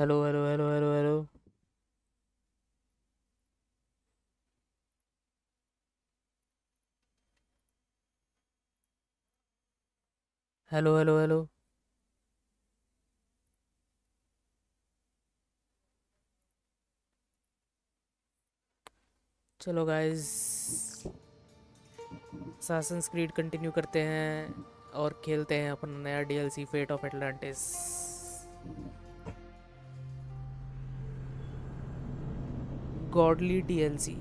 Hello hello hello hello hello hello hello hello. चलो guys, Assassin's Creed continue करते हैं और खेलते हैं अपना नया DLC Fate of Atlantis. Godly DLC.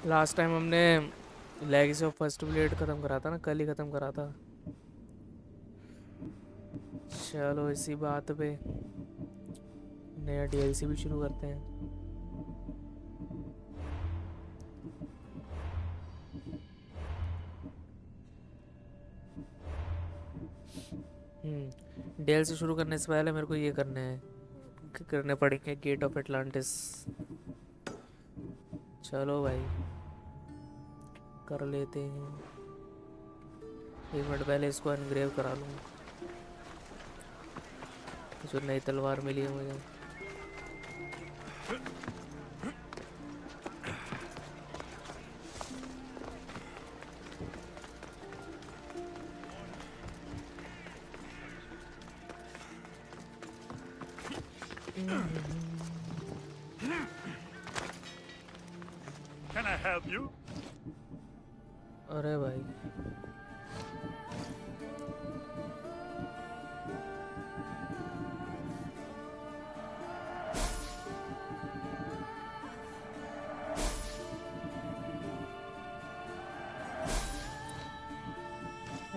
Last time हमने लेगेसी ऑफ फर्स्ट ब्लेड ख़त्म करा था ना, कल ही ख़त्म करा था। चलो इसी बात पे नया डीएलसी भी शुरू करते हैं। डीएलसी शुरू करने से पहले मेरे को ये करने पड़ेंगे गेट ऑफ एटलांटिस। चलो भाई कर लेते हैं। एक मिनट पहले इसको एनग्रेव करा लूँ, जो नई तलवार मिली है मुझे। Can I help you? अरे भाई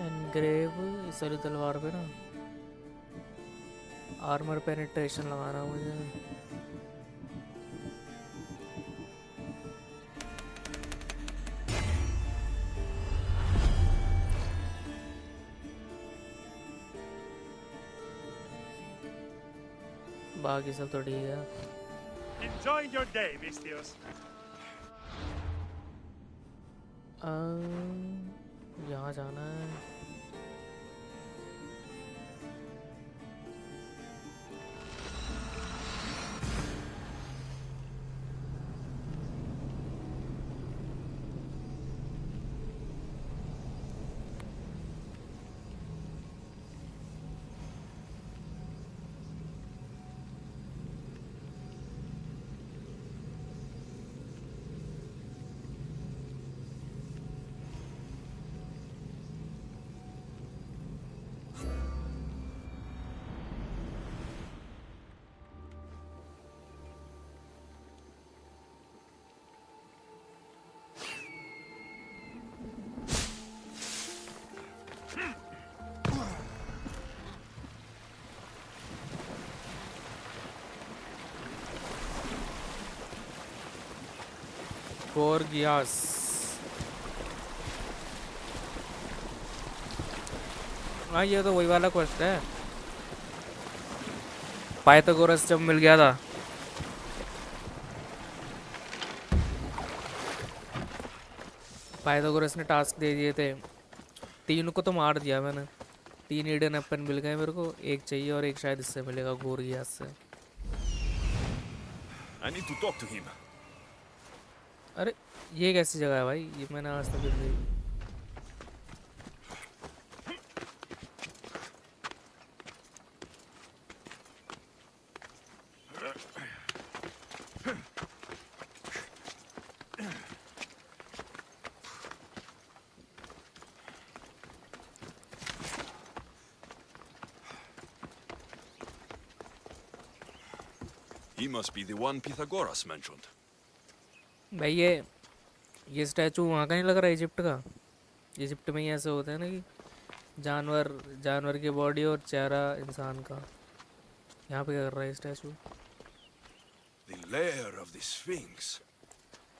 एनग्रेव इस वाली तलवार पे ना आर्मर पेनिट्रेशन लगाना मुझे। बाकी सब तो ठीक है। Enjoying your day, Vistios. यहाँ जाना है। गोरगियास। हाँ ये तो वही वाला क्वेश्चन है, पाइथागोरस जब मिल गया था। पाइथागोरस ने टास्क दे दिए थे, 3 को तो मार दिया मैंने। 3 हिडन एप्पल मिल गए मेरे को, एक चाहिए और एक शायद इससे मिलेगा गोरियास से। I need to talk to him. अरे ये कैसी जगह है भाई, ये मैंने आज तक नहीं देखी। He must be the one Pythagoras mentioned. भाई ये स्टैचू वहाँ का नहीं लग रहा है, इजिप्ट का? इजिप्ट में ही ऐसे होते हैं ना कि जानवर की बॉडी और चेहरा इंसान का। यहाँ पे क्या कर रहा है statue? The lair of the Sphinx.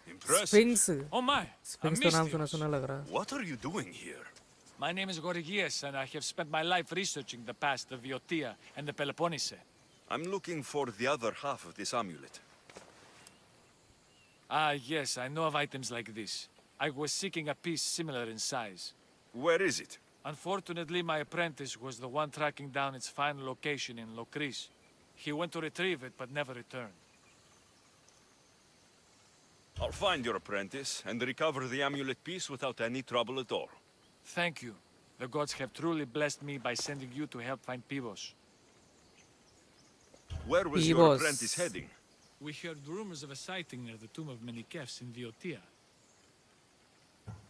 Impressive. Sphinx. Oh my! Sphinx तो नाम सुना सुना लग रहा है। What are you doing here? My name is Gorgias, and I have spent my life researching the past of Viotia and the Peloponnese. I'm looking for the other half of this amulet. Ah, yes, I know of items like this. I was seeking a piece similar in size. Where is it? Unfortunately, my apprentice was the one tracking down its final location in Locris. He went to retrieve it, but never returned. I'll find your apprentice and recover the amulet piece without any trouble at all. Thank you. The gods have truly blessed me by sending you to help find Pibos. Where was your Pibos. apprentice heading? We heard rumors of a sighting near the tomb of Menikefs in Viotia.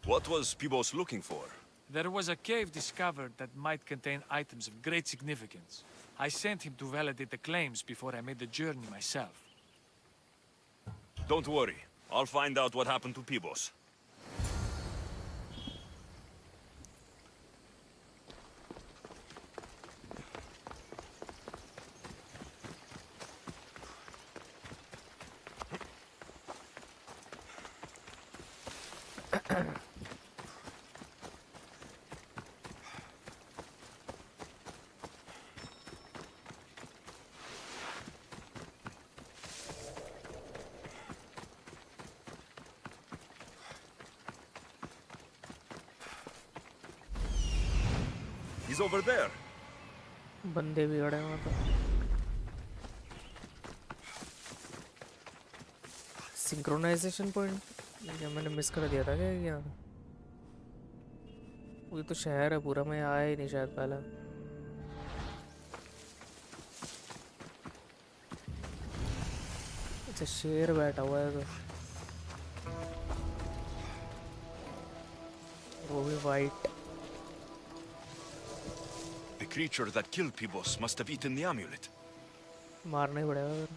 What was Pibos looking for? There was a cave discovered that might contain items of great significance. I sent him to validate the claims before I made the journey myself. Don't worry. I'll find out what happened to Pibos. He's over there. बंदे भी खड़े हैं वहाँ पे। Synchronisation point ये मैंने miss कर दिया था क्या यहाँ? वो तो शहर है पूरा, मैं आया ही नहीं शायद पहले। अच्छा शेर बैठा हुआ है तो, वो भी white. The creature that killed Pibos must have eaten the amulet. मारना ही पड़ेगा फिर।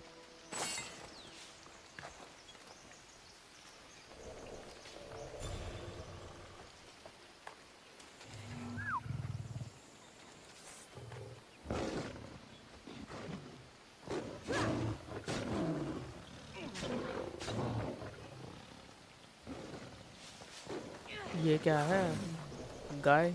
ये क्या है? गाय?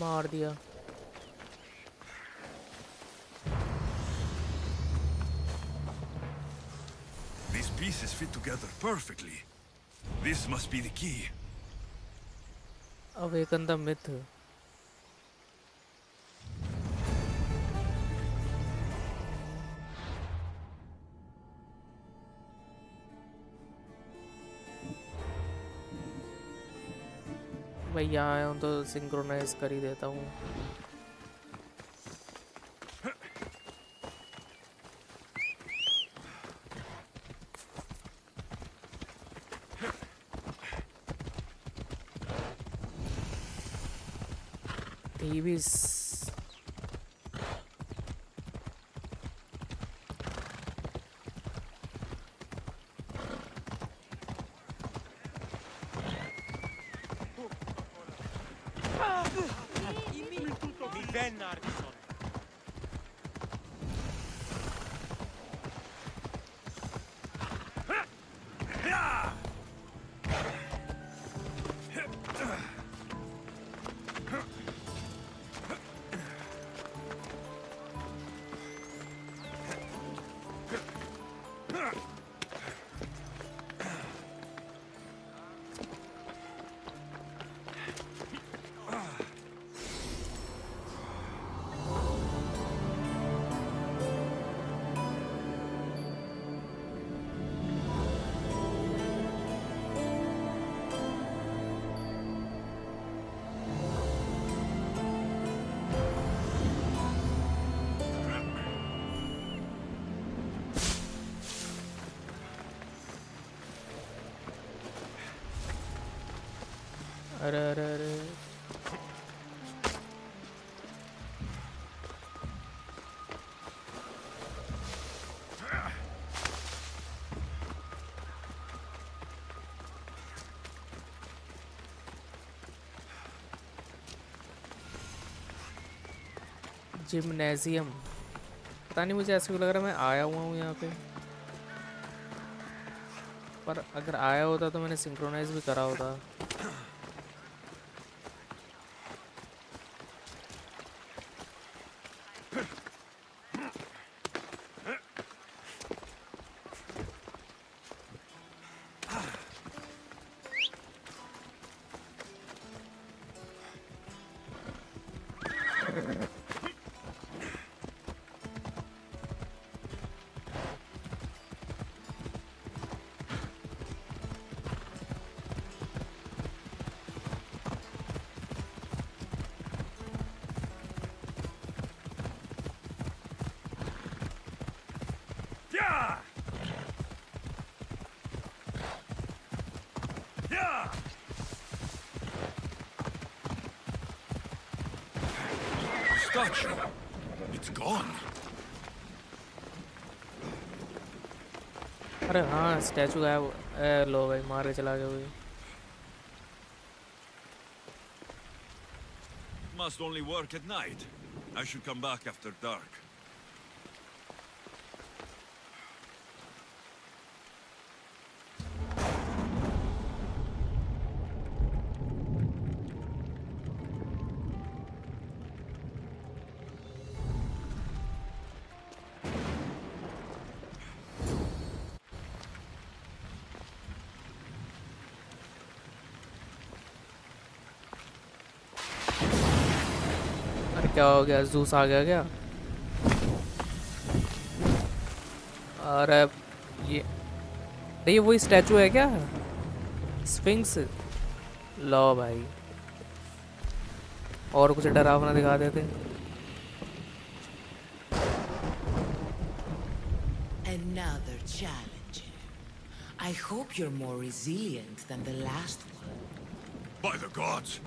मार दिया। These pieces fit together perfectly. This must be the key. Awaken the myth. भाई यहाँ आया हूँ तो सिंक्रोनाइज कर ही देता हूँ। Thieves. अरे अरे अरे जिम्नेजियम, पता नहीं मुझे ऐसे लग रहा है मैं आया हुआ हूँ यहाँ पे, पर अगर आया होता तो मैंने सिंक्रोनाइज भी करा होता। Yeah! Yeah! Statue! It's gone. अरे हाँ स्टैचू गायब, लो भाई मार के चला गया भाई। Must only work at night. I should come back after dark. अरे क्या हो गया, जूस आ गया क्या? अरे ये वही स्टैचू है क्या, स्फिंक्स? लो भाई और कुछ डरावना दिखा देते। Another challenger. I hope you're more resilient than the last one. By the gods!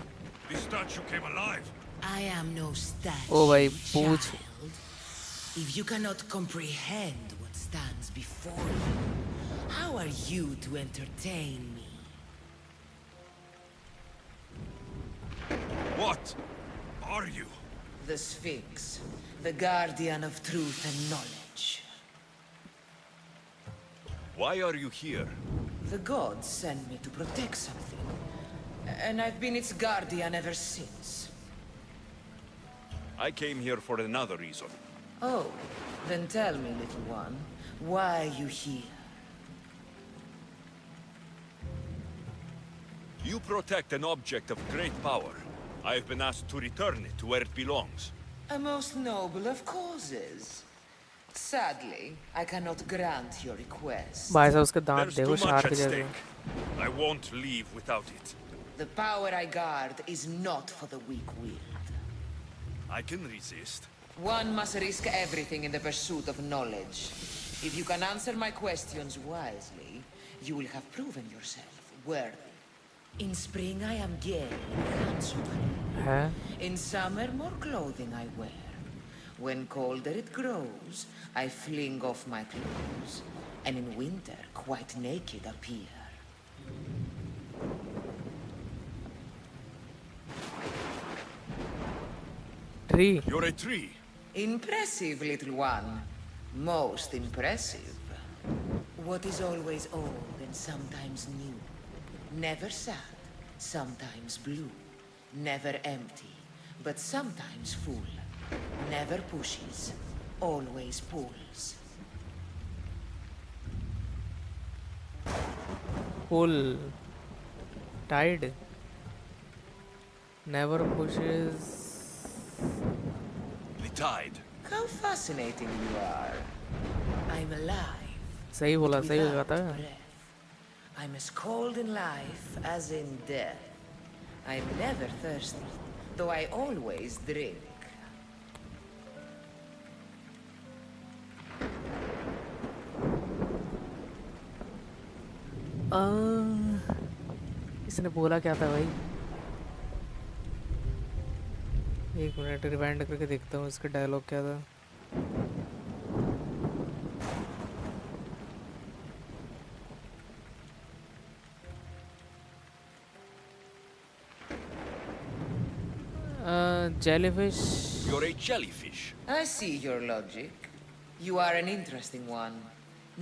This statue came alive! I am no statue, ओ भाई पूछ। child. If you cannot comprehend what stands before you, how are you to entertain me? What are you? The Sphinx, the guardian of truth and knowledge. Why are you here? The gods sent me to protect something, and I've been its guardian ever since. I came here for another reason. Oh, then tell me, little one, why are you here? You protect an object of great power. I have been asked to return it to where it belongs. A most noble of causes. Sadly, I cannot grant your request. भाई साहब उसके दांत There's देखो too much shark at जैसे। stake. I won't leave without it. The power I guard is not for the weak-willed. I can resist. One must risk everything in the pursuit of knowledge. If you can answer my questions wisely, you will have proven yourself worthy. In spring I am gay and handsome. है In summer, more clothing I wear. When colder it grows, I fling off my clothes. And in winter, quite naked appear. Tree. You're a tree. Impressive, little one. Most impressive. What is always old and sometimes new. Never sad, sometimes blue. Never empty, but sometimes full. Never pushes, always pulls. Pull, tide, never pushes. The tide. How fascinating you are. I'm alive. सही बोला, सही without कहा था। breath. I'm as cold in life as in death. I'm never thirsty, though I always drink. इसने बोला क्या था भाई? एक मिनट रिवाइंड करके देखता हूँ इसका डायलॉग क्या था। Jellyfish. You're a jellyfish. I see your logic. You are an interesting one.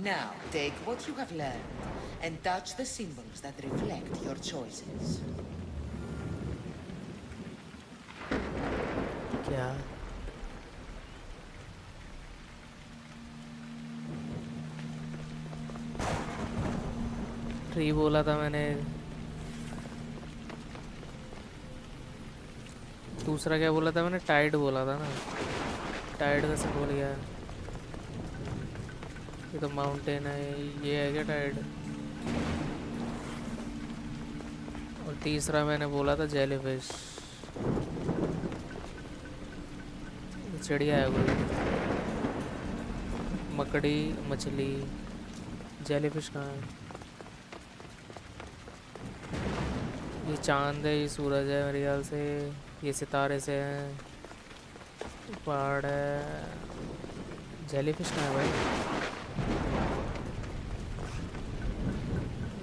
Now, take what you have learned and touch the symbols that reflect your choices. क्या? ट्री बोला था मैंने। दूसरा क्या बोला था मैंने? टाइड बोला था ना। टाइड का सिंबल क्या है? ये तो माउंटेन है। ये है क्या टाइड? और तीसरा मैंने बोला था जेलीफिश। चिड़िया है कोई। मकड़ी, मछली। जेलीफिश कहाँ है? ये चांद है, ये सूरज है मेरे ख्याल से। ये सितारे से हैं। पहाड़ है। जेलीफिश कहाँ है भाई?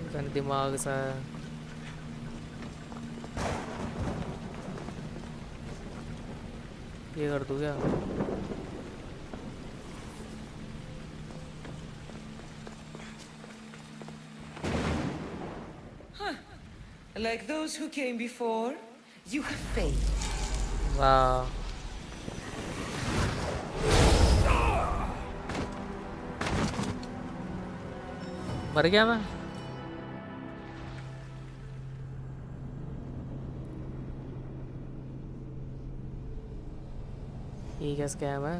इनका दिमाग सा है। ये कर दूँ क्या? Like those who came before, you have faith. वाह। मर गया मैं? ये क्या स्कैम है?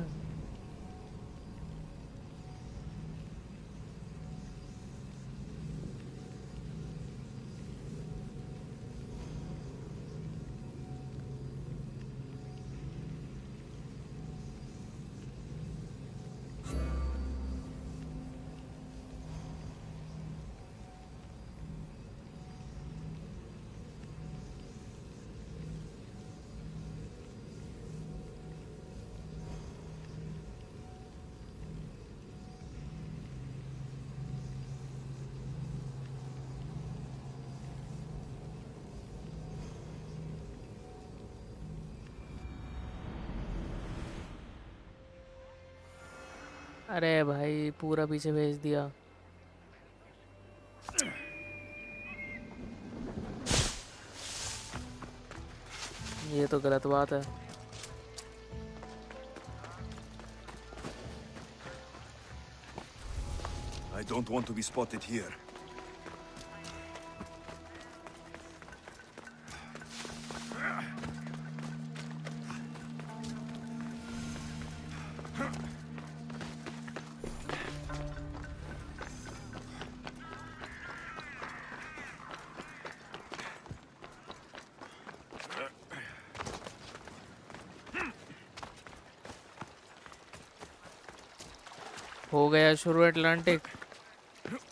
अरे भाई पूरा पीछे भेज दिया। ये तो गलत बात है। I don't want to be spotted here. हो गया शुरू एटलांटिक।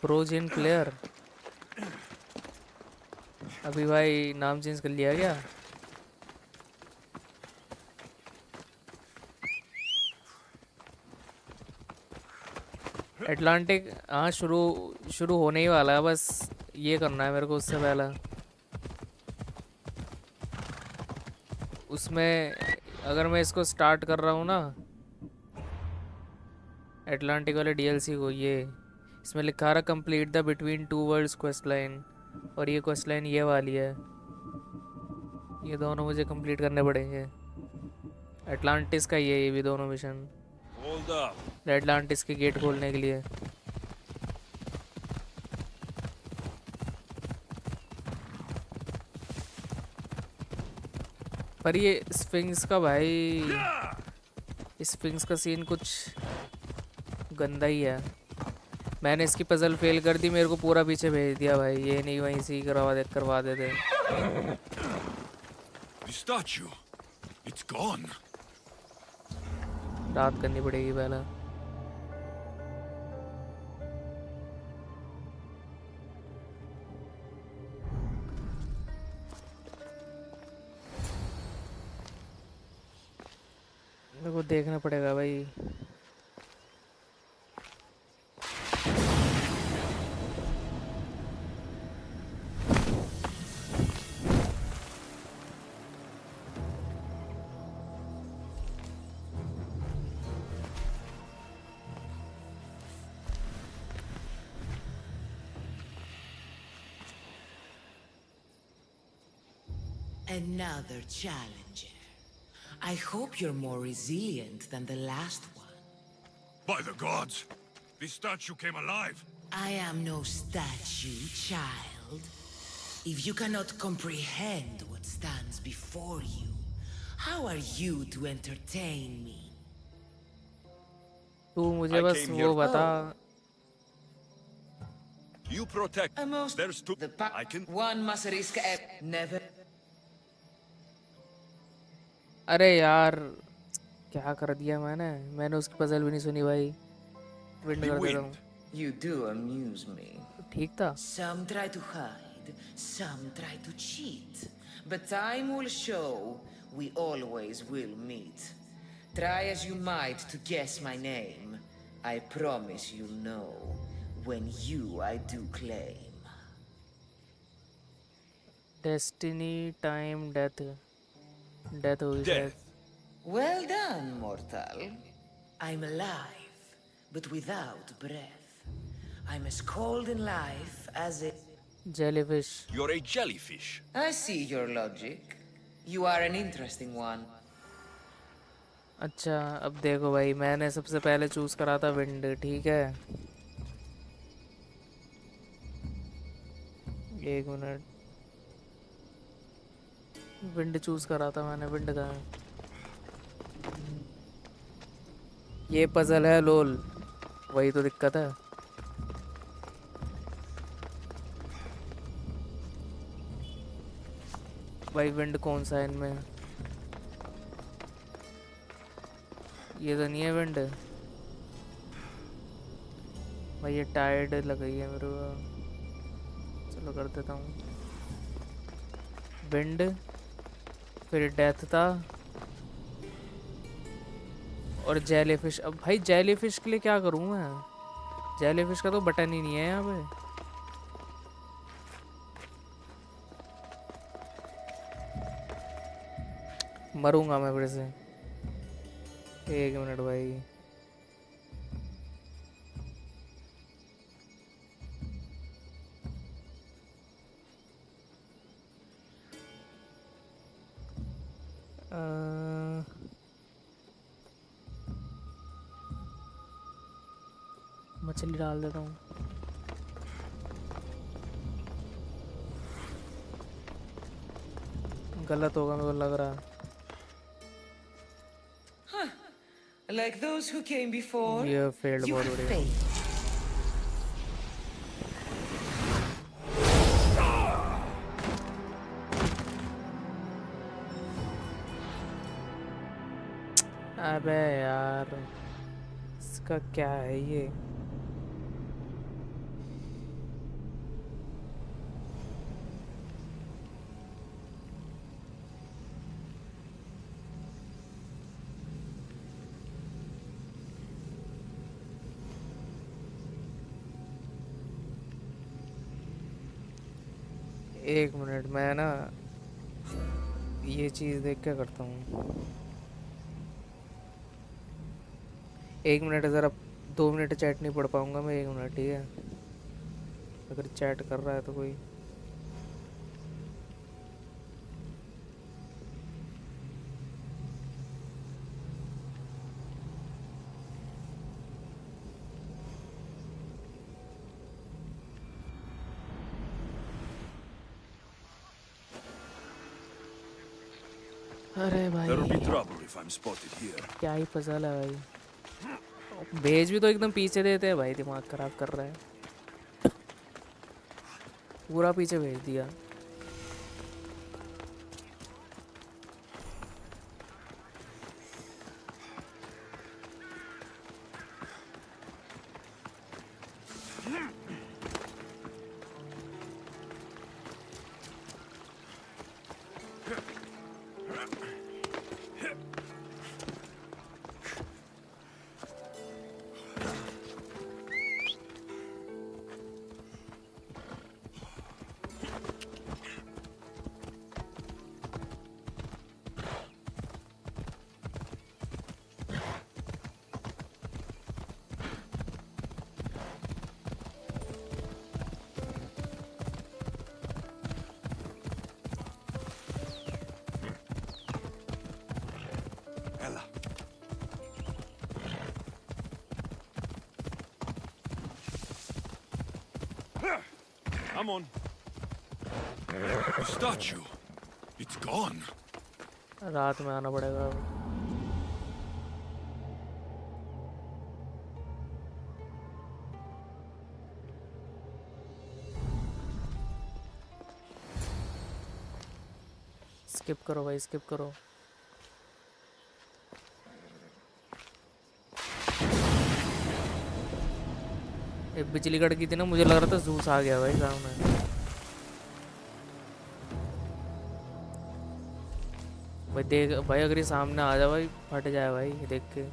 प्रोजिन प्लेयर। अभी भाई नाम चेंज कर लिया क्या? एटलांटिक हाँ शुरू शुरू होने ही वाला है। बस ये करना है मेरे को उससे पहले। उसमें अगर मैं इसको स्टार्ट कर रहा हूँ ना एटलांटिक वाले डीएलसी को, ये इसमें लिखा रहा complete the Between Two Worlds quest line. और ये क्वेस्ट लाइन ये वाली है। ये दोनों मुझे कंप्लीट करने पड़ेंगे। एटलांटिस का ये भी दोनों मिशन। Hold up. एटलांटिस के गेट खोलने के लिए। पर ये स्फिंक्स का भाई, स्फिंक्स का सीन कुछ गंदा ही है। मैंने इसकी पजल फेल कर दी, मेरे को पूरा पीछे भेज दिया भाई। ये नहीं वहीं से ही करवा देते। The statue. It's gone. रात करनी पड़ेगी पहले। वो देखना पड़ेगा भाई। Another challenger. I hope you're more resilient than the last one. By the gods! This statue came alive! I am no statue, child. If you cannot comprehend what stands before you, how are you to entertain me? तू मुझे I बस came वो here- बता। You protect. A most... There's two. The I can. One must risk never... अरे यार क्या कर दिया मैंने उसकी पजल भी नहीं सुनी भाई। विंड The कर देता हूँ। wind. You do amuse me. ठीक था। Some try to hide, some try to cheat. But time will show we always will meet. Try as you might to guess my name. I promise you'll know when you I do claim. Destiny time death हो गई शायद। Death. Well done, mortal. I'm alive, but without breath. I'm as cold in life as a... jellyfish. You're a jellyfish. I see your logic. You are an interesting one. अच्छा अब देखो भाई, मैंने सबसे पहले चूज करा था विंड, ठीक है। एक मिनट, विंड चूज करा था मैंने। विंड का ये पजल है लोल, वही तो दिक्कत है। भाई विंड कौन सा है इनमें? ये तो नहीं है विंड भाई, ये टायर्ड लग गई है मेरे को। चलो कर देता हूँ विंड, फिर डेथ था और जेलीफिश। अब भाई जेलीफिश के लिए क्या करूँ मैं? जेलीफिश का तो बटन ही नहीं है यहाँ पे। मरूंगा मैं फिर से। एक मिनट भाई, मछली डाल देता हूँ। गलत होगा मेरे को लग रहा है। Like those who came before, ये failed you बहुत have बढ़िया। failed. अबे यार इसका क्या है ये? एक मिनट, मैं ना ये चीज़ देख के करता हूँ। एक मिनट, ज़रा 2 मिनट चैट नहीं पढ़ पाऊँगा मैं। 1 मिनट, ठीक है? अगर चैट कर रहा है तो कोई। अरे भाई There will be trouble if I'm spotted here. क्या ही पजल है भाई। भेज भी तो एकदम पीछे देते हैं भाई, दिमाग खराब कर रहा है। पूरा पीछे भेज दिया। I'm on. The statue. It's gone. रात में आना पड़ेगा। स्किप करो भाई, स्किप करो। एक बिजली कड़की थी ना, मुझे लग रहा था जूस आ गया भाई सामने। भाई देख भाई, अगर ये सामने आ जाए भाई फट जाए भाई देख के।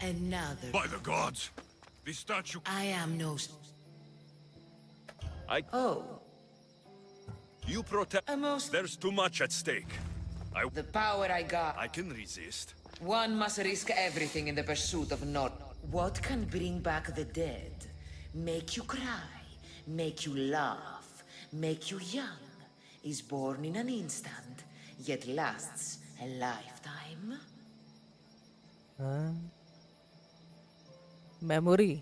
Another. By the gods, this statue. I am no. Oh, You protect. a most. There's too much at stake. The power I got. I can resist. One must risk everything in the pursuit of knowledge. What can bring back the dead? Make you cry, make you laugh, make you young. Is born in an instant, yet lasts a lifetime. हाँ, memory.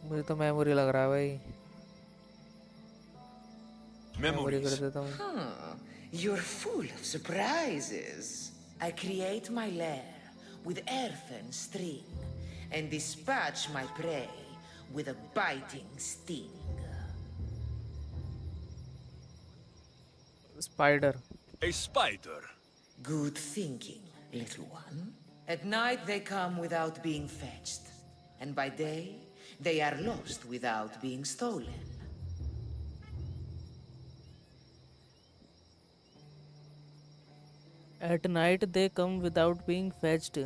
मुझे तो memory लग रहा है भाई। Memory कर Memories. देता हूँ। You're full of surprises. I create my lair with earth and string, and dispatch my prey with a biting sting. Spider. A spider. Good thinking, little one. At night they come without being fetched, and by day they are lost without being stolen. At night they come without being fetched.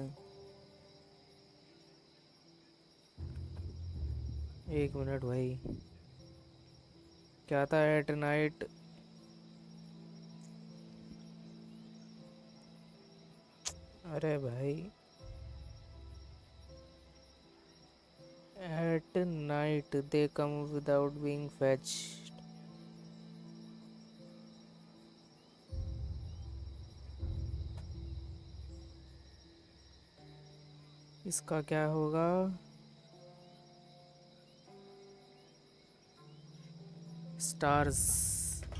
एक minute भाई, क्या था at night? अरे भाई, at night they come without being fetched. इसका क्या होगा? Stars.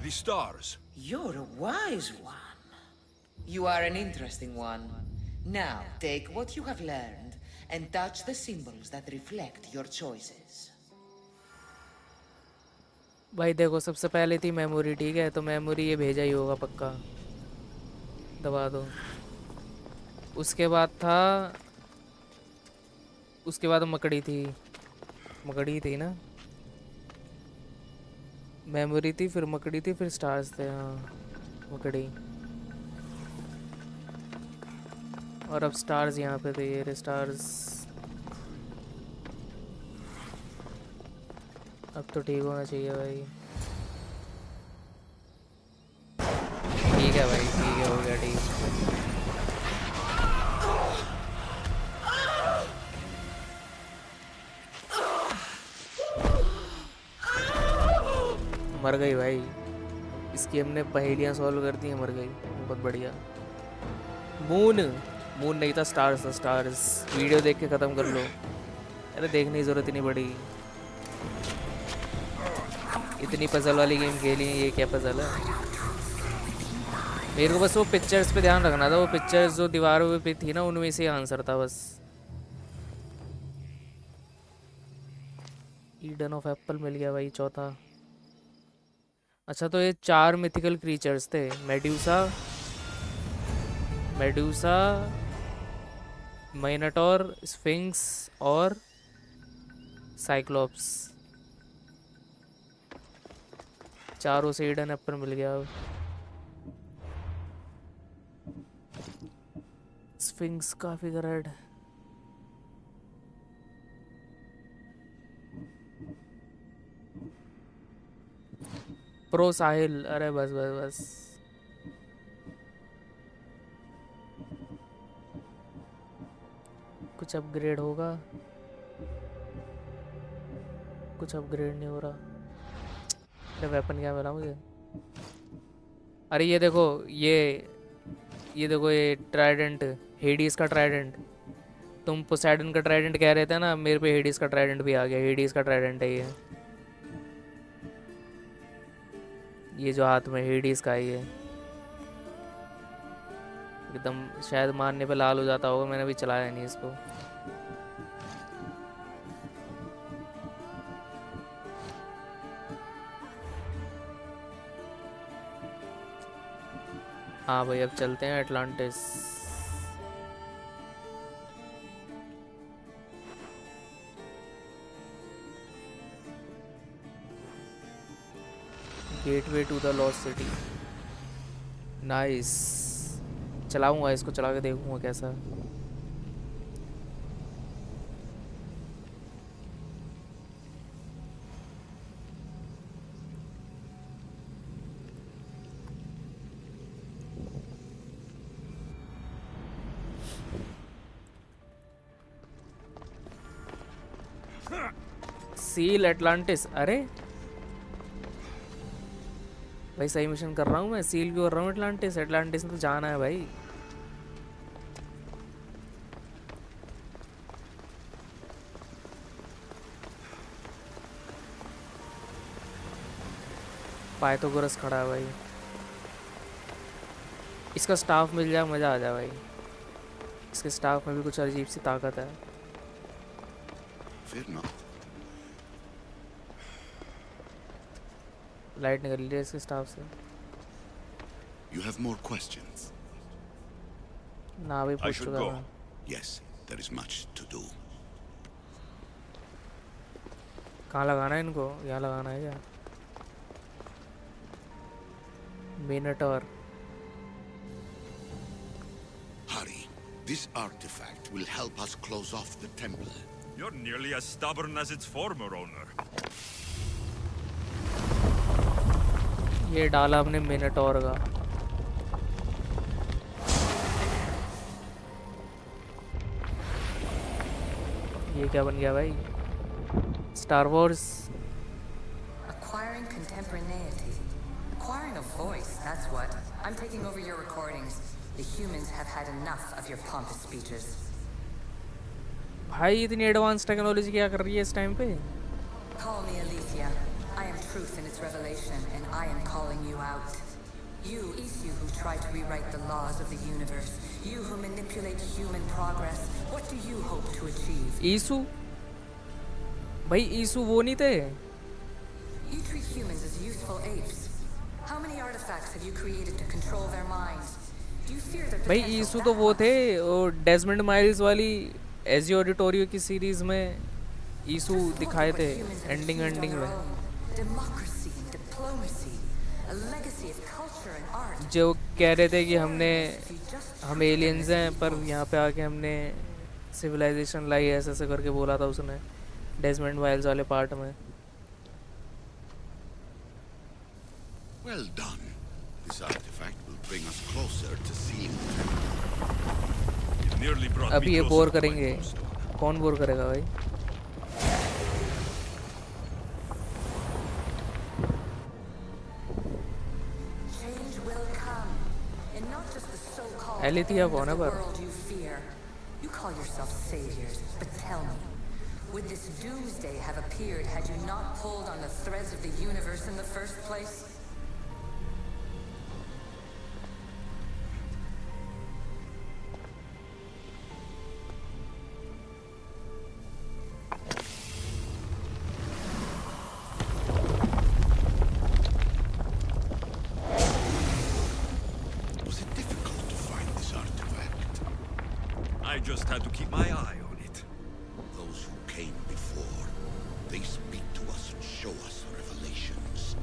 The stars. You're a wise one. You are an interesting one. Now, take what you have learned and touch the symbols that reflect your choices. भाई देखो, सबसे पहले थी memory, ठीक है? तो मेमोरी ये भेजा ही होगा पक्का। दबा दो। उसके बाद था, उसके बाद मकड़ी थी। मकड़ी थी ना? मेमोरी थी, फिर मकड़ी थी, फिर स्टार्स थे। हाँ, मकड़ी। और अब स्टार्स यहाँ पे थे, ये स्टार्स। अब तो ठीक होना चाहिए भाई। ठीक है भाई, ठीक है, हो गया ठीक। मर गई भाई, इसकी हमने पहेलियाँ सॉल्व कर दी हैं, मर गई। बहुत बढ़िया। मून, मून नहीं था, स्टार्स था, स्टार्स। वीडियो देख के ख़त्म कर लो। अरे देखने की ज़रूरत ही नहीं पड़ी, इतनी पजल वाली गेम खेली है, ये क्या पजल है? मेरे को बस वो पिक्चर्स पे ध्यान रखना था, वो पिक्चर्स जो दीवारों पे थी ना, उनमें से आंसर था बस। ईडन ऑफ एप्पल मिल गया भाई, चौथा। अच्छा, तो ये 4 मिथिकल क्रीचर्स थे। मेड्यूसा, मेड्यूसा, माइनाटोर, स्फिंक्स और साइक्लोप्स। चारों से ईडन एप्पल मिल गया। अब स्फिंक्स का फिगर हेड। प्रो साहिल, अरे बस बस बस। कुछ अपग्रेड होगा? कुछ अपग्रेड नहीं हो रहा। अरे वेपन क्या मिला मुझे? अरे ये देखो, ये ये देखो ये ट्राइडेंट, हेडीज का ट्राइडेंट। तुम पोसेडन का ट्राइडेंट कह रहे थे ना, मेरे पे हेडीज का ट्राइडेंट भी आ गया। हेडीज का ट्राइडेंट है ये जो हाथ में हेडीज का है ये। एकदम शायद मारने पे लाल हो जाता होगा, मैंने भी चलाया नहीं इसको। हाँ भाई, अब चलते हैं Atlantis. Gateway to the lost city. Nice. चलाऊंगा इसको, चला के देखूंगा कैसा। Seal Atlantis. अरे भाई सही मिशन कर रहा हूँ मैं। सील क्यों कर रहा हूँ एटलांटिस? एटलांटिस में तो जाना है भाई। पाइथागोरस खड़ा है भाई। इसका स्टाफ मिल जाए मज़ा आ जाए भाई। इसके स्टाफ में भी कुछ अजीब सी ताकत है। लाइट निकल रही है इसके स्टाफ से। You have more questions? ना भी I पूछ should चुका go. मैं। Yes, there is much to do. कहाँ लगाना है इनको? यहाँ लगाना है क्या? मिनटोर। Hurry. This artifact will help us close off the temple. You're nearly as stubborn as its former owner. ये डाला हमने मिनटोर का। ये क्या बन गया भाई? Star Wars. Acquiring contemporaneity. Acquiring a voice, that's what. I'm taking over your recordings. The humans have had enough of your pompous speeches. भाई इतनी एडवांस टेक्नोलॉजी क्या कर रही है इस टाइम पे? Call me Aletheia. I am truth in its revelation, and I am calling you out. You, Isu, who try to rewrite the laws of the universe. You who manipulate human progress. What do you hope to achieve? ईसु? भाई ईसु वो नहीं थे? You treat humans as useful apes. How many artifacts have you created to control their minds? Do you fear their भाई potential ईसु तो वो downfall? थे, वो Desmond miles वाली एजियोडिटोरियो की सीरीज में ईसु Just look दिखाए at थे what humans have ending achieved on ending their में। own. Democracy and diplomacy, a legacy of culture and art. जो कह रहे थे कि हमने If you just हम treat them एलियंस as हैं, पर equals. यहाँ पे आके हमने सिविलाइजेशन लाई, ऐसे ऐसे करके बोला था उसने डेजमंड माइल्स वाले पार्ट में। Well done. This artifact will bring us closer to seeing the temple. It nearly brought अभी me ये closer बोर to my करेंगे। tombstone. कौन बोर करेगा भाई? Change will come, and not just the so-called Aletheia end कौन of है the पर? world you fear. You call yourself saviors, but tell me, would this doomsday have appeared had you not pulled on the threads of the universe in the first place? Was it difficult to find this artifact? I just had to keep my eye on it. Those who came before, they speak to us and show us revelations.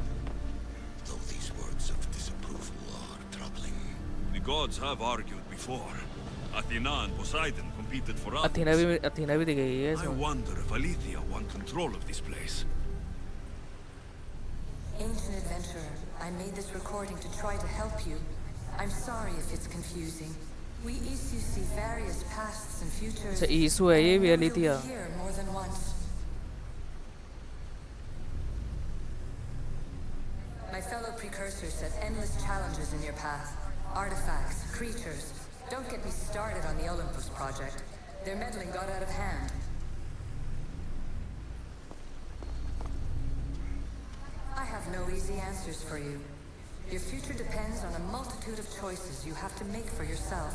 Though these words of disapproval are troubling. The gods have argued before. Athena and Poseidon competed for us. Athena भी दिख गई है I इसमें। wonder if Aletheia want control of this place. Ancient adventurer, I made this recording to try to help you. I'm sorry if it's confusing. We Isu see various pasts and futures. अच्छा ईसु है ये भी and I know एलिथिया। you'll be here more than once. My fellow precursors set endless challenges in your path. Artifacts, creatures. Don't get me started on the Olympus project. Their meddling got out of hand. I have no easy answers for you. Your future depends on a multitude of choices you have to make for yourself.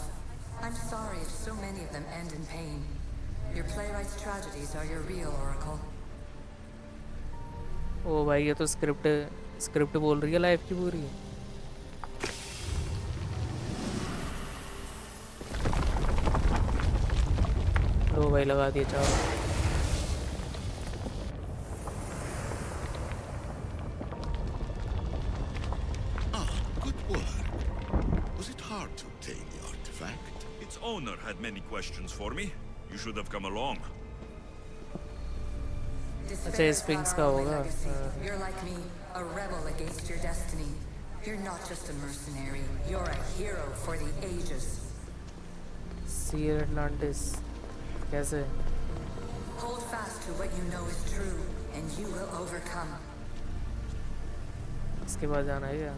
I'm sorry if so many of them end in pain. Your playwright's tragedies are your real oracle. ओ भाई ये तो script बोल रही है life की पूरी। लो भाई लगा दिया चाव। Good work. Was it hard to obtain the artifact? Its owner had many questions for me. You should have come along. Despair is Sphinx not का our only होगा। legacy. You're like me, a rebel against your destiny. You're not just a mercenary. You're a hero for the ages. See Atlantis कैसे? Hold fast to what you know is true, and you will overcome. इसके बाद जाना है क्या?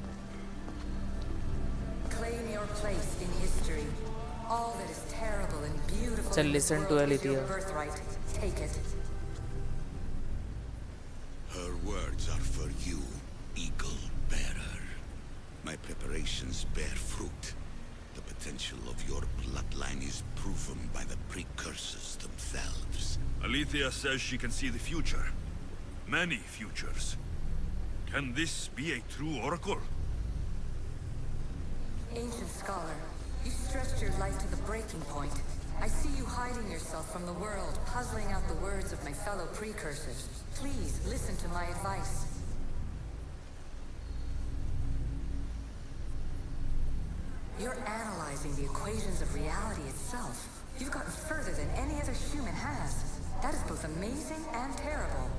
Claim your place in history. All that is terrible and beautiful Chal, in this listen to world is your Alethea. birthright. Take it. Her words are for you, Eagle Bearer. My preparations bear fruit. The potential of your bloodline is proven by the precursors themselves. Alethea says she can see the future. Many futures. Can this be a true oracle? Ancient scholar, you stretched your light to the breaking point. I see you hiding yourself from the world, puzzling out the words of my fellow precursors. Please, listen to my advice. You're analyzing the equations of reality itself. You've gotten further than any other human has. That is both amazing and terrible.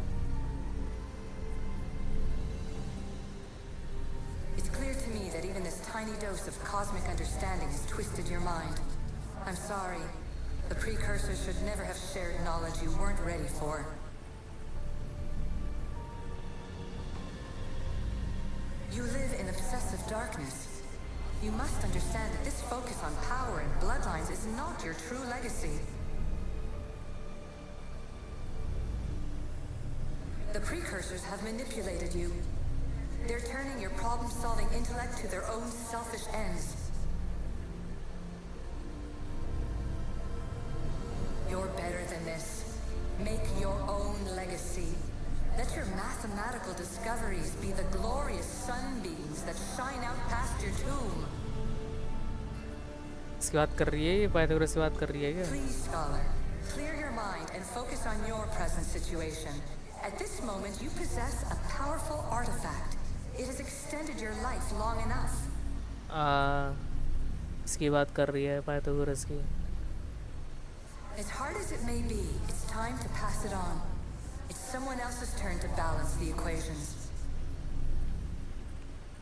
It's clear to me that even this tiny dose of cosmic understanding has twisted your mind. I'm sorry. The precursors should never have shared knowledge you weren't ready for. You live in obsessive darkness. You must understand that this focus on power and bloodlines is not your true legacy. The precursors have manipulated you. They're turning your problem-solving intellect to their own selfish ends. You're better than this. Make your own legacy. Let your mathematical discoveries be the glorious sunbeams that shine out past your tomb. इसकी बात कर रही है ये Pythagoras से बात कर रही है क्या? Please, scholar, clear your mind and focus on your present situation. At this moment, you possess a powerful artifact. It has extended your life long enough. इसकी बात कर रही है पाइथागोरस की। As hard as it may be, it's time to pass it on. It's someone else's turn to balance the equations.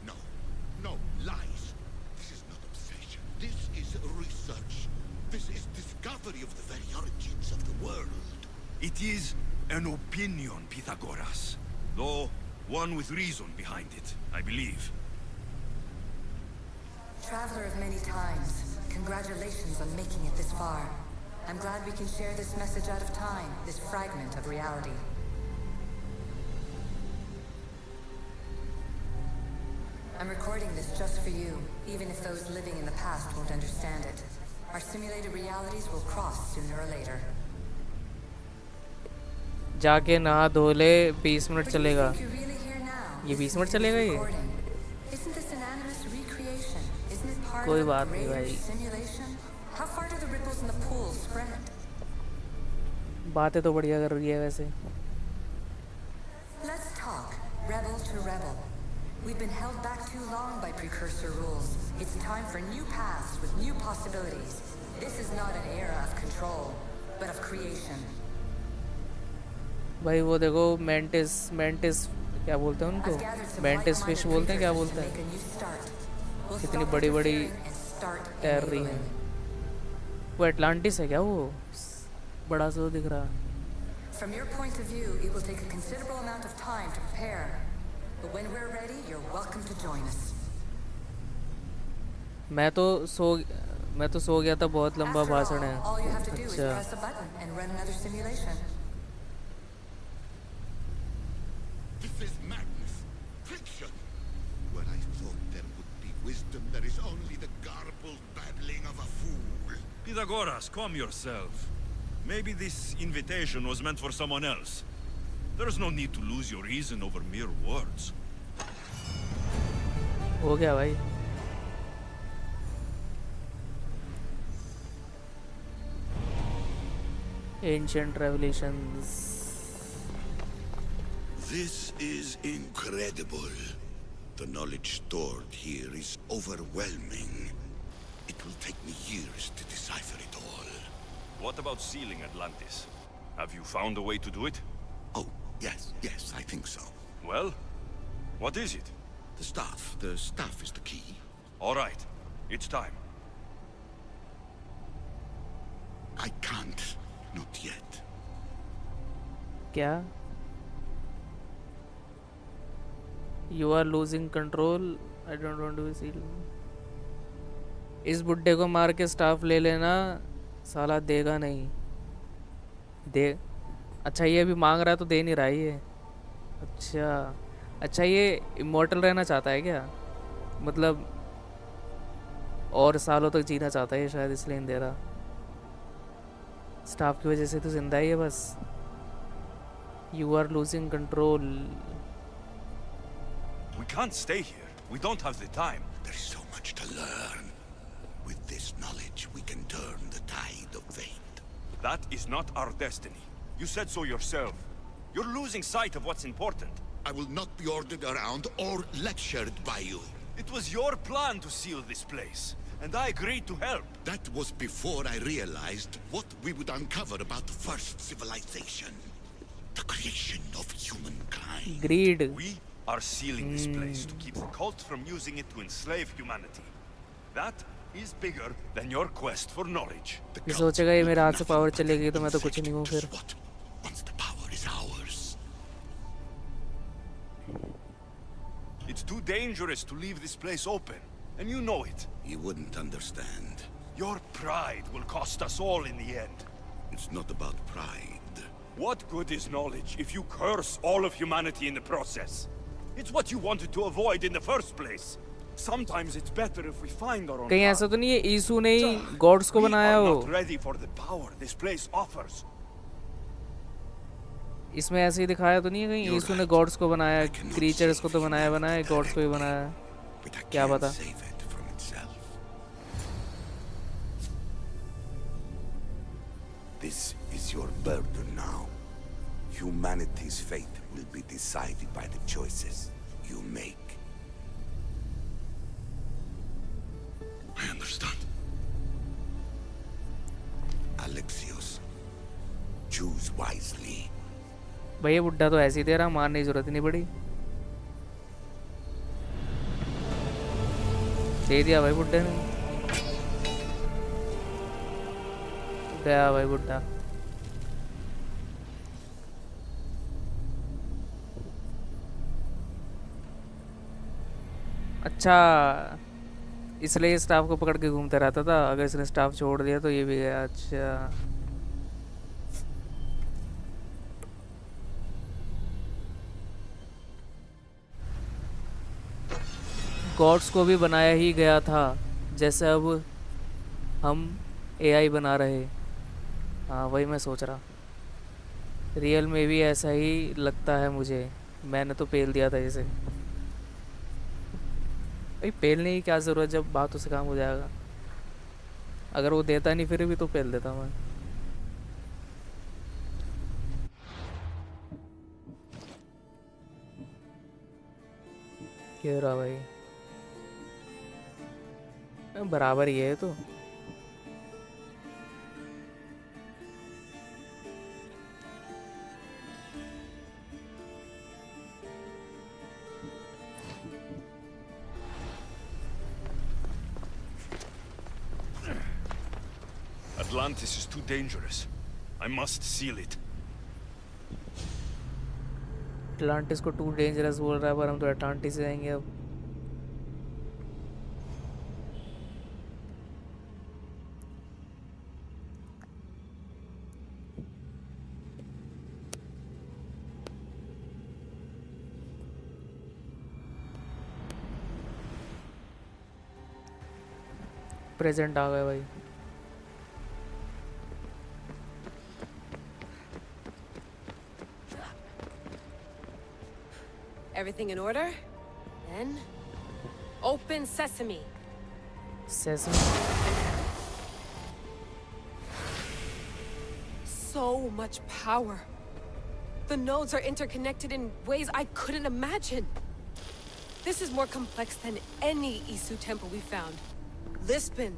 No, no, lies. This is not obsession. This is research. This is discovery of the very origins of the world. It is an opinion, Pythagoras. Though one with reason behind it, I believe. Traveler of many times, congratulations on making it this far. I'm glad we can share this message out of time, this fragment of reality. I'm recording this just for you, even if those living in the past won't understand it. Our simulated realities will cross sooner or later. जाके नहा धो ले 20 minute But you चलेगा। think you're really here now, ये 20 listening minute to चलेगा this ये? recording? Isn't this an animus recreation? Isn't it part कोई of a बात नहीं greater भाई। simulation? How far do the ripples in the pool spread? बातें तो बढ़िया कर रही है वैसे। Let's talk, rebel to rebel. We've been held back too long by precursor rules. It's time for new paths with new possibilities. This is not an era of control, but of creation. भाई वो देखो mantis क्या बोलते हैं I've उनको? gathered some mantis like-minded fish बोलते हैं क्या precursors बोलते to make हैं? a new start. We'll कितनी stop बड़ी-बड़ी interfering and start तैर रही enabling. हैं। वो एटलांटिस है क्या वो? बड़ा सा दिख रहा। From your point of view, it will take a considerable amount of time to prepare. But when we're ready, you're welcome to join us. मैं तो सो मैं तो सो गया था, बहुत लंबा After भाषण है। all you have to do is अच्छा, press a button and run another simulation. This is madness. Fiction. Where I thought there would be wisdom, there is only the garbled babbling of a fool. Pythagoras, calm yourself. Maybe this invitation was meant for someone else. There's no need to lose your reason over mere words. हो गया भाई। Ancient revelations. This is incredible. The knowledge stored here is overwhelming. It will take me years to decipher it all. What about sealing Atlantis? Have you found a way to do it? Oh, yes, I think so. Well, what is it? The staff is the key. All right, it's time. I can't, not yet. क्या? You are losing control. I don't want to see. इस बुड्ढे को मार के staff ले लेना, साला देगा नहीं। दे अच्छा, ये अभी मांग रहा है तो दे नहीं रहा है ये। अच्छा ये इमॉर्टल रहना चाहता है क्या? मतलब और सालों तक जीना चाहता है ये, शायद इसलिए नहीं दे रहा। स्टाफ की वजह से तो जिंदा ही है बस। You are losing control. We can't stay here. We don't have the time. There is so much to learn. With this knowledge, we can turn the tide of fate. That is not our destiny. You said so yourself. You're losing sight of what's important. I will not be ordered around or lectured by you. It was your plan to seal this place, and I agreed to help. That was before I realized what we would uncover about the first civilization. The creation of humankind. Greed. We are sealing this place to keep the cult from using it to enslave humanity. That is bigger than your quest for knowledge. ये सोचेगा ये मेरे हाथ से power चली गई तो मैं तो कुछ नहीं हूँ फिर। What? Once the power is ours. It's too dangerous to leave this place open, and you know it. You wouldn't understand. Your pride will cost us all in the end. It's not about pride. What good is knowledge if you curse all of humanity in the process? It's what you wanted to avoid in the first place. Sometimes it's better if we find our own कहीं path. ऐसा तो नहीं है यीशु ने ही God's को We बनाया are हो? not ready for the power this place offers. इसमें ऐसे ही दिखाया तो नहीं है कहीं यीशु ने गॉड्स को बनाया, क्रीचर्स को तो बनाया गॉड्स को ही बनाया। But I क्या can't पता? save it from itself. This is your burden now. Humanity's fate will be decided by the choices you make. I understand. Alexios, choose wisely. भाई ये बुड्ढा तो ऐसे ही दे रहा, मारने की जरूरत नहीं पड़ी। दे दिया भाई बुड्ढे ने। गया भाई बुड्ढा। अच्छा, इसलिए स्टाफ को पकड़ के घूमता रहता था। अगर इसने स्टाफ छोड़ दिया तो ये भी गया। अच्छा, गॉड्स को भी बनाया ही गया था, जैसे अब हम एआई बना रहे। हाँ, वही मैं सोच रहा। रियल में भी ऐसा ही लगता है मुझे। मैंने तो पेल दिया था इसे। भाई पेलने की क्या ज़रूरत जब बातों से काम हो जाएगा। अगर वो देता नहीं फिर भी तो पेल देता मैं। क्या रहा भाई, बराबर ही है तो। Atlantis is too dangerous. I must seal it. Atlantis को टू डेंजरस बोल रहा है, पर हम तो अटलांटिस से जाएंगे अब। प्रेजेंट आ गए भाई. Everything in order? Then... Open sesame. Sesame. So much power. The nodes are interconnected in ways I couldn't imagine. This is more complex than any Isu temple we found. Lisbon,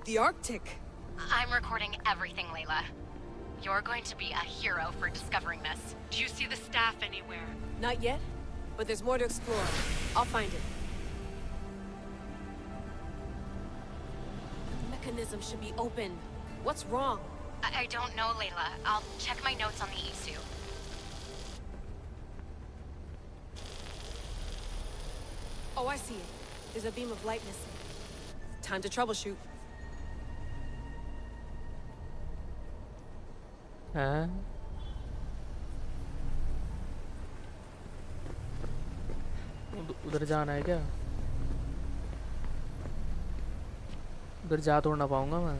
the Arctic. I'm recording everything, Layla. You're going to be a hero for discovering this. Do you see the staff anywhere? Not yet, but there's more to explore. I'll find it. The mechanism should be open. What's wrong? I don't know, Layla. I'll check my notes on the Isu. Oh, I see it. There's a beam of light missing. Time to troubleshoot. हाँ. उधर जाना है क्या? उधर जा तो ना पाऊंगा मैं.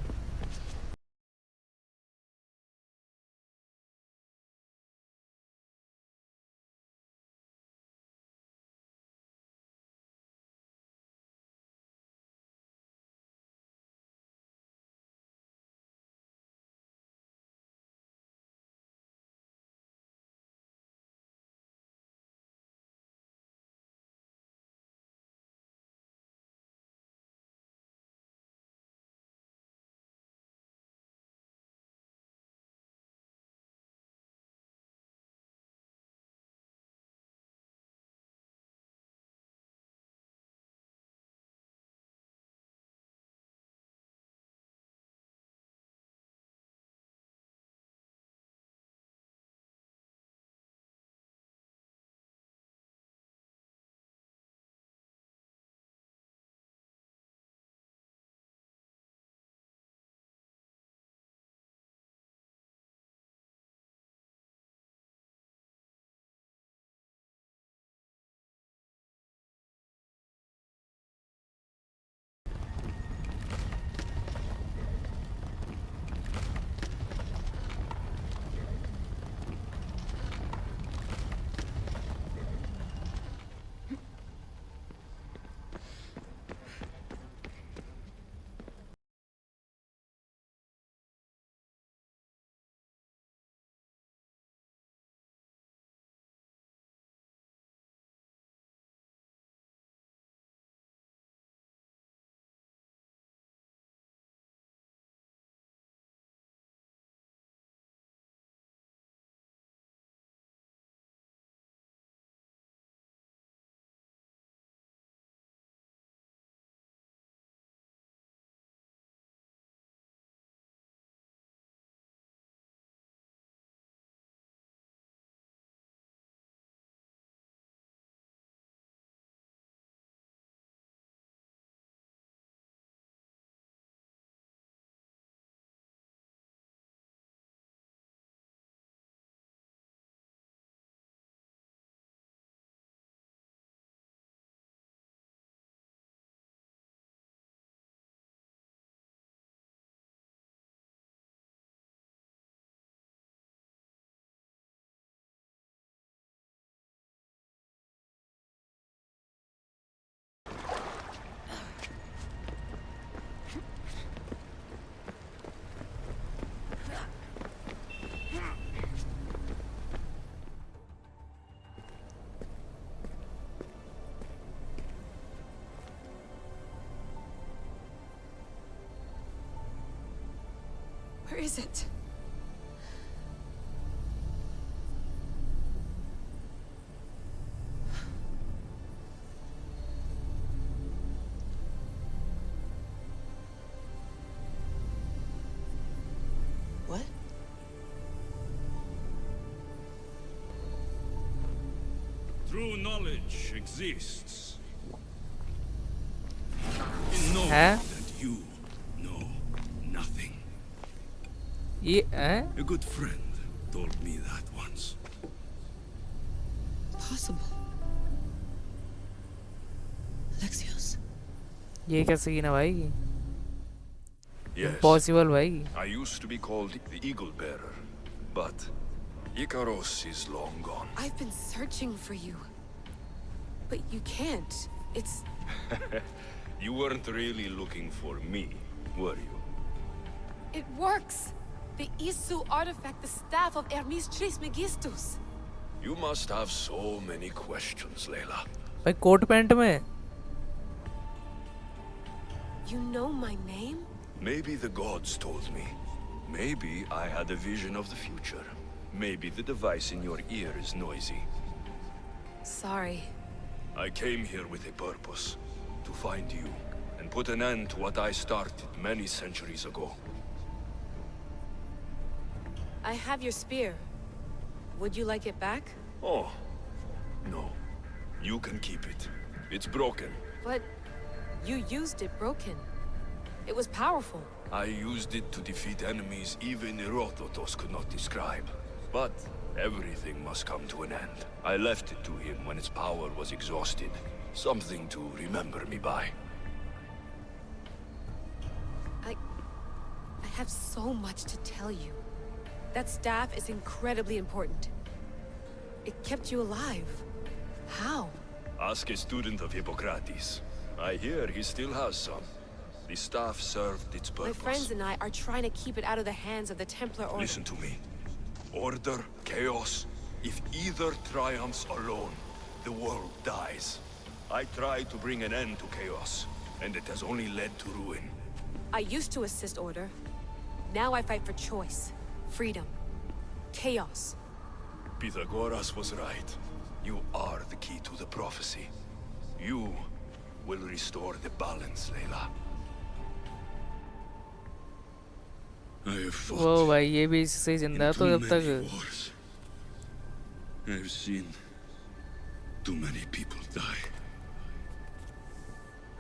Where is it? What? True knowledge exists. In knowing Huh? that you know nothing. ये A good friend told me that once. Possible. Alexios. ये क्या सीन है भाई? Yes. Impossible, भाई. I used to be called the Eagle Bearer, but Icaros is long gone. I've been searching for you. But you can't. It's... You weren't really looking for me, were you? It works! The Isu artifact, the staff of Hermes Trismegistus. You must have so many questions, Layla. भाई coat pant में. You know my name? Maybe the gods told me. Maybe I had a vision of the future. Maybe the device in your ear is noisy. Sorry. I came here with a purpose. To find you, and put an end to what I started many centuries ago. I have your spear. Would you like it back? Oh, no. You can keep it. It's broken. But you used it broken. It was powerful. I used it to defeat enemies even Herodotus could not describe. But everything must come to an end. I left it to him when its power was exhausted. Something to remember me by. I have so much to tell you. That staff is incredibly important. It kept you alive. How? Ask a student of Hippocrates. I hear he still has some. The staff served its purpose. My friends and I are trying to keep it out of the hands of the Templar Order. Listen to me. Order, chaos. If either triumphs alone, the world dies. I tried to bring an end to chaos, and it has only led to ruin. I used to assist Order. Now I fight for choice, freedom, chaos. Pythagoras was right. You are the key to the prophecy. You will restore the balance, Layla. I have fought वो भाई ये भी इससे जिंदा है तो जब तक. wars. I've seen too many people die.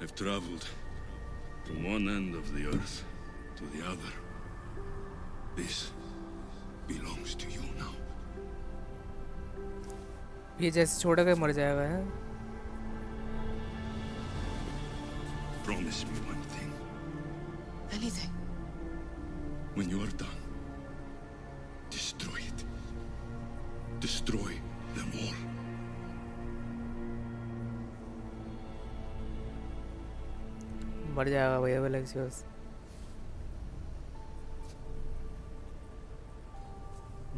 I've traveled from one end of the earth to the other. This belongs to you now. ये जैसे छोड़ के मर जाएगा है. Promise me one thing. Anything. When you are done, destroy it. Destroy them all. मर जाएगा भाई अब एलेक्सियस.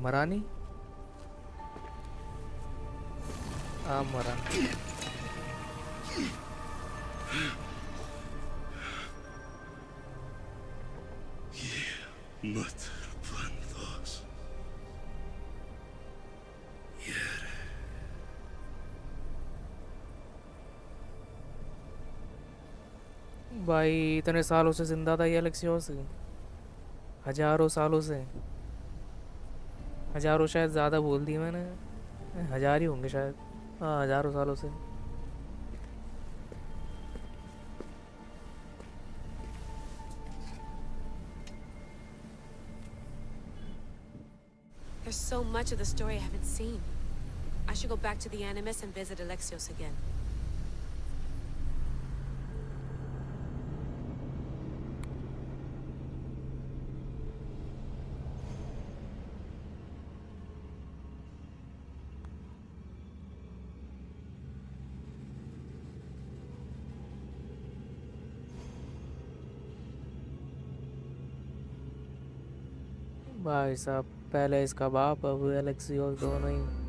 मरा नहीं. मरा. Mother Planthos. भाई इतने सालों से जिंदा था ये एलेक्सियस. हजारों सालों से. हजारों शायद ज़्यादा बोल दिए मैंने. 1000 ही होंगे शायद. हाँ, हजारों सालों से. There's so much of the story I haven't seen. I should go back to the Animus and visit Alexios again. भाई साहब पहले इसका बाप अब एलेक्सियोस दोनों ही.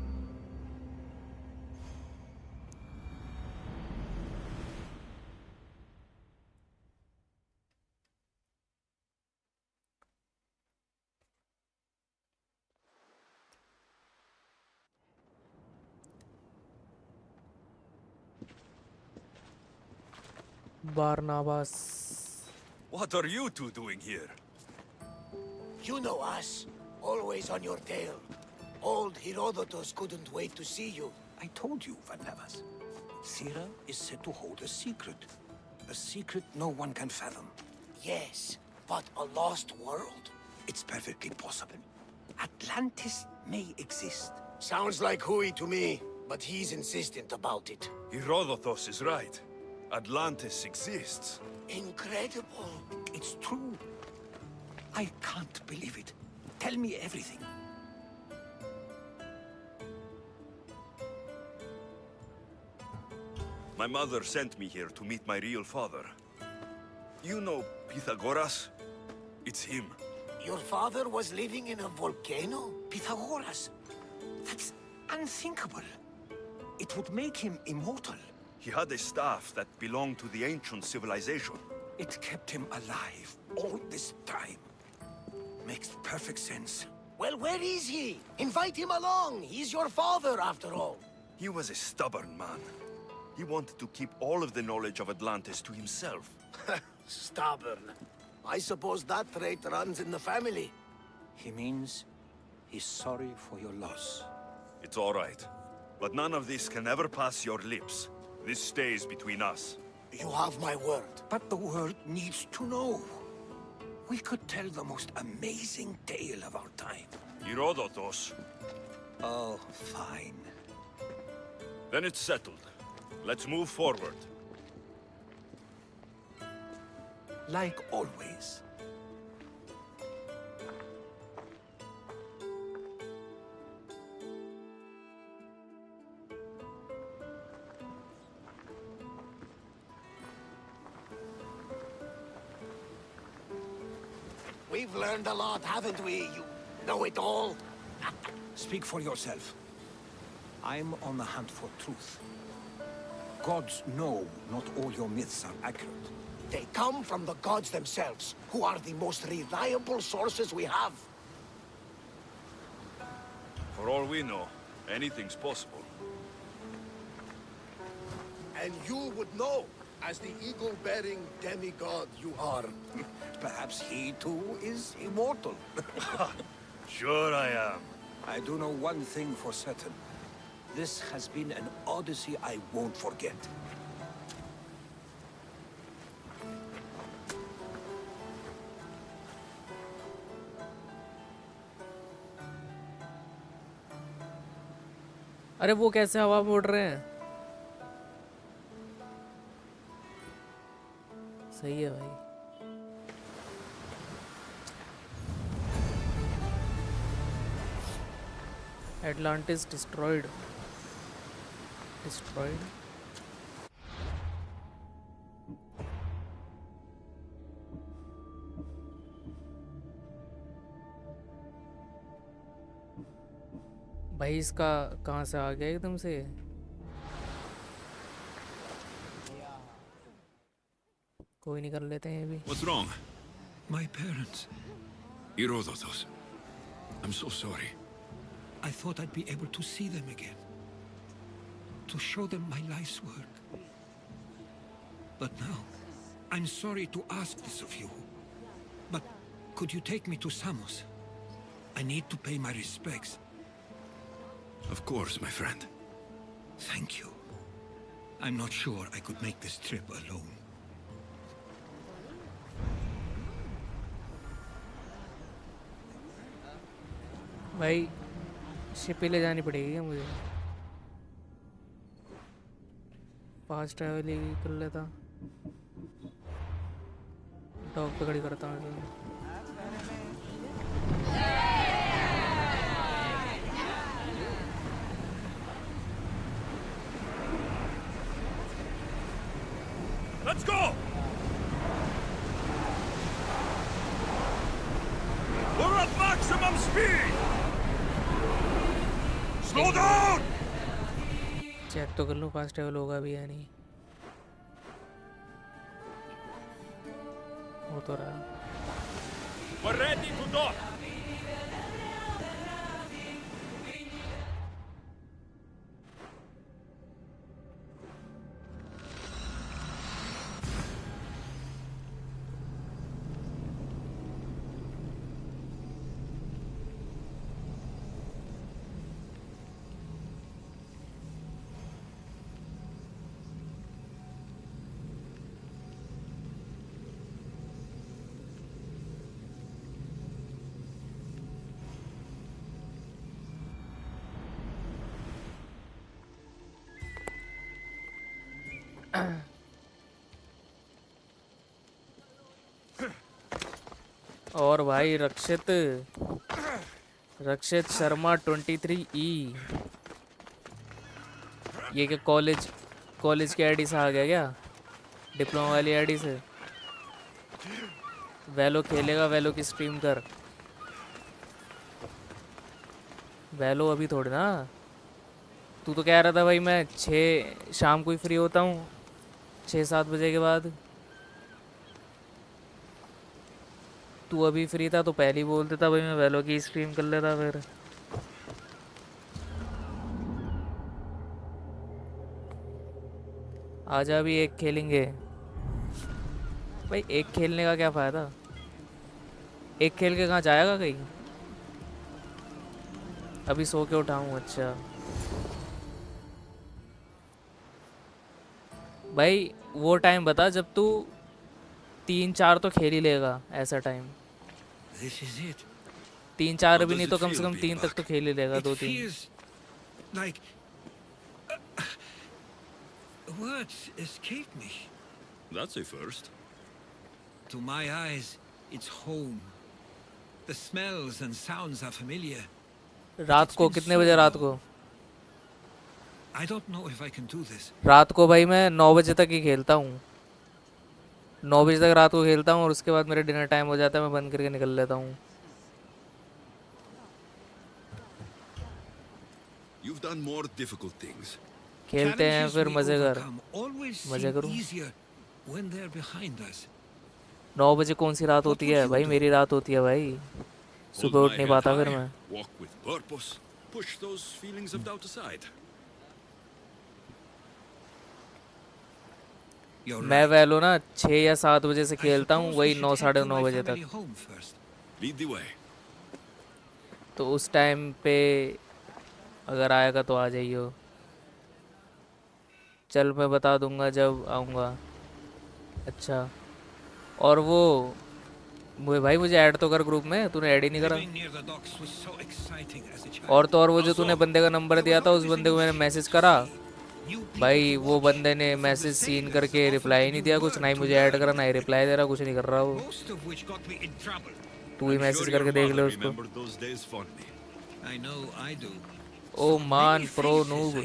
Barnabas. What are you two doing here? You know us. Always on your tail. Old Herodotus couldn't wait to see you. I told you, Barnabas. Sira is said to hold a secret. A secret no one can fathom. Yes, but a lost world? It's perfectly possible. Atlantis may exist. Sounds like Hui to me, but he's insistent about it. Herodotus is right. Atlantis exists. Incredible. It's true. I can't believe it. Tell me everything. My mother sent me here to meet my real father. You know Pythagoras? It's him. Your father was living in a volcano? Pythagoras? That's unthinkable. It would make him immortal. He had a staff that belonged to the ancient civilization. It kept him alive all this time. Makes perfect sense. Well, where is he? Invite him along. He's your father, after all. He was a stubborn man. He wanted to keep all of the knowledge of Atlantis to himself. Stubborn. I suppose that trait runs in the family. He means he's sorry for your loss. It's all right. But none of this can ever pass your lips. This stays between us. You have my word. But the world needs to know. We could tell the most amazing tale of our time. Herodotus. Oh, fine. Then it's settled. Let's move forward. Like always. We've learned a lot, haven't we? You know it all. Speak for yourself. I'm on the hunt for truth. Gods know not all your myths are accurate. They come from the gods themselves, who are the most reliable sources we have. For all we know, anything's possible. And you would know, as the eagle-bearing demigod you are. Perhaps he too is immortal. Sure I am. I do know one thing for certain. This has been an Odyssey I won't forget. अरे वो कैसे हवा में उड़ रहे हैं? सही है भाई. Atlantis destroyed. Destroyed. भाई इसका कहाँ से आ गया एकदम से? कोई नहीं, कर लेते हैं अभी. What's wrong? My parents. Herodotus. I'm so sorry. I thought I'd be able to see them again. To show them my life's work. But now, I'm sorry to ask this of you. But could you take me to Samos? I need to pay my respects. Of course, my friend. Thank you. I'm not sure I could make this trip alone. भाई ship ले जानी पड़ेगी क्या मुझे? Fast travel ही कर लेता. Dog पे खड़ी करता हूँ. Let's go! We're at maximum speed! Slow down! Check तो कर लूँ फास्ट ट्रैवल होगा भी या नहीं. हो तो रहा. We're ready to dock! और भाई रक्षित शर्मा 23E, ये क्या कॉलेज की आईडी से आ गया क्या? डिप्लोमा वाली आईडी से? वैलो खेलेगा, वैलो की स्ट्रीम कर। वैलो अभी थोड़ी ना, तू तो कह रहा था भाई मैं 6 शाम को ही फ्री होता हूँ, 6-7 बजे के बाद। तू अभी फ्री था तो पहले ही बोल देता भाई, मैं वैलो की स्ट्रीम कर लेता फिर। आजा, अभी एक खेलेंगे भाई। एक खेलने का क्या फ़ायदा? एक खेल के कहाँ जाएगा कहीं? अभी सो के उठाऊँ? अच्छा भाई, वो टाइम बता जब तू 3-4 तो खेल ही लेगा, ऐसा टाइम। 3-4 भी नहीं तो कम से कम 3 तक तो खेल ही लेगा, 2-3। Like words escape me. That's a first. To my eyes, it's home. The smells and sounds are familiar. रात को कितने बजे? रात को I don't know if I can do this. रात को भाई मैं 9 बजे तक ही खेलता हूँ। 9 बजे तक रात को खेलता हूँ और उसके बाद मेरा डिनर टाइम हो जाता है, मैं बंद करके निकल लेता हूँ। You've done more difficult things. खेलते हैं फिर मजे कर, मजे करो। 9 बजे कौन सी रात होती है भाई? मेरी रात होती है भाई, सुबह उठ नहीं पाता फिर मैं। Walk with purpose. Push those feelings of doubt aside. मैं वैलो ना 6 या 7 बजे से खेलता हूँ, वही 9 साढ़े 9 बजे तक। Lead the way. तो उस टाइम पे अगर आएगा तो आ जाइयो। चल मैं बता दूंगा जब आऊँगा। अच्छा, और वो भाई मुझे ऐड तो कर ग्रुप में, तूने ऐड ही नहीं करा। और तो और वो जो तूने बंदे का नंबर दिया था, उस बंदे को मैंने मैसेज करा भाई, वो बंदे ने मैसेज सीन करके रिप्लाई ही नहीं दिया कुछ, ना ही मुझे ऐड करा, ना ही रिप्लाई दे रहा, कुछ नहीं कर रहा वो। तू ही मैसेज करके देख ले उसको। ओ मान प्रो नूब।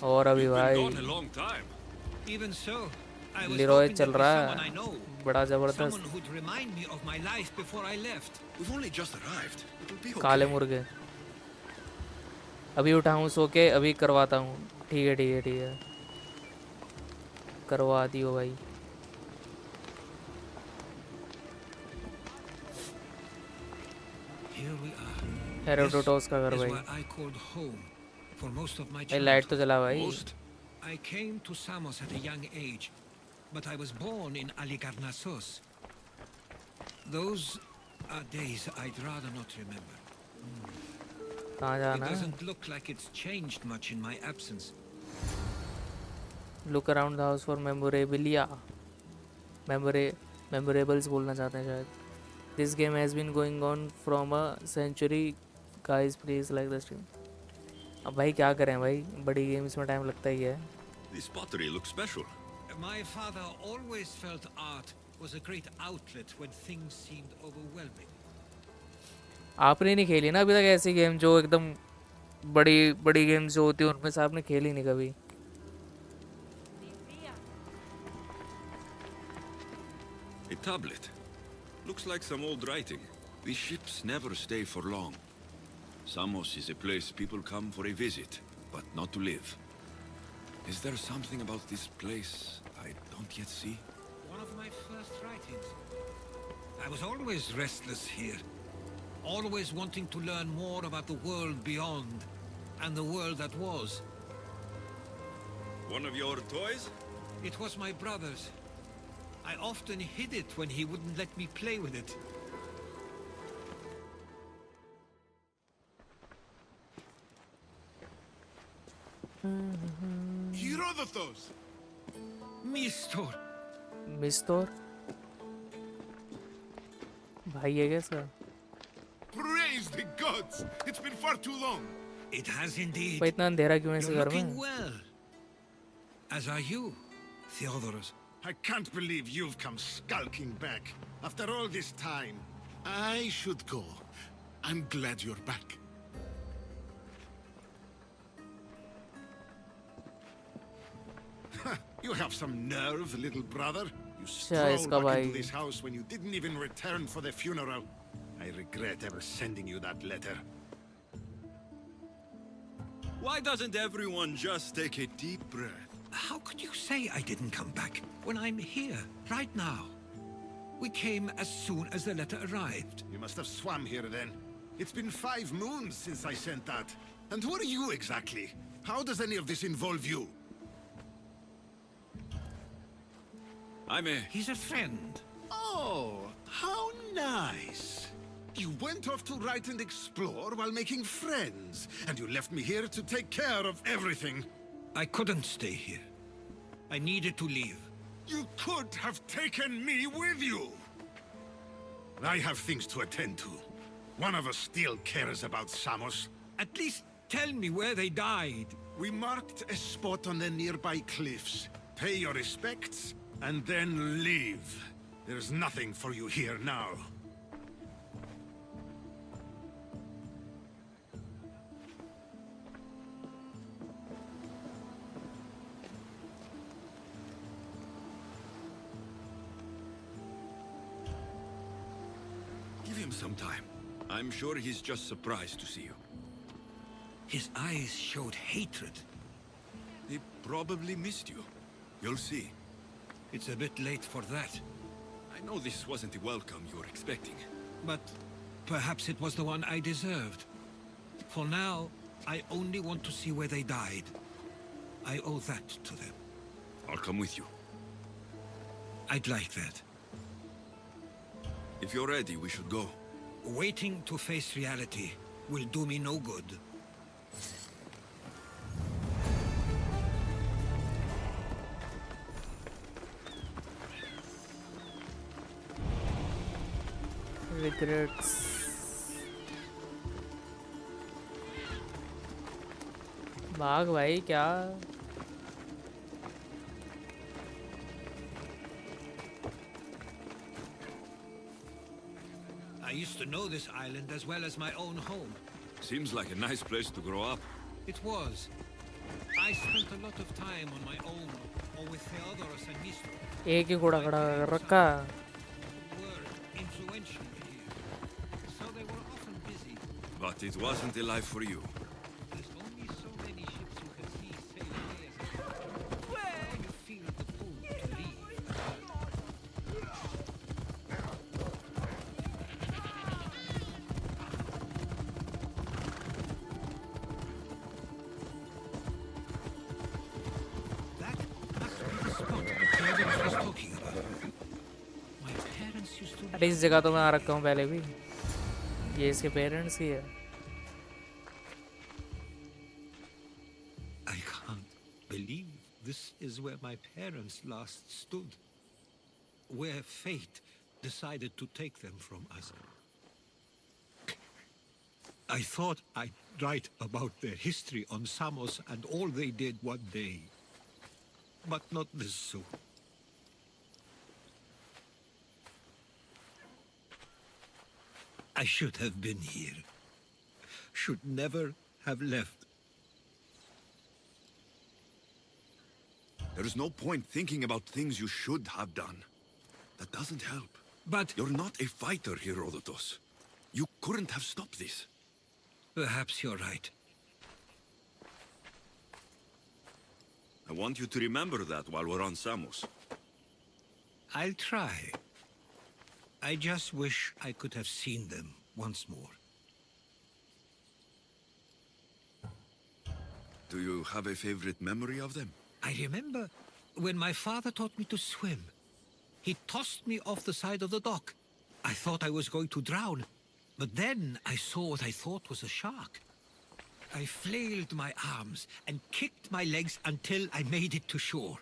और अभी भाई लिरोय चल रहा है बड़ा जबरदस्त। काले मुर्गे अभी उठाऊं सो के, अभी करवाता हूँ। ठीक है ठीक है ठीक है, करवा दियो भाई। हेरोडोटस का घर भाई। लाइट तो जला भाई। I came to Samos at a young age, but I was born in Aligarnassos. Those are days I'd rather not remember. कहाँ जाना It है? doesn't look like it's changed much in my absence. Look around the house for memorabilia. Memorables बोलना चाहते हैं शायद। This game has been going on from a century. Guys, please like the stream. अब भाई क्या करें भाई, बड़ी गेम्स में टाइम लगता ही है। This pottery looks special. My father always felt art was a great outlet when things seemed overwhelming. आपने नहीं खेली ना अभी तक ऐसी गेम जो एकदम बड़ी गेम्स जो होती है, उनमें से आपने खेली नहीं कभी। A tablet. Looks like some old writing. These ships never stay for long. Samos is a place people come for a visit, but not to live. Is there something about this place I don't yet see? One of my first writings. I was always restless here. Always wanting to learn more about the world beyond, and the world that was. One of your toys? It was my brother's. I often hid it when he wouldn't let me play with it. Herodotus! Mister भाई है कैसा? Praise the gods! It's been far too long. It has indeed. भाई इतना अंधेरा क्यों है इस You're घर looking में? well. As are you, Theodorus. I can't believe you've come skulking back after all this time. I should go. I'm glad you're back. You have some nerve, little brother. You strolled back into this house when you didn't even return for the funeral. I regret ever sending you that letter. Why doesn't everyone just take a deep breath? How could you say I didn't come back when I'm here, right now? We came as soon as the letter arrived. You must have swam here then. It's been 5 moons since I sent that. And who are you exactly? How does any of this involve you? He's a friend. Oh, how nice. You went off to write and explore while making friends. And you left me here to take care of everything. I couldn't stay here. I needed to leave. You could have taken me with you! I have things to attend to. One of us still cares about Samos. At least tell me where they died. We marked a spot on the nearby cliffs. Pay your respects, and then leave. There's nothing for you here now. Give him some time. I'm sure he's just surprised to see you. His eyes showed hatred. He probably missed you. You'll see. It's a bit late for that. I know this wasn't the welcome you were expecting. But perhaps it was the one I deserved. For now, I only want to see where they died. I owe that to them. I'll come with you. I'd like that. If you're ready, we should go. Waiting to face reality will do me no good. Regrets. भाग भाई क्या I used to know this island as well as my own home. Seems like a nice place to grow up. It was. I spent a lot of time on my own, or with Theodoros and Mistro. एक ही घोड़ा खड़ा कर रखा Were influential here, so they were often busy. But it wasn't a life for you. There's only so many ships you can see sailing away as a crowd. Where you feel the pull to leave. That must be the spot Theodoros was talking about. My parents used to. अरे इस जगह तो मैं आ रखा हूँ पहले भी ये इसके पेरेंट्स की है I can't believe this is where my parents last stood. Where fate decided to take them from us. I thought I'd write about their history on Samos and all they did one day. But not this soon. I should have been here. Should never have left. There is no point thinking about things you should have done. That doesn't help. But you're not a fighter, Herodotus. You couldn't have stopped this. Perhaps you're right. I want you to remember that while we're on Samos. I'll try. I just wish I could have seen them once more. Do you have a favorite memory of them? I remember when my father taught me to swim. He tossed me off the side of the dock. I thought I was going to drown, but then I saw what I thought was a shark. I flailed my arms and kicked my legs until I made it to shore,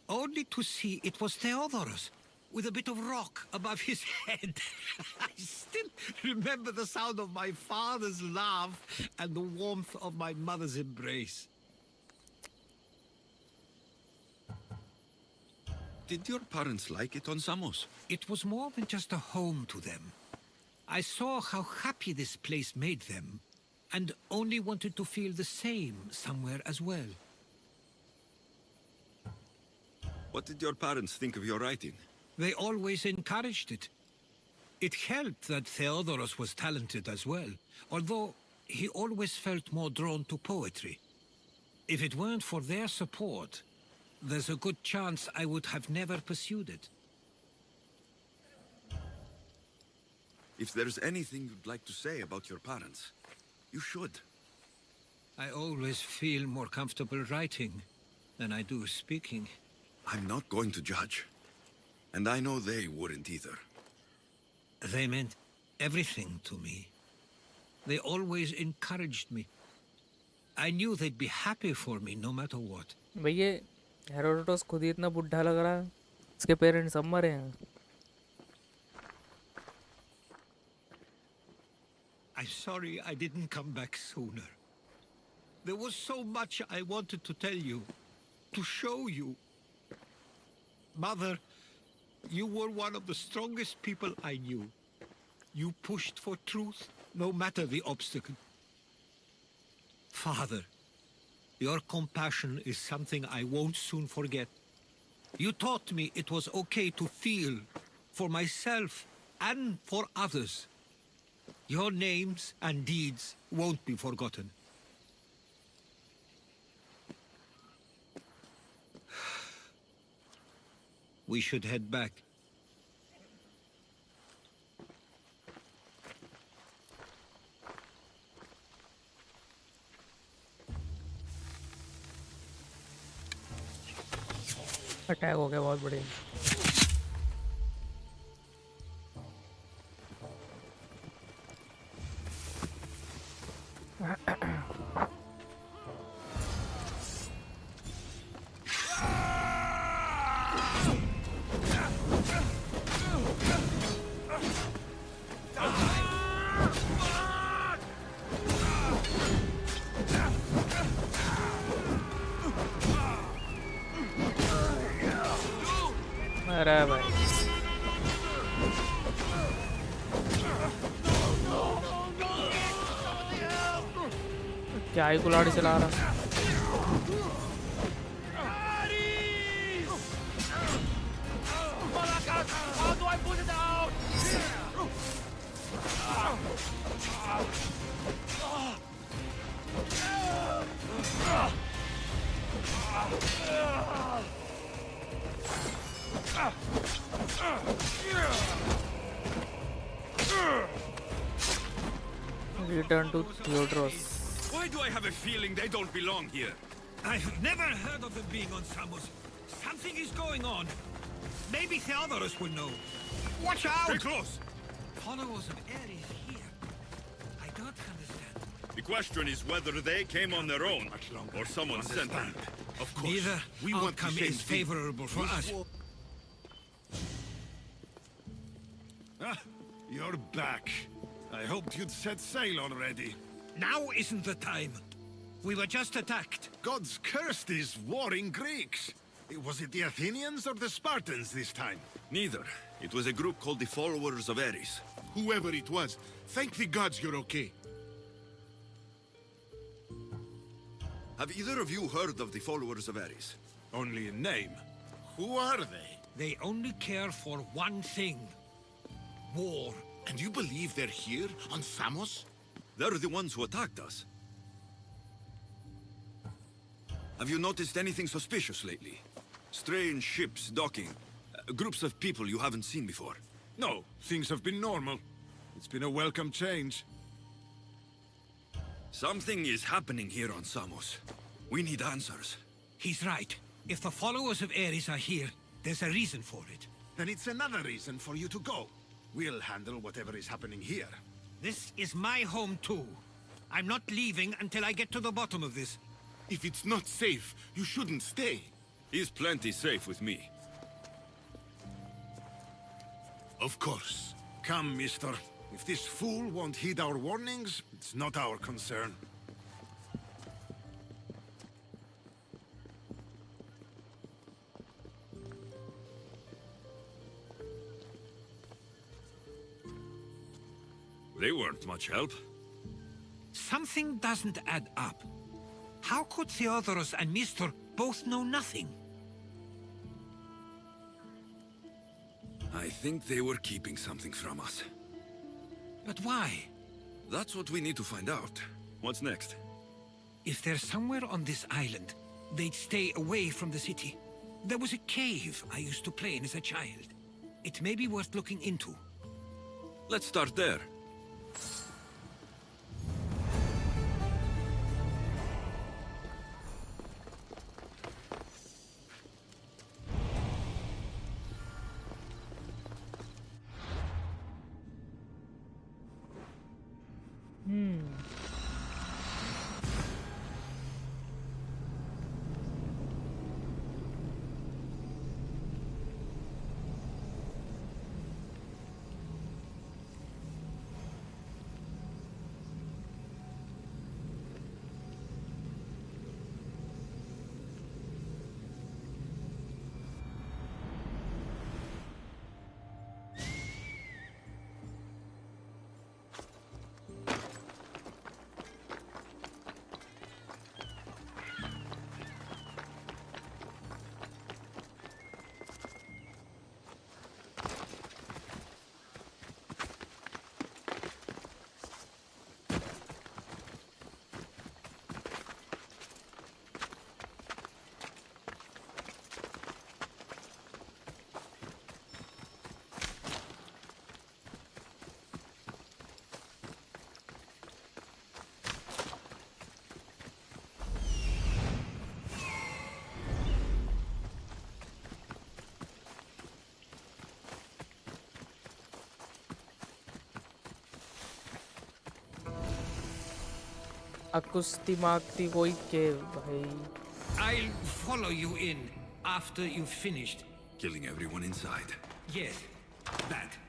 only to see it was Theodoros, with a bit of rock above his head. I still remember the sound of my father's laugh and the warmth of my mother's embrace. Did your parents like it on Samos? It was more than just a home to them. I saw how happy this place made them, and only wanted to feel the same somewhere as well. What did your parents think of your writing? They always encouraged it. It helped that Theodoros was talented as well, although he always felt more drawn to poetry. If it weren't for their support, there's a good chance I would have never pursued it. If there's anything you'd like to say about your parents, you should. I always feel more comfortable writing than I do speaking. I'm not going to judge. And I know they wouldn't either. They meant everything to me. They always encouraged me. I knew they'd be happy for me no matter what. भैया Herodotus खुद ही इतना बुढ़ा लग रहा है, इसके parents सब मरे हैं. I'm sorry I didn't come back sooner. There was so much I wanted to tell you, to show you. Mother, you were one of the strongest people I knew. You pushed for truth, no matter the obstacle. Father, your compassion is something I won't soon forget. You taught me it was okay to feel, for myself and for others. Your names and deeds won't be forgotten. We should head back. Attack हो गया बहुत बड़े. अरे भाई क्या ही कुल्हाड़ी चला रहा. Return to Theodoros. Why do I have a feeling they don't belong here? I've never heard of them being on Samos. Something is going on. Maybe Theodoros will know. Watch out! Stay close! Followers of Ares here. I don't understand. The question is whether they came on their own, or someone sent them. Of course. Neither we want the outcome same is thing. favorable for us. Ah, you're back. I hoped you'd set sail already. Now isn't the time. We were just attacked. Gods cursed these warring Greeks. Was it the Athenians or the Spartans this time? Neither. It was a group called the Followers of Ares. Whoever it was, thank the gods you're okay. Have either of you heard of the Followers of Ares? Only in name. Who are they? They only care for one thing. War. And you believe they're here, on Samos? They're the ones who attacked us. Have you noticed anything suspicious lately? Strange ships docking. Groups of people you haven't seen before. No, things have been normal. It's been a welcome change. Something is happening here on Samos. We need answers. He's right. If the followers of Ares are here, there's a reason for it. Then it's another reason for you to go. We'll handle whatever is happening here. This is my home too. I'm not leaving until I get to the bottom of this. If it's not safe, you shouldn't stay. He's plenty safe with me. Of course. Come, mister. If this fool won't heed our warnings, it's not our concern. They weren't much help. Something doesn't add up. How could Theodoros and Mr. both know nothing? I think they were keeping something from us. But why? That's what we need to find out. What's next? If they're somewhere on this island, they'd stay away from the city. There was a cave I used to play in as a child. It may be worth looking into. Let's start there. अकुस्ती कोई केव भाई. I'll follow you in after you've finished. Killing everyone inside. Yes, that.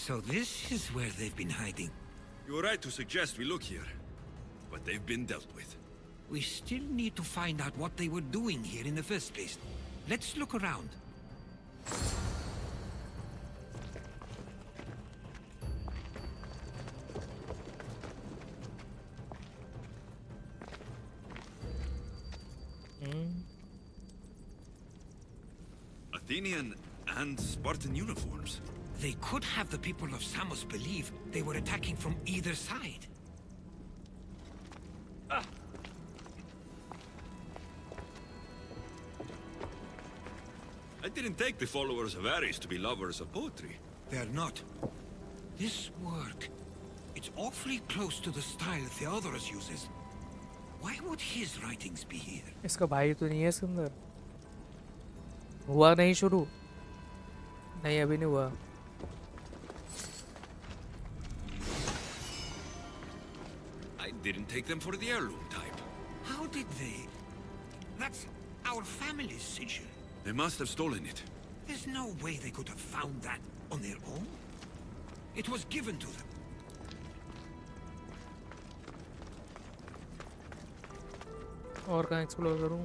So this is where they've been hiding. You were right to suggest we look here. But they've been dealt with. We still need to find out what they were doing here in the first place. Let's look around. Athenian and Spartan uniforms. They could have the people of Samos believe they were attacking from either side. I didn't take the followers of Ares to be lovers of poetry. They're not. This work, it's awfully close to the style Theodoros uses. Why would his writings be here? इसका भाई तो नहीं है इसके अंदर. हुआ नहीं शुरू. नहीं अभी नहीं हुआ. I didn't take them for the heirloom type. How did they? That's our family's sigil. They must have stolen it. There's no way they could have found that on their own. It was given to them. और कहाँ explore करूँ?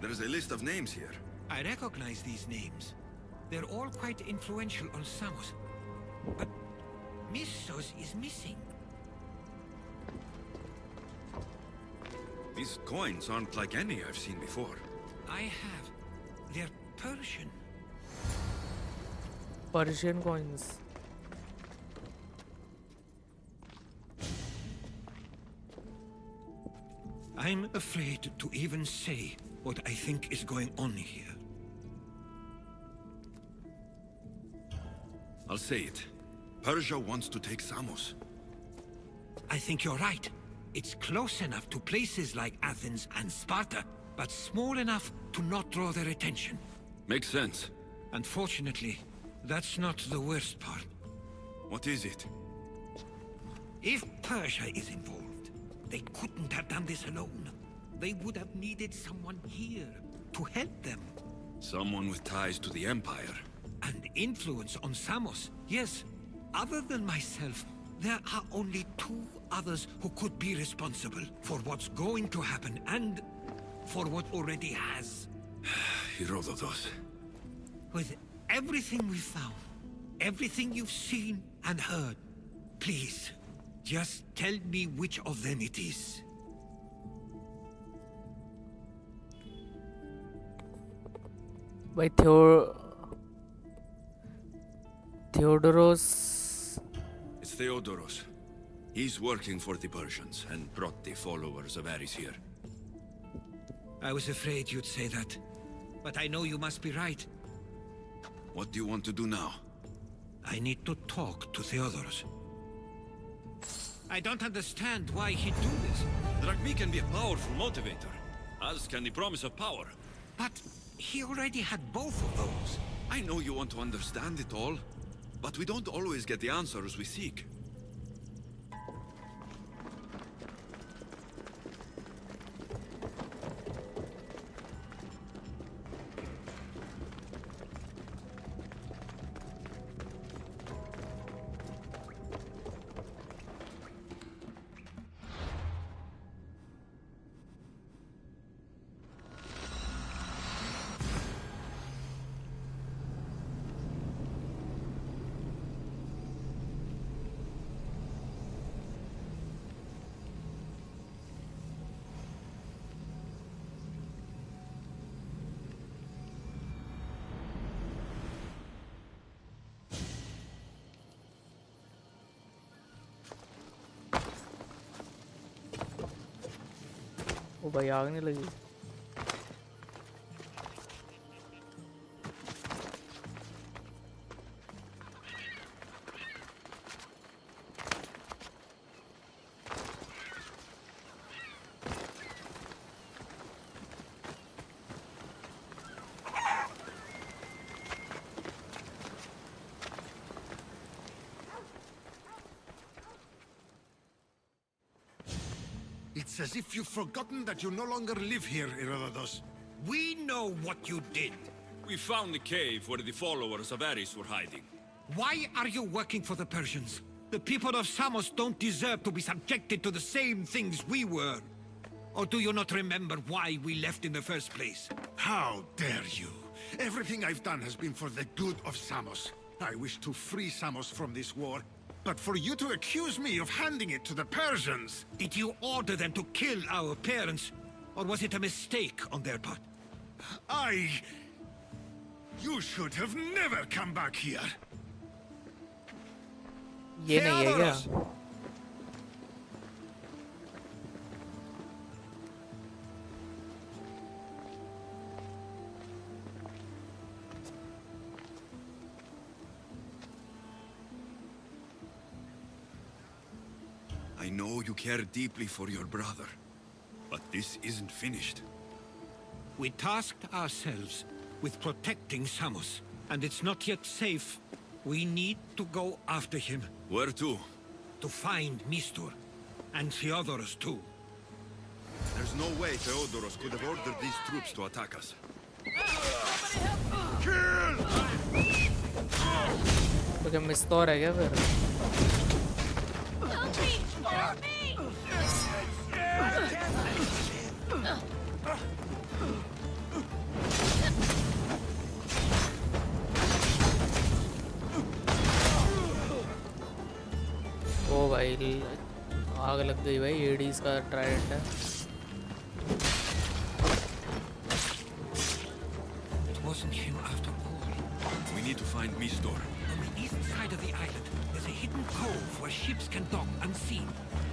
There's a list of names here. I recognize these names. They're all quite influential on Samos. But Missos is missing. These coins aren't like any I've seen before. I have. They're Persian. Persian coins. I'm afraid to even say what I think is going on here. I'll say it. Persia wants to take Samos. I think you're right. It's close enough to places like Athens and Sparta, but small enough to not draw their attention. Makes sense. Unfortunately, that's not the worst part. What is it? If Persia is involved, they couldn't have done this alone. They would have needed someone here to help them. Someone with ties to the Empire. And influence on Samos, yes. Other than myself, there are only 2 others who could be responsible for what's going to happen and for what already has. Herodotus. With everything we've found, everything you've seen and heard, please, just tell me which of them it is. By Theodoros. It's Theodoros. He's working for the Persians and brought the followers of Ares here. I was afraid you'd say that. But I know you must be right. What do you want to do now? I need to talk to Theodoros. I don't understand why he'd do this. Drachmi can be a powerful motivator, as can the promise of power. But he already had both of those. I know you want to understand it all, but we don't always get the answers we seek. वो भाई आग नहीं लगी. It's as if you've forgotten that you no longer live here, Herodotus. We know what you did. We found the cave where the followers of Ares were hiding. Why are you working for the Persians? The people of Samos don't deserve to be subjected to the same things we were. Or do you not remember why we left in the first place? How dare you? Everything I've done has been for the good of Samos. I wish to free Samos from this war, but for you to accuse me of handing it to the Persians... Did you order them to kill our parents? Or was it a mistake on their part? You should have never come back here. ये नहीं है क्या? I know you care deeply for your brother, but this isn't finished. We tasked ourselves with protecting Samos, and it's not yet safe. We need to go after him. Where to? To find Mistur, and Theodoros too. There's no way Theodoros could have ordered these troops to attack us. तो क्या मिस्टोर है क्या फिर? ओ भाई आग लग गई भाई. एडीज का ट्राइडेंट है. It wasn't him after all. We need to find Mistor. On the east side of the island, there's a hidden cove where ships can dock unseen.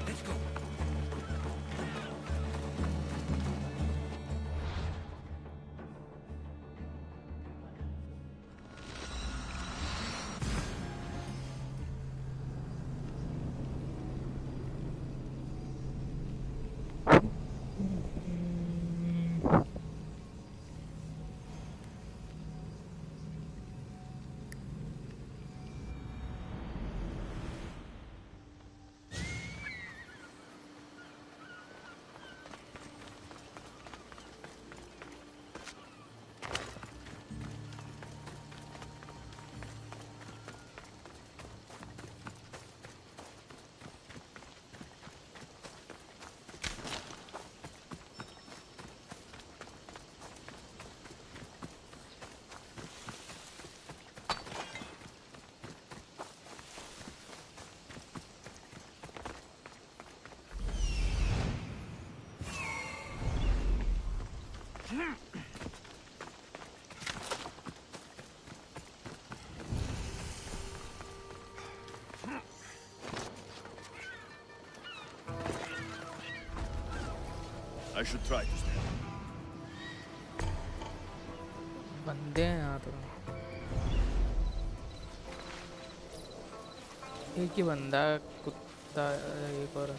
Let's go. I should try to stay. बंदे हैं यहाँ तो। एक ही बंदा कुत्ता एक और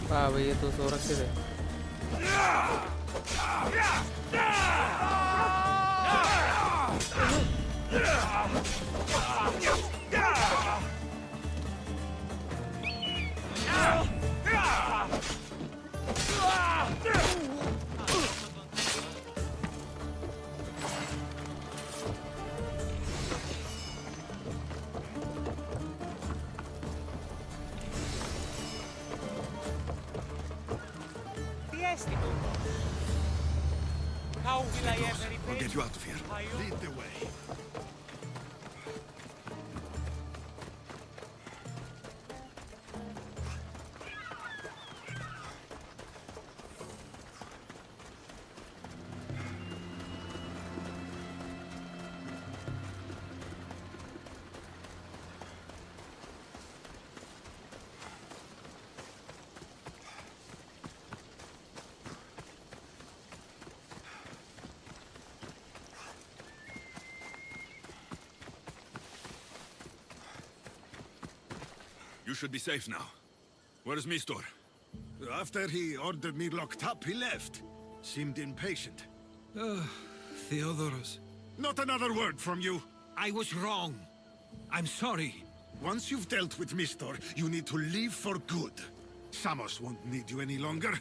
वाह भाई ये तो सुरक्षित है। How will I ever repay? I'll get you out of here. Lead the way. You should be safe now. Where's Mistor? After he ordered me locked up, he left. Seemed impatient. Theodoros. Not another word from you. I was wrong. I'm sorry. Once you've dealt with Mistor, you need to leave for good. Samos won't need you any longer.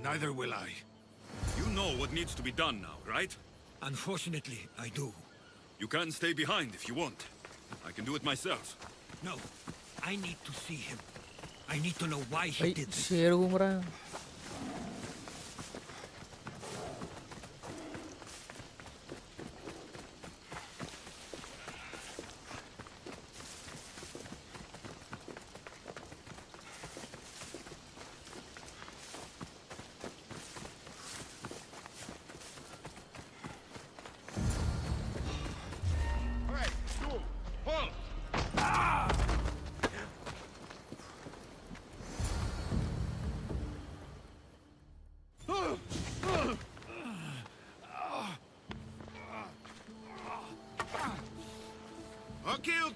Neither will I. You know what needs to be done now, right? Unfortunately, I do. You can stay behind if you want. I can do it myself. No. I need to see him. I need to know why he भाई did this. शेर घूम रहा है।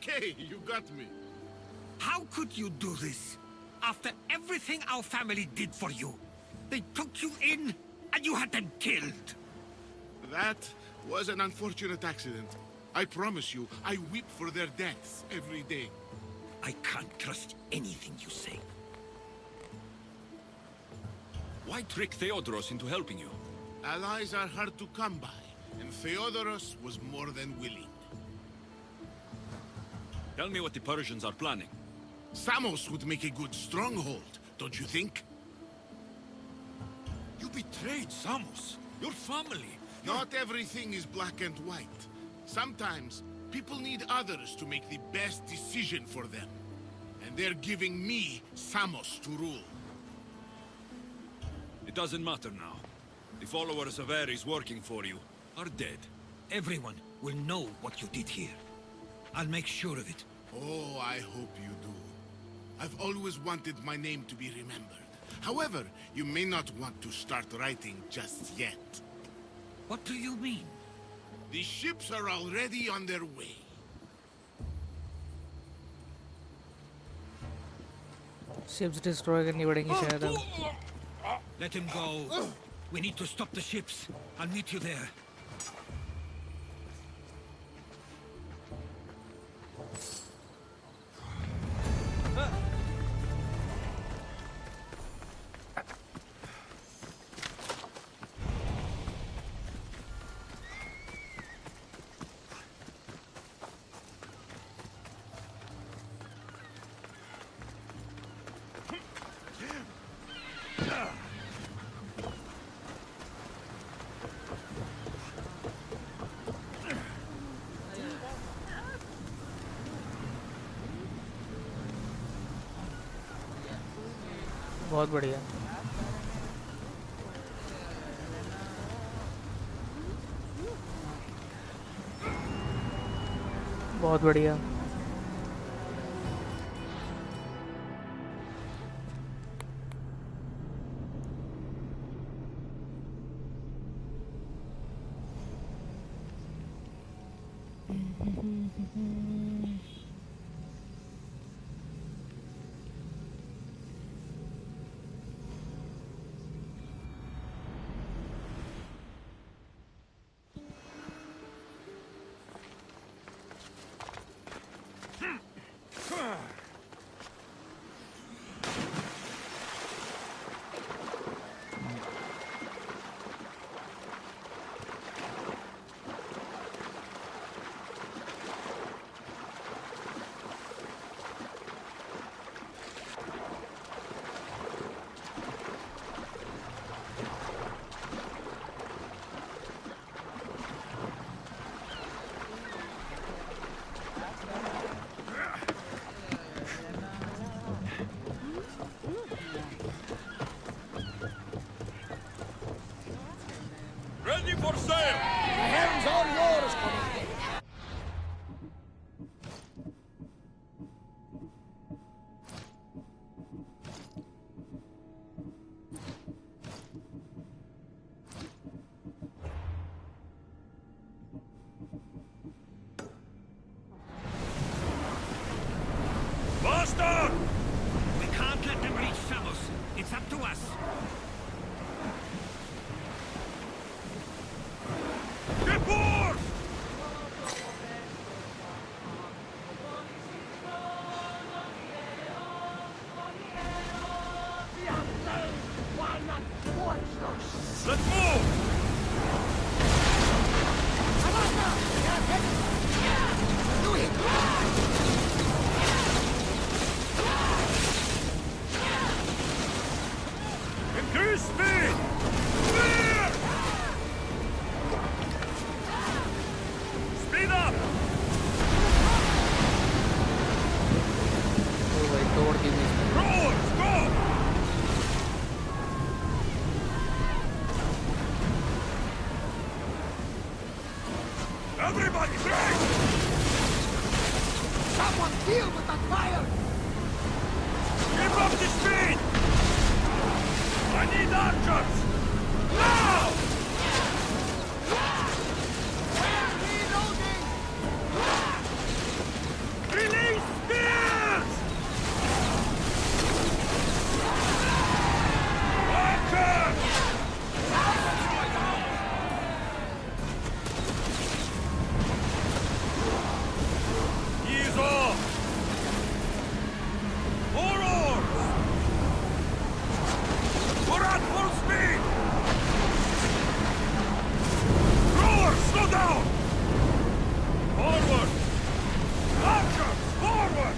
Okay, you got me. How could you do this? After everything our family did for you. They took you in, and you had them killed. That was an unfortunate accident. I promise you, I weep for their deaths every day. I can't trust anything you say. Why trick Theodoros into helping you? Allies are hard to come by, and Theodoros was more than willing. Tell me what the Persians are planning. Samos would make a good stronghold, don't you think? You betrayed Samos, your family. Not everything is black and white. Sometimes, people need others to make the best decision for them. And they're giving me Samos to rule. It doesn't matter now. The followers of Ares working for you are dead. Everyone will know what you did here. I'll make sure of it. Oh, I hope you do. I've always wanted my name to be remembered. However, you may not want to start writing just yet. What do you mean? The ships are already on their way. Ships destroy करनी पड़ेंगी शायद अब। Let him go. We need to stop the ships. I'll meet you there. बहुत बढ़िया। बहुत बढ़िया। Ready for sail! The helm's all yours, Commander. Bastard! We can't let them reach Samos. It's up to us. Report! Let's move! Increase speed! Clear! Speed up! ओ भाई तोड़ दी थी इसने। Rowers, go! Everybody, break! Someone deal with that fire! Keep up the speed! I need archers! Now! Release spears! Archers! Ease off! More oars! We're at full speed! Rowers, slow down! Forward! Archers, forward!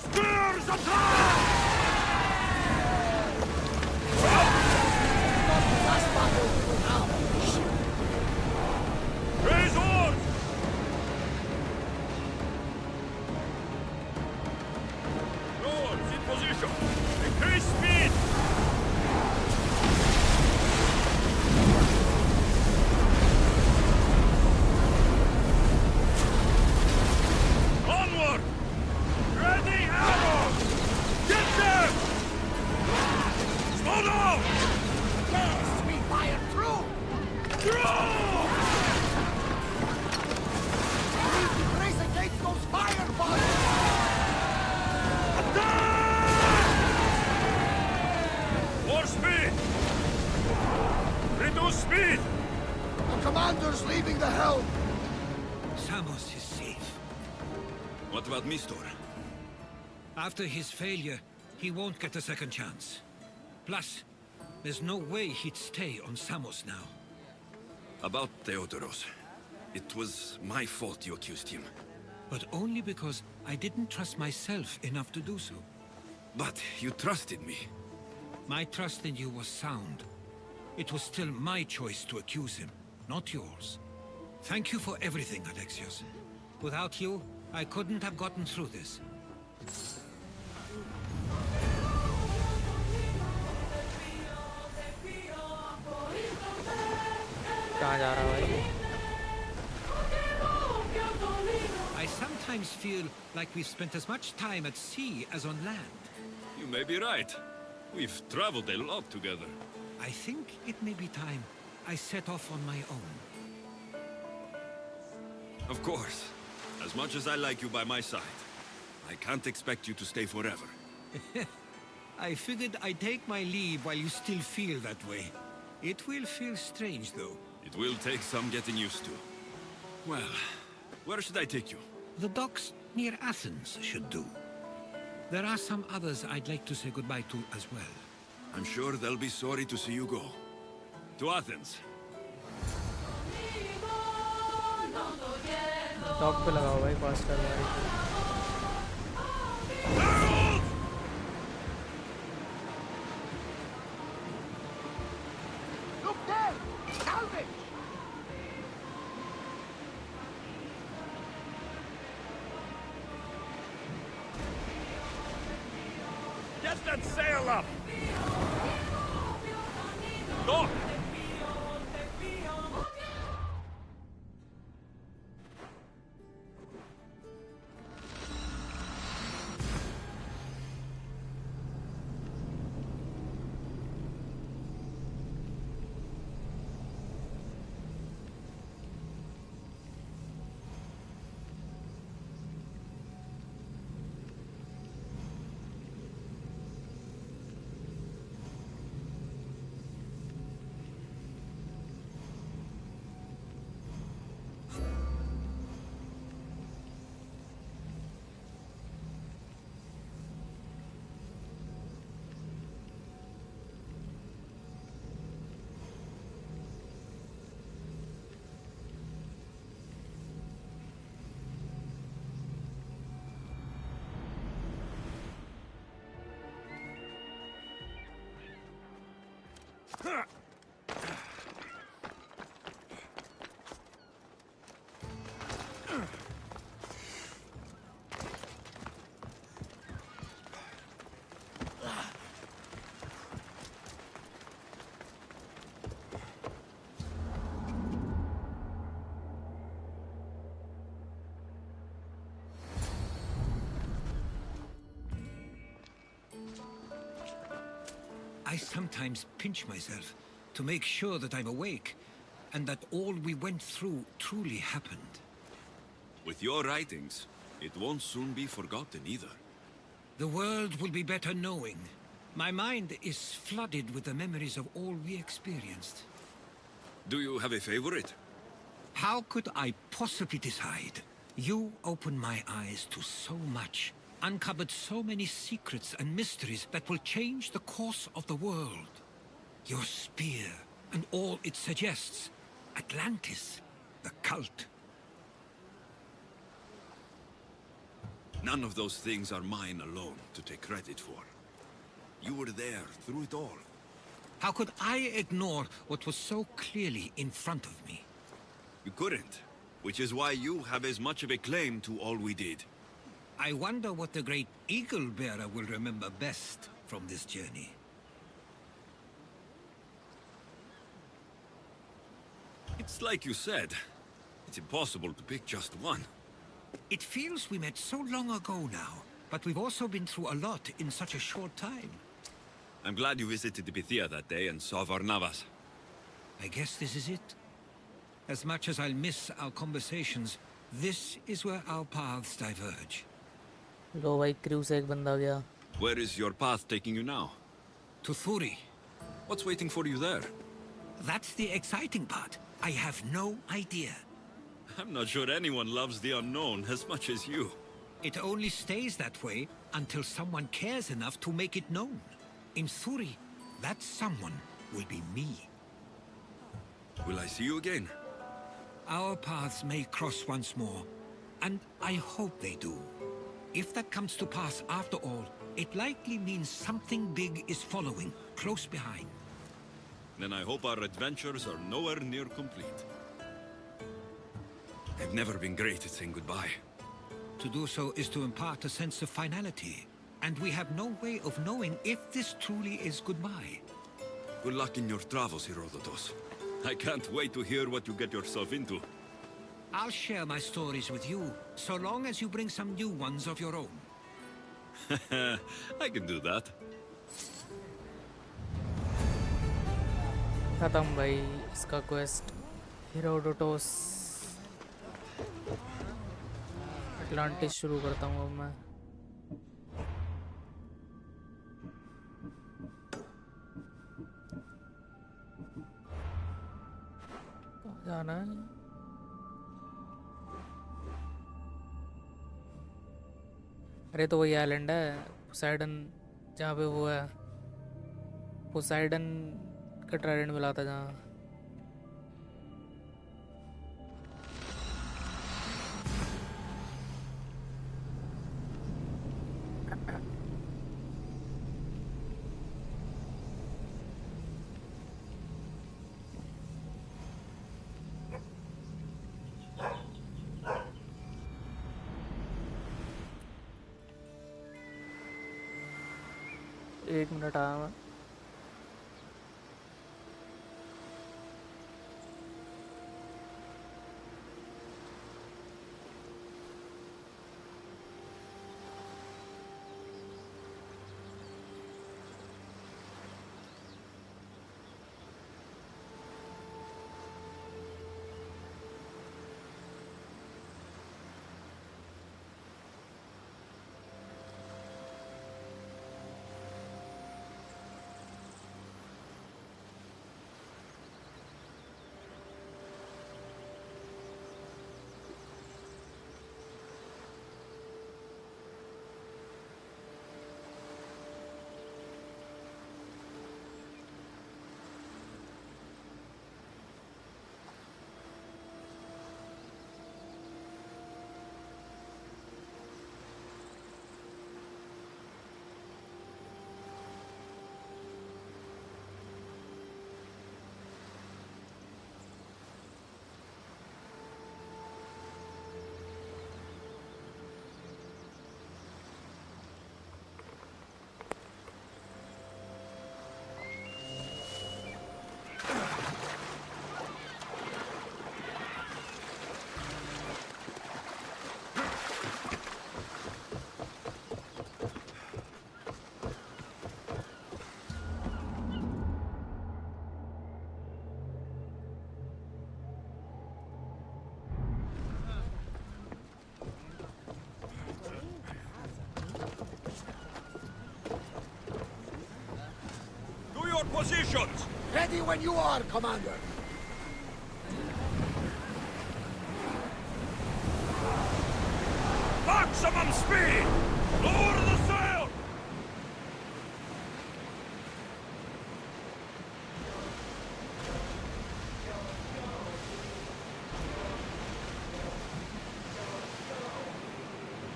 Spears attack! Raise oars! Rowers in position! Increase speed! Onward! Ready arrows! Get them! Slow down! Yes, we fire through! Through! We need to brace against those fireballs! More speed! Reduce speed! The commander's leaving the helm! Samos is safe. What about Mistor? After his failure, he won't get a second chance. Plus, there's no way he'd stay on Samos now. About Theodoros. It was my fault you accused him. But only because I didn't trust myself enough to do so. But you trusted me. My trust in you was sound. It was still my choice to accuse him, not yours. Thank you for everything, Alexios. Without you, I couldn't have gotten through this. कहाँ जा रहा है भाई? I sometimes feel like we've spent as much time at sea as on land. You may be right. We've traveled a lot together. I think it may be time I set off on my own. Of course. As much as I like you by my side, I can't expect you to stay forever. I figured I'd take my leave while you still feel that way. It will feel strange, though. It will take some getting used to. Well, where should I take you? The docks near Athens should do. There are some others I'd like to say goodbye to as well. I'm sure they'll be sorry to see you go. To Athens. Dock पे लगाओ भाई faster भाई. Look there! Salvage! Get that sail up! Dock! I sometimes pinch myself to make sure that I'm awake, and that all we went through truly happened. With your writings, it won't soon be forgotten either. The world will be better knowing. My mind is flooded with the memories of all we experienced. Do you have a favorite? How could I possibly decide? You opened my eyes to so much, uncovered so many secrets and mysteries that will change the course of the world. Your spear, and all it suggests. Atlantis, the cult. None of those things are mine alone to take credit for. You were there through it all. How could I ignore what was so clearly in front of me? You couldn't, which is why you have as much of a claim to all we did. I wonder what the great Eagle Bearer will remember best from this journey. It's like you said. It's impossible to pick just one. It feels we met so long ago now, but we've also been through a lot in such a short time. I'm glad you visited the Bithia that day and saw Varnavas. I guess this is it. As much as I'll miss our conversations, this is where our paths diverge. लो भाई crew से एक बंदा गया. Where is your path taking you now? To Thuri. What's waiting for you there? That's the exciting part. I have no idea. I'm not sure anyone loves the unknown as much as you. It only stays that way until someone cares enough to make it known. In Thuri, that someone will be me. Will I see you again? Our paths may cross once more, and I hope they do. If that comes to pass after all, it likely means something big is following, close behind. Then I hope our adventures are nowhere near complete. I've never been great at saying goodbye. To do so is to impart a sense of finality, and we have no way of knowing if this truly is goodbye. Good luck in your travels, Herodotus. I can't wait to hear what you get yourself into. I'll share my stories with you, so long as you bring some new ones of your own. I can do that. खत्म भाई इसका quest Herodotus Atlantis शुरू करता हूँ अब मैं कहाँ जाना है अरे तो वही आइलैंड है पोसाइडन जहाँ पे वो है पोसाइडन का ट्राइडेंट मिला था जहाँ एक मिनट आया मैं Positions! Ready when you are, Commander! Maximum speed! Lower the sail!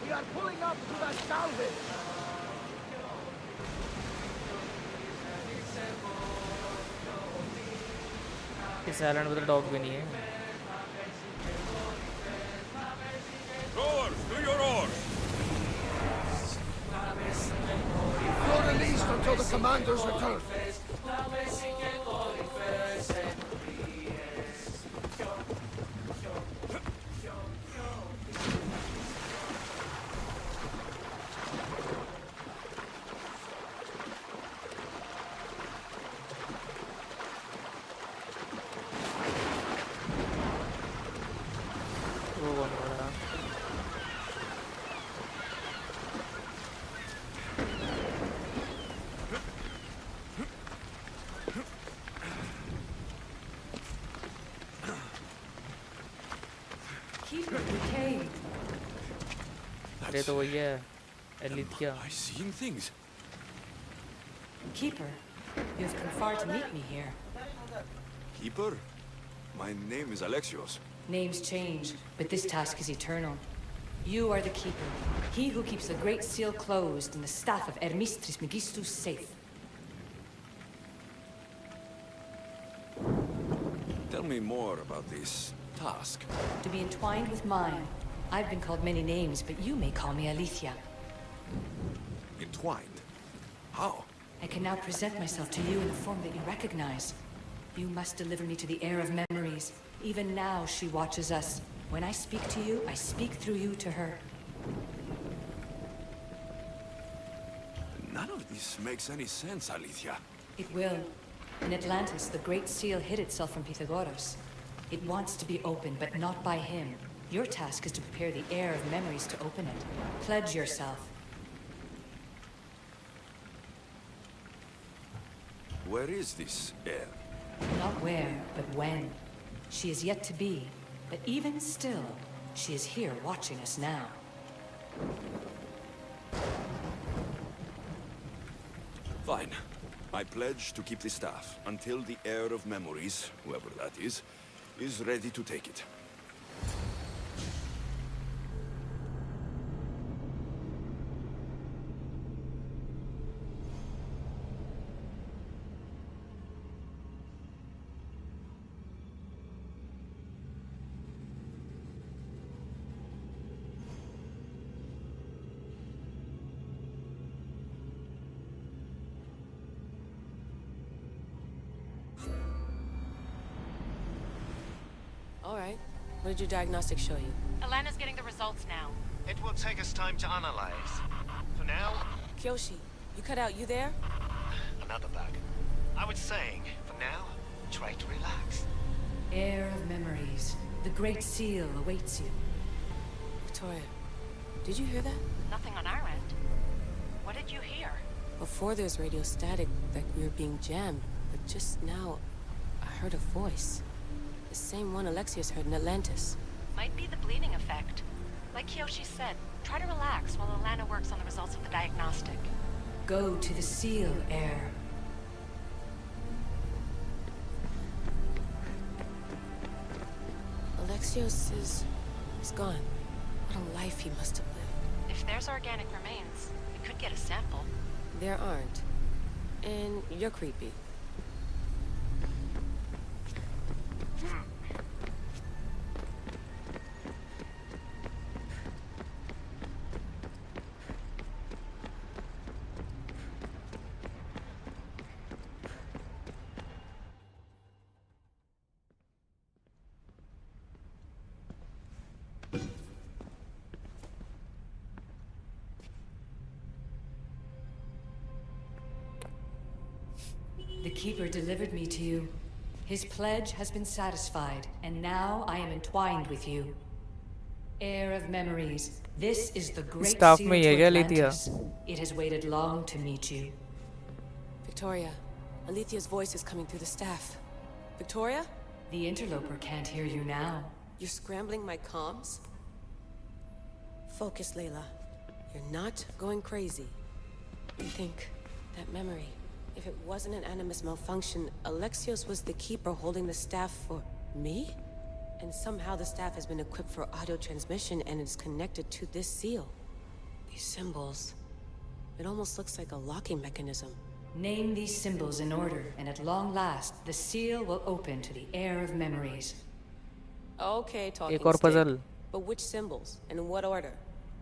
We are pulling up to the salvage! इस आइलैंड में तो डॉग भी नहीं है Rowers, do your oars! You're released until the commander's return. वो कौन हो रहा Keeper, you came. अरे तो वही है एलिथिया I seeing things. Keeper, you have come far to meet me here. Keeper? My name is Alexios. Names change, but this task is eternal. You are the Keeper, he who keeps the Great Seal closed and the staff of Hermes Trismegistus safe. Tell me more about this task. To be entwined with mine. I've been called many names, but you may call me Alethea. Entwined? How? I can now present myself to you in a form that you recognize. You must deliver me to the heir of memories. Even now, she watches us. When I speak to you, I speak through you to her. None of this makes any sense, Alicia. It will. In Atlantis, the Great Seal hid itself from Pythagoras. It wants to be opened, but not by him. Your task is to prepare the heir of memories to open it. Pledge yourself. Where is this heir? Not where, but when. She is yet to be, but even still, she is here watching us now. Fine. I pledge to keep the staff until the heir of memories, whoever that is ready to take it. Alright. What did your diagnostics show you? Alana's getting the results now. It will take us time to analyze. For now... Kyoshi, you cut out. You there? Another bug. I was saying, for now, try to relax. Heir of memories. The Great Seal awaits you. Victoria, did you hear that? Nothing on our end. What did you hear? Before there was radio static, like we were being jammed. But just now, I heard a voice. The same one Alexios heard in Atlantis. Might be the bleeding effect. Like Kyoshi said, try to relax while Alana works on the results of the diagnostic. Go to the Seal, heir. Alexios is gone. What a life he must have lived. If there's organic remains, we could get a sample. There aren't. And you're creepy. The Keeper delivered me to you. His pledge has been satisfied, and now I am entwined with you. Heir of memories, this is the Great Staff Seal में to ये क्या लेती है? Atlantis. It has waited long to meet you. Victoria, Alethia's voice is coming through the staff. Victoria? The interloper can't hear you now. You're scrambling my comms? Focus, Layla. You're not going crazy. Think, that memory. If it wasn't an Animus malfunction, Alexios was the Keeper holding the staff for me? And somehow the staff has been equipped for audio transmission and is connected to this seal. These symbols. It almost looks like a locking mechanism. Name these symbols in order, and at long last, the seal will open to the heir of memories. Okay, talking एक और stick. puzzle. But which symbols? And in what order?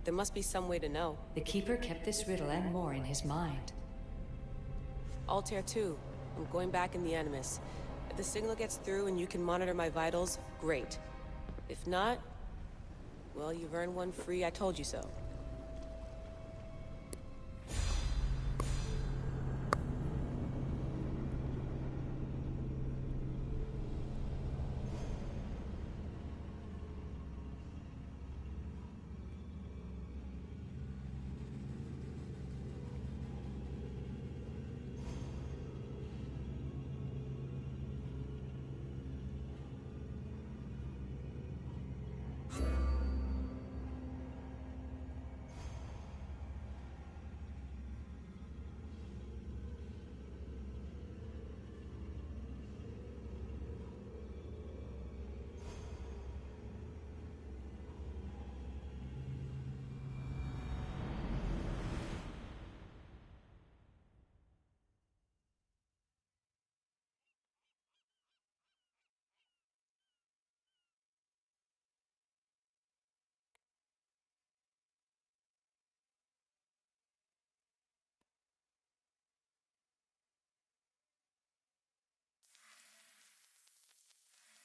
There must be some way to know. The Keeper kept this riddle and more in his mind. Altair 2. I'm going back in the Animus. If the signal gets through and you can monitor my vitals, great. If not, well, you've earned one free I told you so.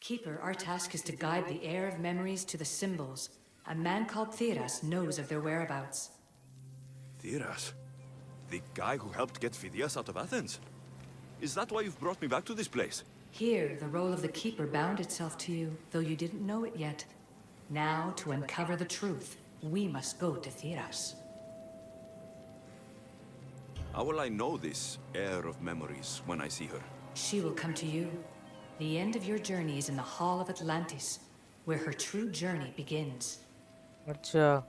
Keeper, our task is to guide the heir of memories to the symbols. A man called Theras knows of their whereabouts. Theras? The guy who helped get Phidias out of Athens? Is that why you've brought me back to this place? Here, the role of the Keeper bound itself to you, though you didn't know it yet. Now, to uncover the truth, we must go to Theras. How will I know this heir of memories when I see her? She will come to you. The end of your journey is in the Hall of Atlantis, where her true journey begins. अच्छा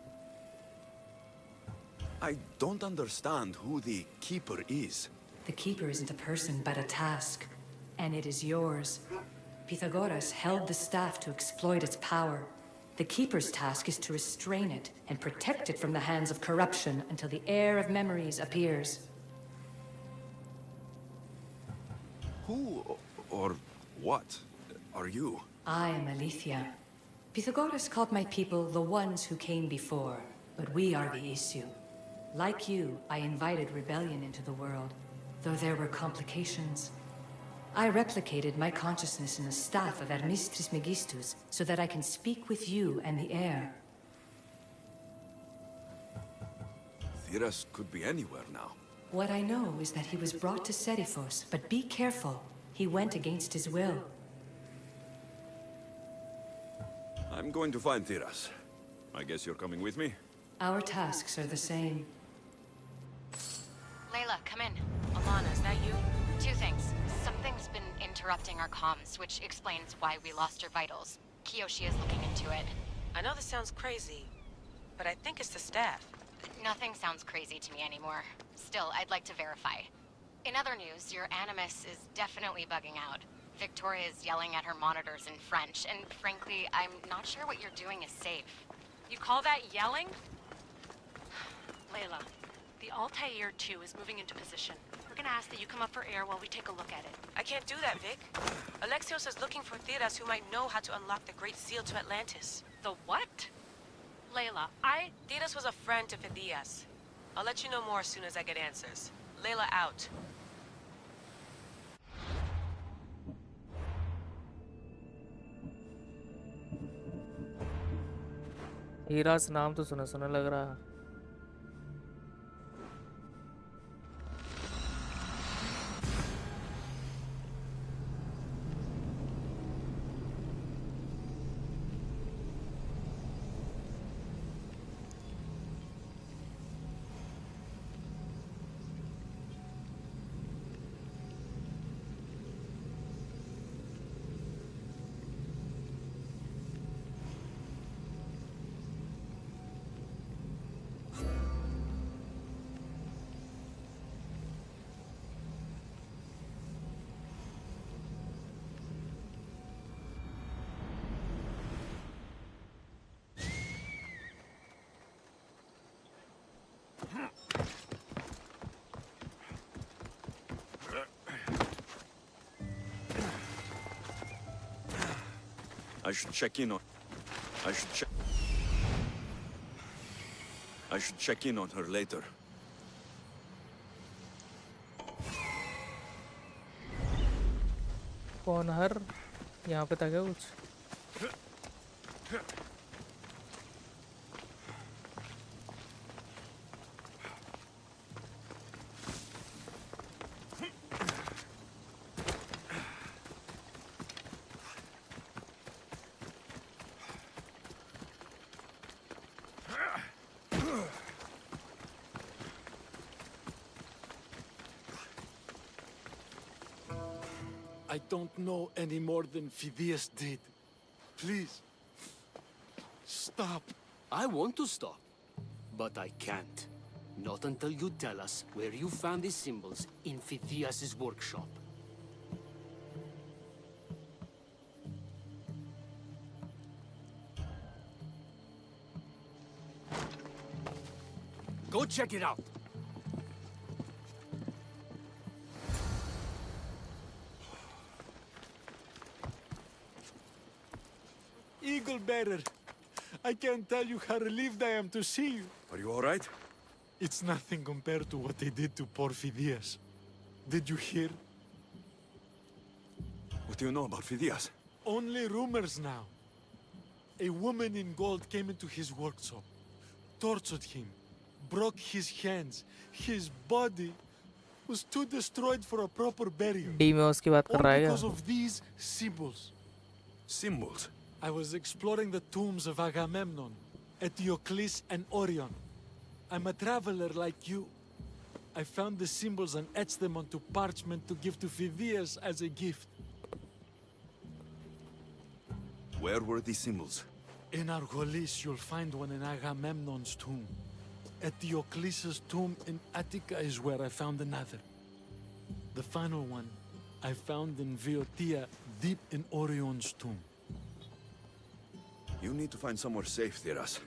I don't understand who the Keeper is. The Keeper isn't a person, but a task. And it is yours. Pythagoras held the staff to exploit its power. The Keeper's task is to restrain it and protect it from the hands of corruption until the heir of memories appears. Who or what are you? I am Aletheia. Pythagoras called my people the ones who came before, but we are the issue. Like you, I invited rebellion into the world, though there were complications. I replicated my consciousness in the staff of Hermistris Megistus so that I can speak with you and the heir. Theras could be anywhere now. What I know is that he was brought to Seriphos, but be careful. He went against his will. I'm going to find Theras. I guess you're coming with me? Our tasks are the same. Layla, come in. Alana, is that you? Two things. Something's been interrupting our comms, which explains why we lost our vitals. Kiyoshi is looking into it. I know this sounds crazy, but I think it's the staff. Nothing sounds crazy to me anymore. Still, I'd like to verify. In other news, your Animus is definitely bugging out. Victoria is yelling at her monitors in French, and frankly, I'm not sure what you're doing is safe. You call that yelling? Layla, the Altair 2 is moving into position. We're gonna ask that you come up for air while we take a look at it. I can't do that, Vic. Alexios is looking for Theras who might know how to unlock the Great Seal to Atlantis. The what? Layla, Theras was a friend to Phidias. I'll let you know more as soon as I get answers. Layla out. हीरास नाम तो सुना सुना लग रहा है I should check in on... I should check in on her later. कौन हर यहाँ पे था क्या कुछ I don't know any more than Phidias did. Please, stop. I want to stop, but I can't. Not until you tell us where you found these symbols in Phidias' workshop. Go check it out. Eagle Bearer, I can't tell you how relieved I am to see you. Are you all right? It's nothing compared to what they did to poor Phidias. Did you hear? What do you know about Phidias? only rumors now. A woman in gold came into his workshop, tortured him, broke his hands. His body was too destroyed for a proper burial. D में उसकी बात कर All रहा है because क्या? of these symbols. Symbols? I was exploring the tombs of Agamemnon, Eteocles, and Orion. I'm a traveler like you. I found the symbols and etched them onto parchment to give to Phidias as a gift. Where were these symbols? In Argolis, you'll find one in Agamemnon's tomb. Eteocles' tomb in Attica is where I found another. The final one I found in Viotia, deep in Orion's tomb. You need to find somewhere safe, Theras.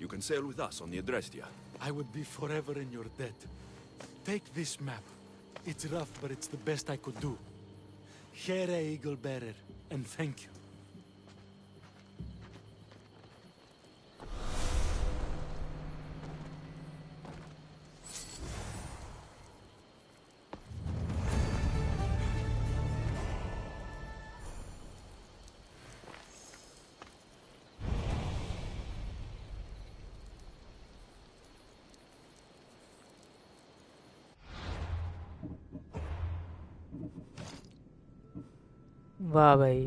You can sail with us on the Adrestia. I would be forever in your debt. Take this map. It's rough, but it's the best I could do. Here, Eagle Bearer, and thank you. वाह भाई,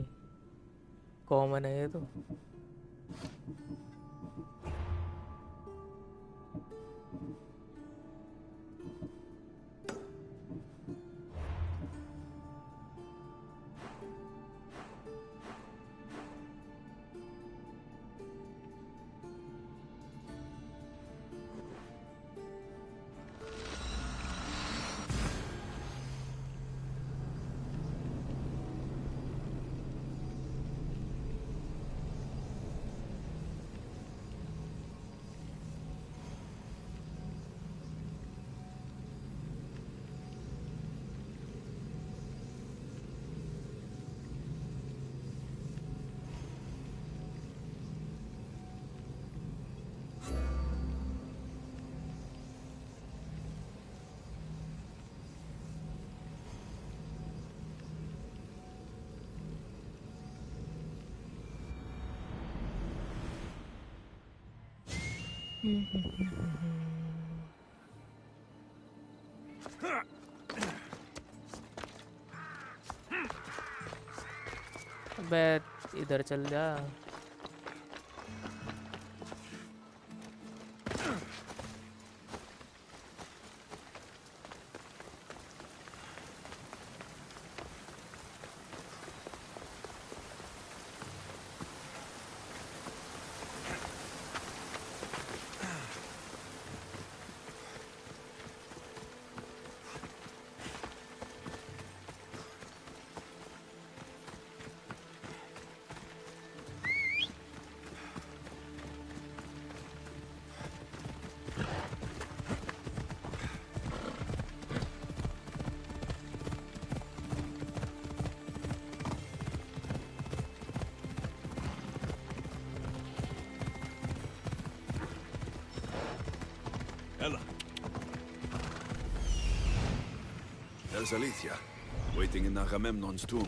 common है ये तो। अबे इधर चल जा। Ella. There's Alethea, waiting in Agamemnon's tomb.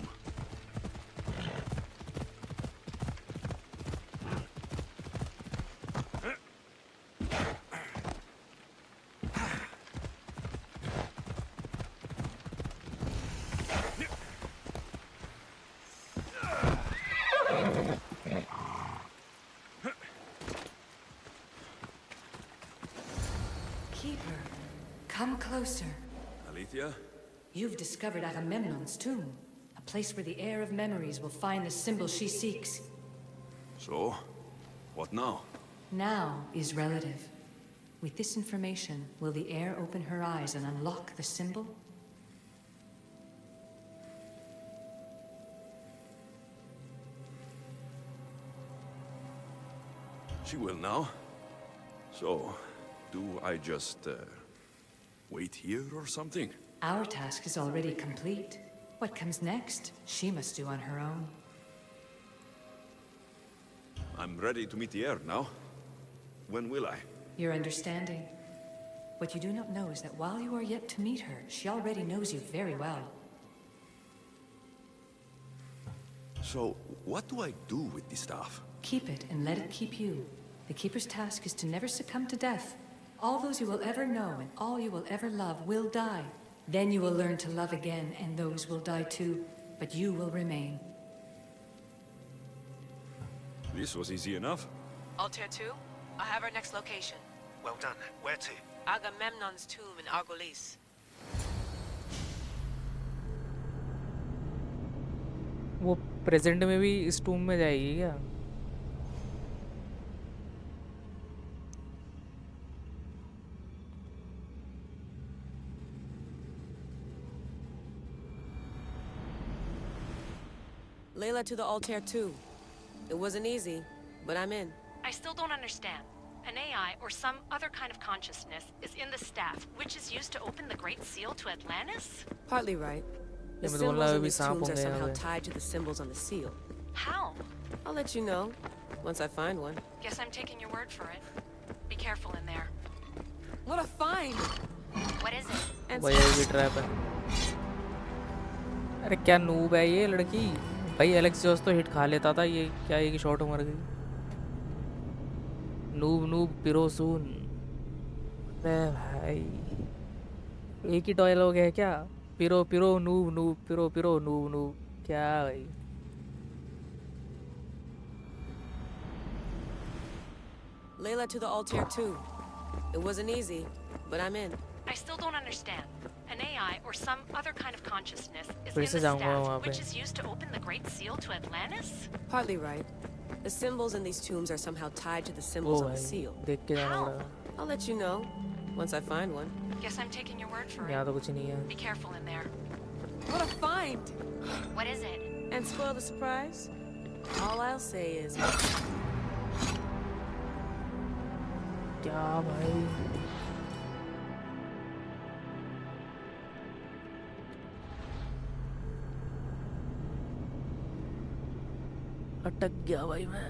Keeper, come closer. Alethea? You've discovered Agamemnon's tomb, a place where the heir of memories will find the symbol she seeks. So, what now? Now is relative. With this information, will the heir open her eyes and unlock the symbol? She will now. So, do I just, wait here or something? Our task is already complete. What comes next, she must do on her own. I'm ready to meet the heir now. When will I? Your understanding. What you do not know is that while you are yet to meet her, she already knows you very well. So, what do I do with the staff? Keep it and let it keep you. The Keeper's task is to never succumb to death. All those you will ever know and all you will ever love will die. Then you will learn to love again, and those will die too. But you will remain. This was easy enough. Altair 2, I have our next location. Well done. Where to? Agamemnon's tomb in Argolis. वो present में भी इस टूम में जाएगी क्या? Layla to the Altair 2. It wasn't easy, but I'm in. I still don't understand. An AI or some other kind of consciousness is in the staff, which is used to open the Great Seal to Atlantis? Partly right. The Yeah, symbols in these tombs are somehow tied to the symbols on the seal. How? I'll let you know, once I find one. Guess I'm taking your word for it. Be careful in there. What a find! What is it? And भाई ये भी trap है. अरे क्या noob है ये लड़की. भाई एलेक्स जोस तो हिट खा लेता था, ये क्या एक शॉट मर गई. नूब नूब पिरोसून. अरे भाई एक ही डायलॉग है क्या? पिरो पिरो नूब नूब पिरो पिरो नूब नूब. क्या भाई. Layla to the Altair 2. It wasn't easy, but I'm in. I still don't understand. An AI or some other kind of consciousness is फिर in से the जाऊंगा वहाँ staff, पे. which is used to open the Great Seal to Atlantis? Partly right. The symbols in these tombs are somehow tied to the O symbols on the भाई seal. देख के जाना पड़ेगा. I'll let you know, once I find one. Guess I'm taking your word for यहाँ it. तो कुछ नहीं है. Be careful in there. What a find! What is it? And spoil the surprise? All I'll say is... क्या भाई. अटक गया भाई मैं.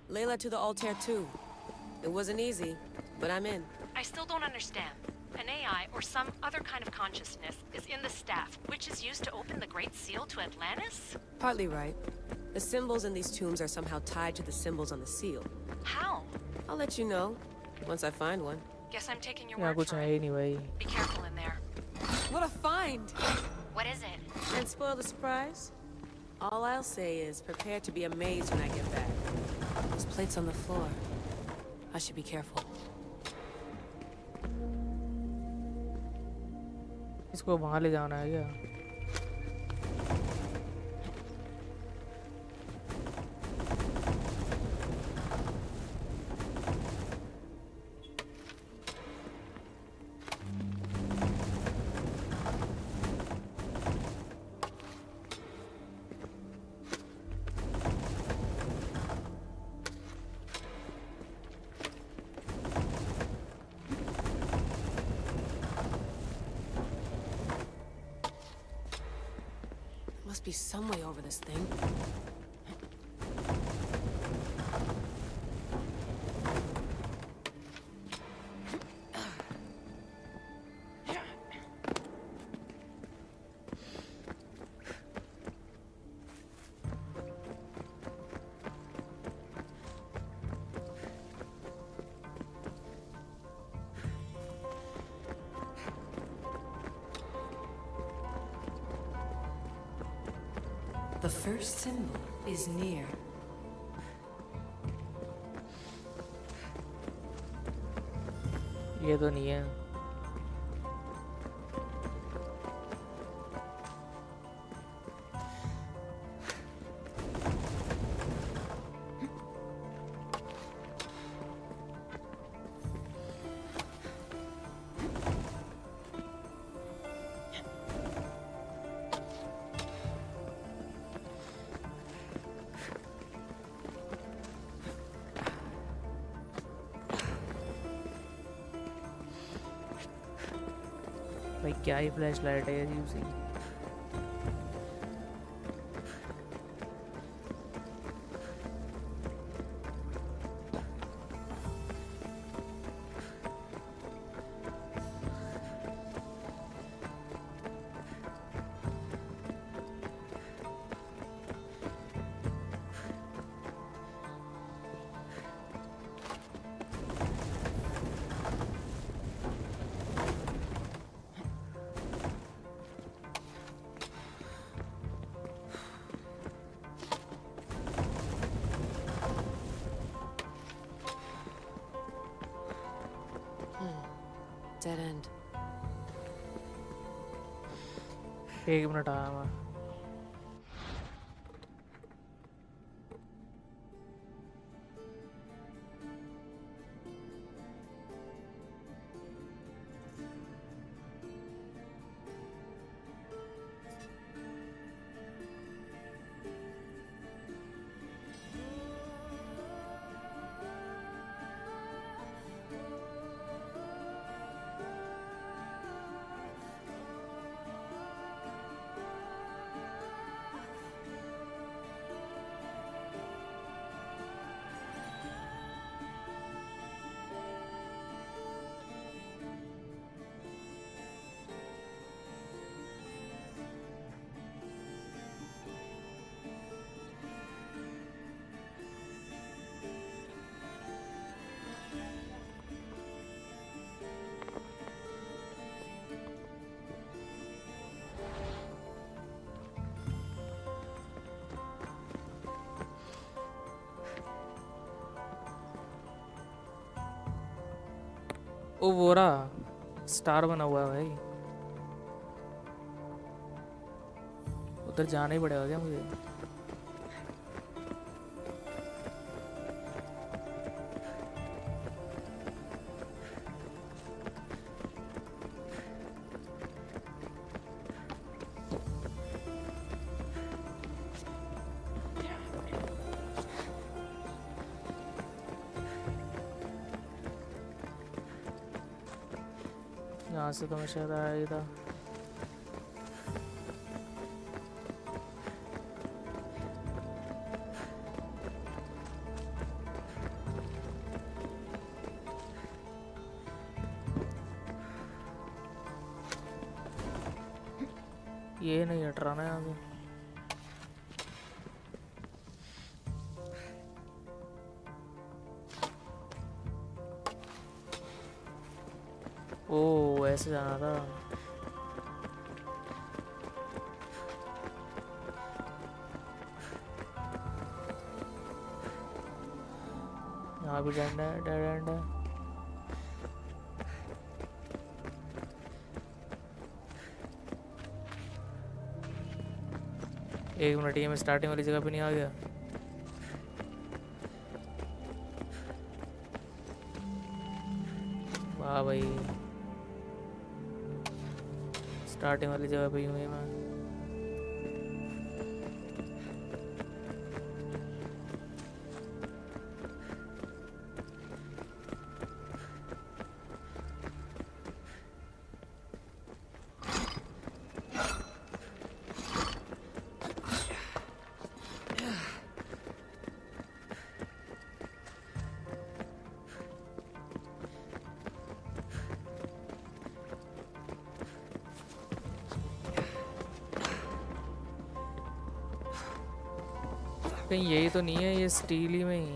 Layla to the Altair 2. It wasn't easy, but I'm in. I still don't understand. An AI or some other kind of consciousness is in the staff, which is used to open the Great Seal to Atlantis? Partly right. The symbols in these tombs are somehow tied to the symbols on the seal. How? I'll let you know, once I find one. Guess I'm taking your यहाँ word कुछ for है it. ही नहीं भाई. Be careful in there. What a find! What is it? And spoil the surprise? All I'll say is prepare to be amazed when I get back. Those plates on the floor. I should be careful. इसको वहाँ ले जाना है क्या? Must be some way over this thing. The first symbol is near. ये तो नहीं है. भाई क्या ही फ्लैश लाइट है अजीब सी. dead end. एक मिनट आया मैं. ओ वो रहा स्टार बना हुआ है भाई. उधर जाना ही पड़ेगा क्या मुझे? यहाँ से तो मैं शायद आया ही था. ये नहीं हट रहा ना यहाँ से. ओ ऐसे जाना था. यहाँ भी डेड है, डेड एंड है. एक मिनट, ये मैं स्टार्टिंग वाली जगह पे नहीं आ गया. वाह भाई, स्टार्टिंग वाली जगह पे ही हूँ मैं. कहीं यही तो नहीं है, ये स्टील ही में ही.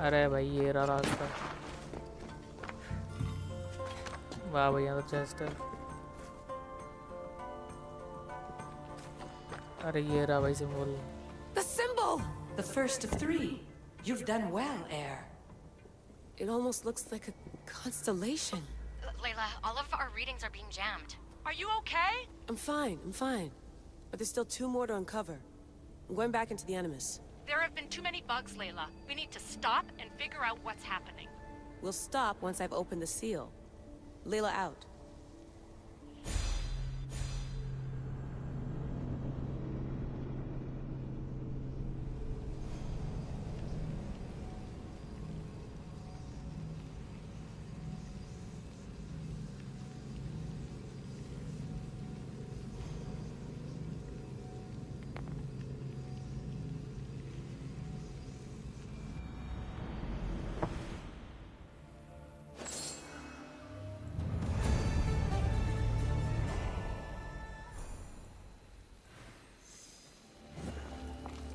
अरे भाई ये रहा रास्ता. वाह भैया तो चेस्ट है. अरे ये रहा भाई symbol. The symbol! The first of 3. You've done well, heir. It almost looks like a constellation. Layla, all of our readings are being jammed. Are you okay? I'm fine. But there's still 2 more to uncover. I'm going back into the Animus. There have been too many bugs, Layla. We need to stop and figure out what's happening. We'll stop once I've opened the seal. Layla out.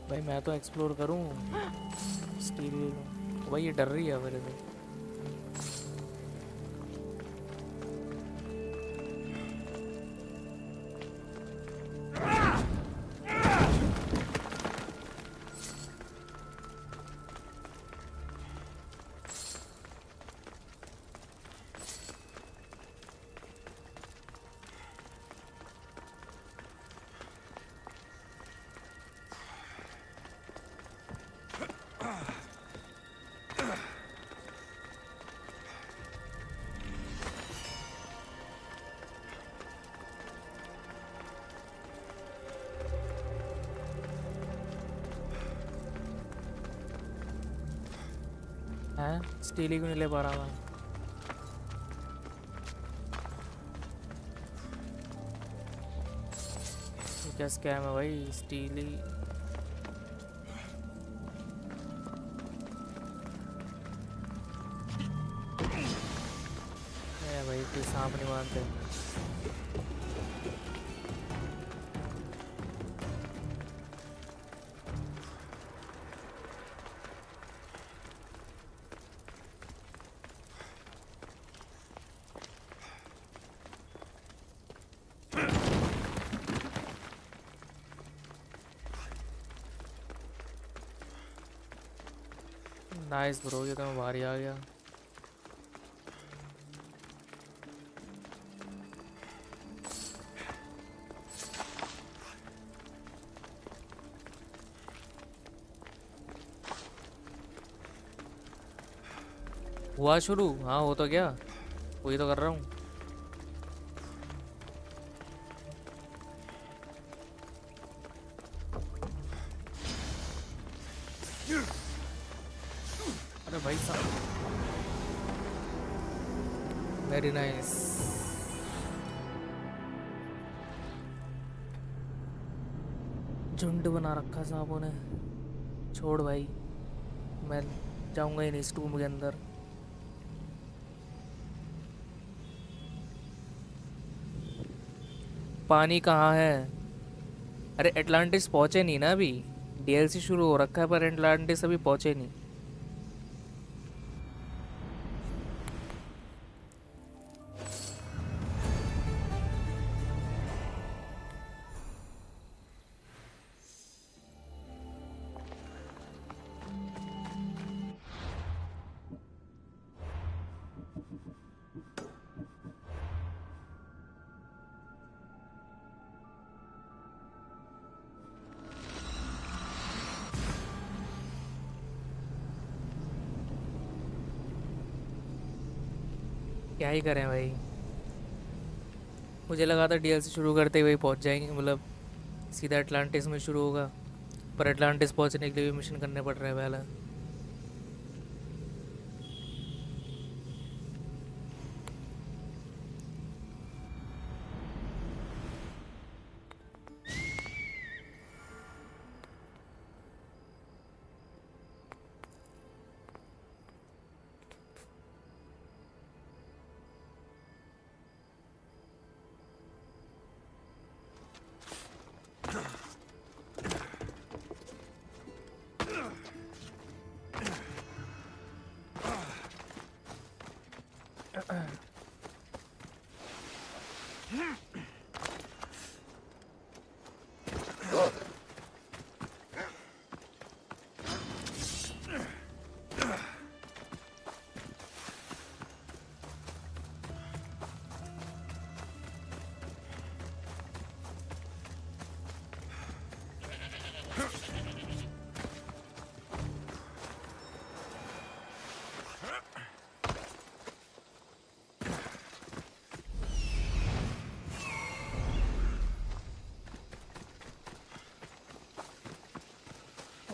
भाई मैं तो explore करूं. Steel भाई ये डर रही है मेरे से. हैं स्टील ही क्यों नहीं ले पा रहा मैं? ये क्या स्कैम है भाई, स्टील ही। भाई कोई सांप नहीं मानते। नाइस ब्रो, ये तो मैं बाहर ही आ गया। हुआ शुरू? हाँ हो तो गया, वही तो कर रहा हूँ। अरे भाई साहब, वेरी नाइस। झुंड बना रखा सांपों ने। छोड़ भाई, मैं जाऊंगा ही नहीं इस टूम के अंदर। पानी कहाँ है? अरे एटलांटिस पहुँचे नहीं ना अभी, डीएलसी शुरू हो रखा है पर एटलांटिस अभी पहुँचे नहीं। क्या ही करें भाई, मुझे लगा था डीएलसी शुरू करते ही वही पहुंच जाएंगे, मतलब सीधा एटलांटिस में शुरू होगा, पर एटलांटिस पहुंचने के लिए भी मिशन करने पड़ रहे हैं पहले।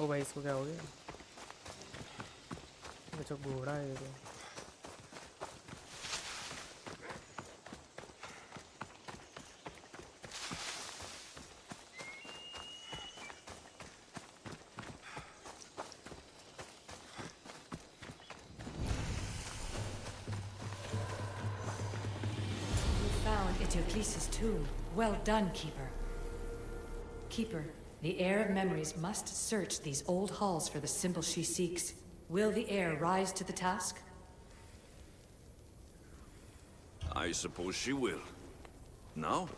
ओ भाई इसको क्या हो गया? अच्छा घोड़ा है ये तो। Found Etiokles's tomb. Well done, Keeper. Keeper, the heir of memories must search these old halls for the symbol she seeks. Will the heir rise to the task? I suppose she will. Now?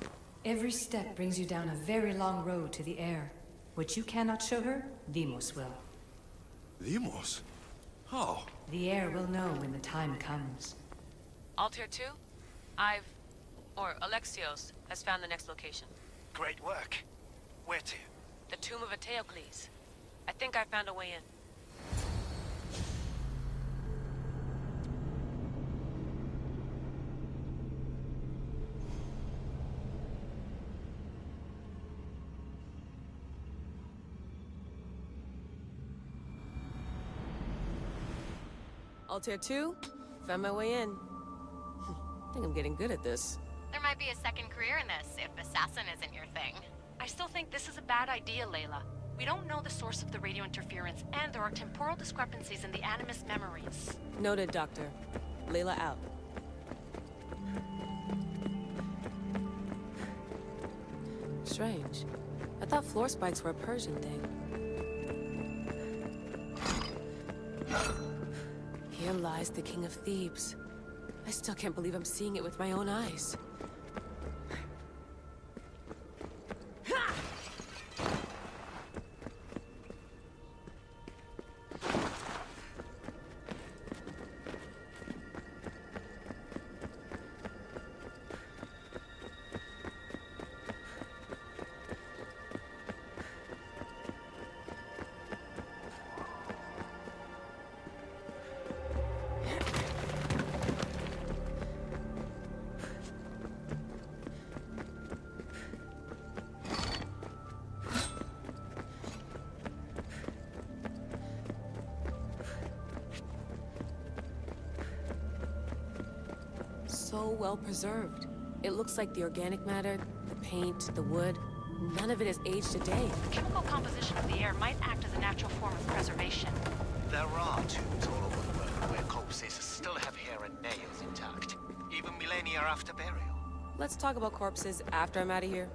Every step brings you down a very long road to the heir. What you cannot show her, Demos will. Demos? How? The heir will know when the time comes. Altair 2? Alexios has found the next location. Great work. Where to? The tomb of Eteocles. I think I found a way in. Altair 2, found my way in. I think I'm getting good at this. There might be a second career in this if assassin isn't your thing. I still think this is a bad idea, Layla. We don't know the source of the radio interference, and there are temporal discrepancies in the Animus memories. Noted, Doctor. Layla out. Strange. I thought floor spikes were a Persian thing. Here lies the King of Thebes. I still can't believe I'm seeing it with my own eyes. So well preserved. It looks like the organic matter, the paint, the wood, none of it has aged a day. The chemical composition of the air might act as a natural form of preservation. There are tombs all over the world where corpses still have hair and nails intact, even millennia after burial. Let's talk about corpses after I'm out of here.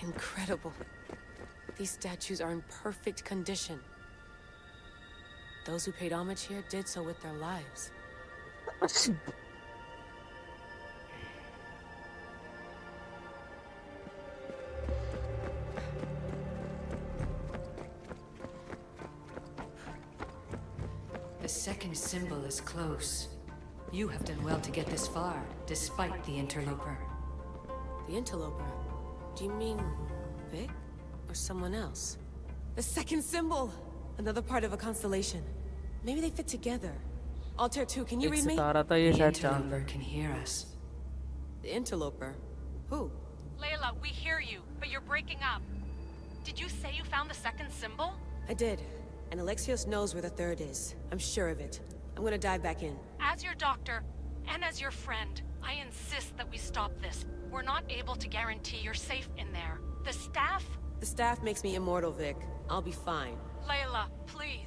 Incredible. These statues are in perfect condition. Those who paid homage here did so with their lives. The second symbol is close. You have done well to get this far, despite the interloper. The interloper? Do you mean Vic? Or someone else? The second symbol! Another part of a constellation. Maybe they fit together. Altair 2, can you read me? The interloper can hear us. The interloper? Who? Layla, we hear you, but you're breaking up. Did you say you found the second symbol? I did. And Alexios knows where the third is. I'm sure of it. I'm gonna dive back in. As your doctor, and as your friend, I insist that we stop this. We're not able to guarantee you're safe in there. The staff? The staff makes me immortal, Vic. I'll be fine. Layla, please.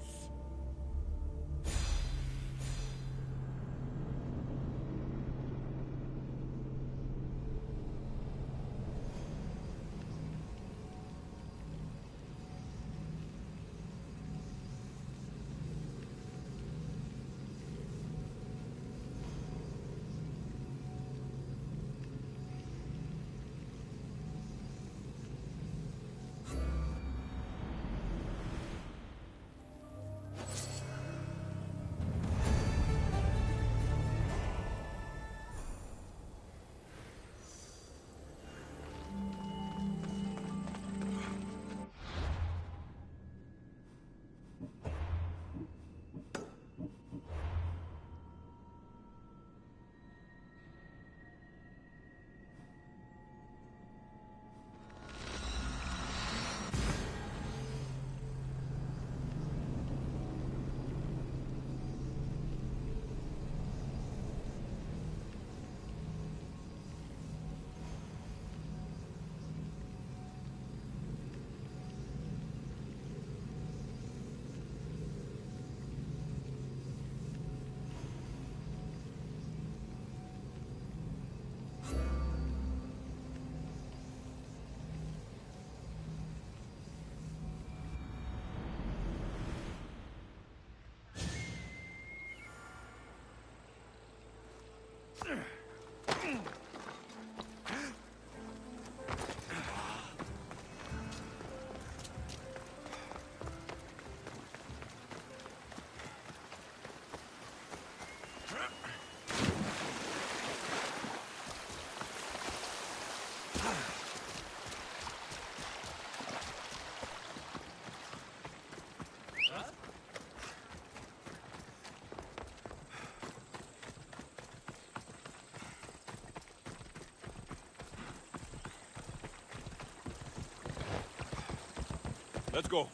Let's go.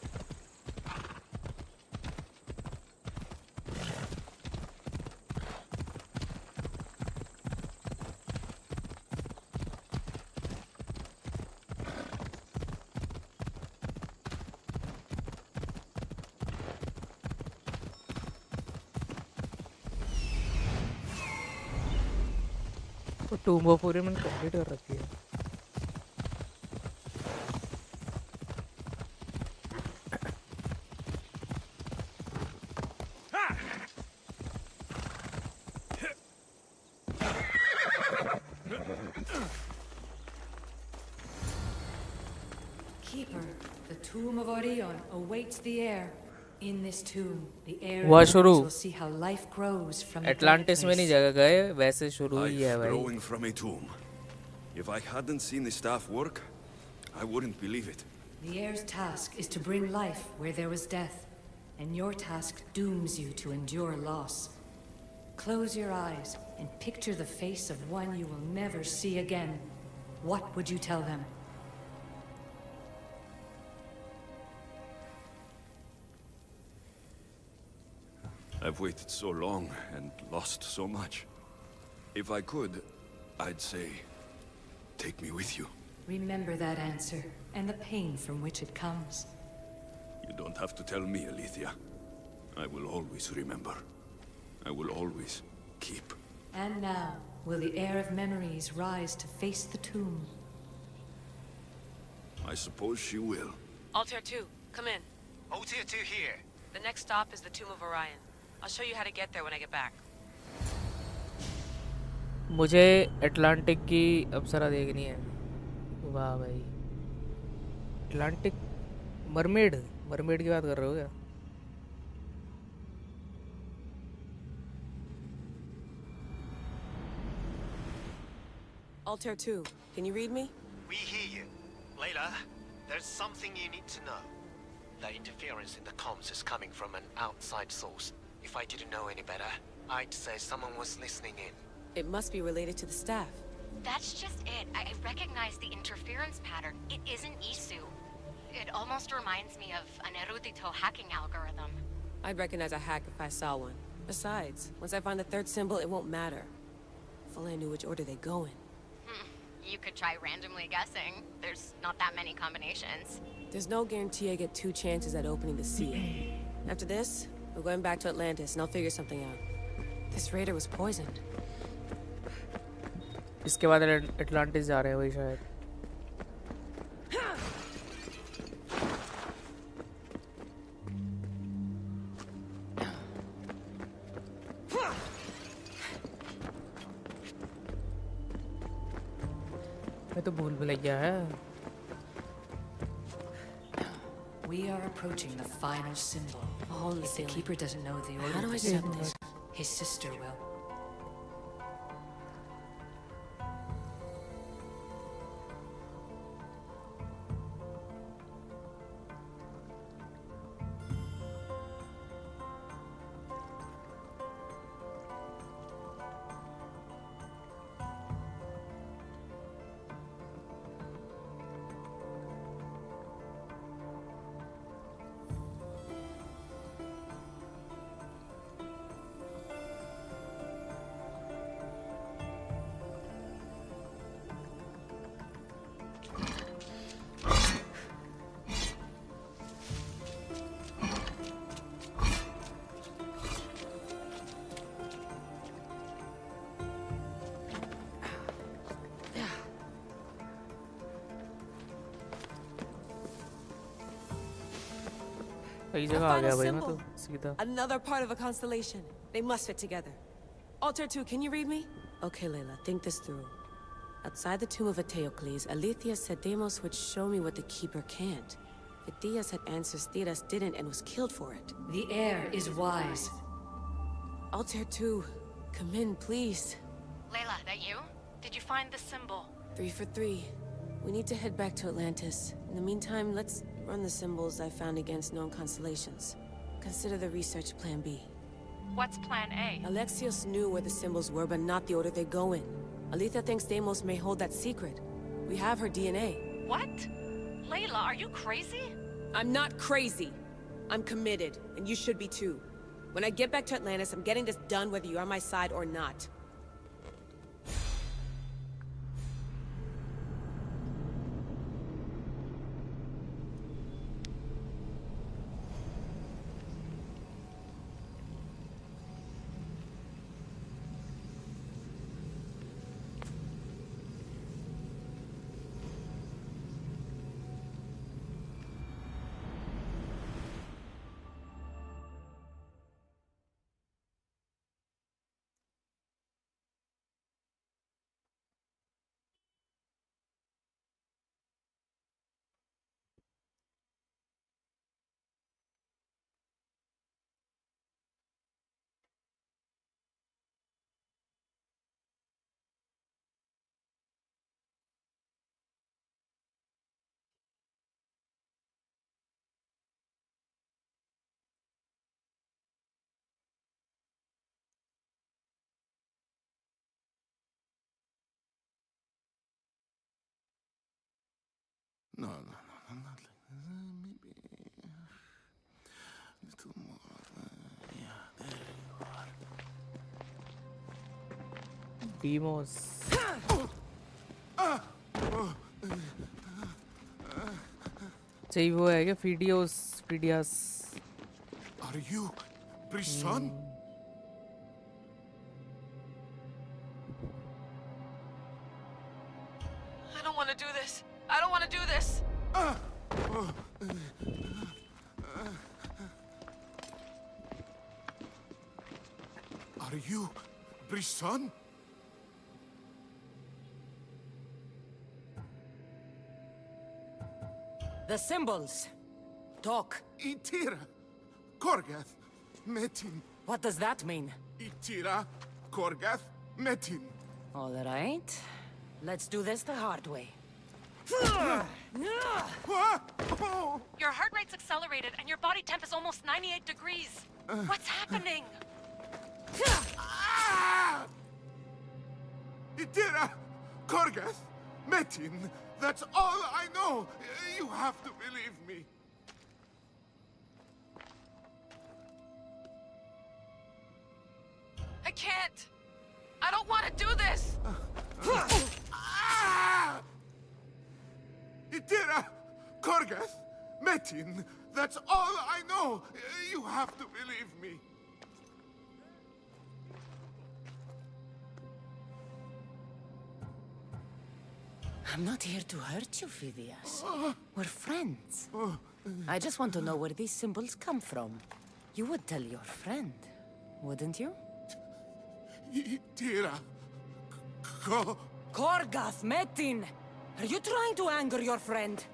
तो tomb of Orion मैंने complete कर रखी है. Keeper, the tomb of Orion awaits the heir. In this tomb, the heir हुआ of शुरू. Atlantis will see how life grows from the Atlantis में नहीं जगह गए, वैसे शुरू ही है Life भाई. growing from a tomb. If I hadn't seen the staff work, I wouldn't believe it. The heir's task is to bring life where there was death, and your task dooms you to endure loss. Close your eyes and picture the face of one you will never see again. What would you tell them? I've waited so long and lost so much. If I could, I'd say, take me with you. Remember that answer, and the pain from which it comes. You don't have to tell me, Alethea. I will always remember. I will always keep. And now, will the heir of memories rise to face the tomb? I suppose she will. Altair 2, come in. Altair 2 here. The next stop is the Tomb of Orion. I'll show you how to get there when I get back. मुझे Atlantic की अप्सरा देखनी है. वाह भाई. Atlantic mermaid की बात कर रहे हो क्या? Altair 2, can you read me? We hear you. Layla, there's something you need to know. The interference in the comms is coming from an outside source. If I didn't know any better, I'd say someone was listening in. It must be related to the staff. That's just it. I recognize the interference pattern. It isn't Isu. It almost reminds me of an erudito hacking algorithm. I'd recognize a hack if I saw one. Besides, once I find the third symbol, it won't matter. If only I knew which order they go in. You could try randomly guessing. There's not that many combinations. There's no guarantee I get 2 chances at opening the seal. After this, we're going back to Atlantis, and I'll figure something out. This raider was poisoned. इसके बाद Atlantis जा रहे हैं वही शायद. मैं तो भूल भुलैया है. We are approaching the final symbol. If the Keeper doesn't know the order How do of I the set symbols, this? his sister will. सही A जगह आ गया final भाई मैं तो symbol. सीधा. Another part of a constellation. They must fit together. Altair 2, can you read me? Okay, Layla, think this through. Outside the tomb of Eteocles, Alethea said Deimos would show me what the Keeper can't. Phidias had answers Theras didn't and was killed for it. The heir is wise. Altair 2, come in, please. Layla, that you? Did you find the symbol? 3 for 3. We need to head back to Atlantis. In the meantime, let's run the symbols I found against known constellations. Consider the research plan B. What's plan A? Alexios knew where the symbols were, but not the order they go in. Aletha thinks Deimos may hold that secret. We have her DNA. What? Layla, are you crazy? I'm not crazy. I'm committed, and you should be too. When I get back to Atlantis, I'm getting this done whether you're on my side or not. No, not like this. Maybe a little more. Yeah, there you are. Demos. चाहिए वो है क्या Fidias? Are you Brisson? I don't want to do this. I don't want to do this. Are you Brisson? The symbols. Talk. Itira, Korgath, Metin. What does that mean? Itira, Korgath, Metin. All right. Let's do this the hard way. Your heart rate's accelerated and your body temp is almost 98 degrees. What's happening? Itira, Korgath, Metin. That's all I know. You have to believe me. I can't. I don't want to do this. Itira, Korgath, Metin. That's all I know. You have to believe me. I'm not here to hurt you, Phidias. We're friends. I just want to know where these symbols come from. You would tell your friend, wouldn't you? Itira, Korgath, Metin! Are you trying to anger your friend?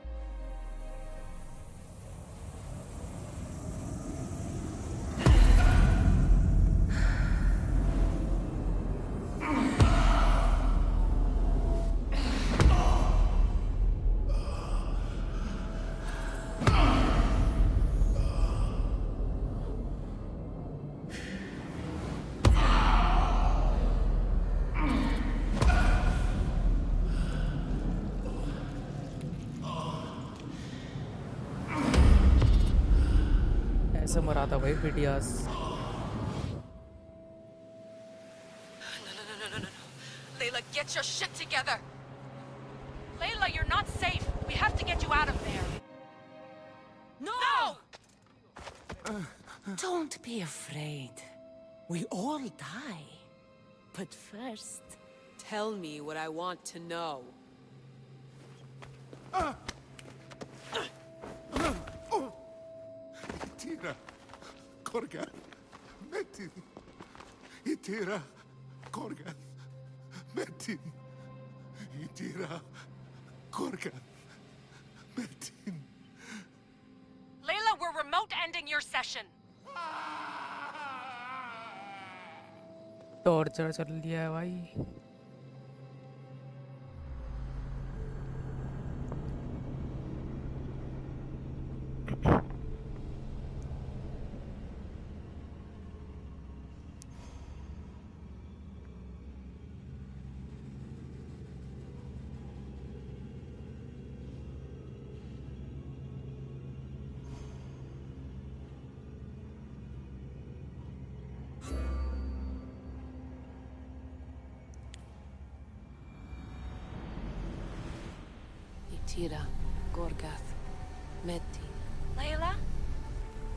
ऐसे मरा था भाई Fidias. No. Layla, get your shit together! Layla, you're not safe. We have to get you out of there. No! Don't be afraid. We all die. But first... Tell me what I want to know. Itira, Korgath, Metin. Itira, Korgath, Metin. Itira, Korgath, Metin. Layla, we're remote ending your session. Torture चल लिया है भाई. Tira, Gorgath, Meti. Layla?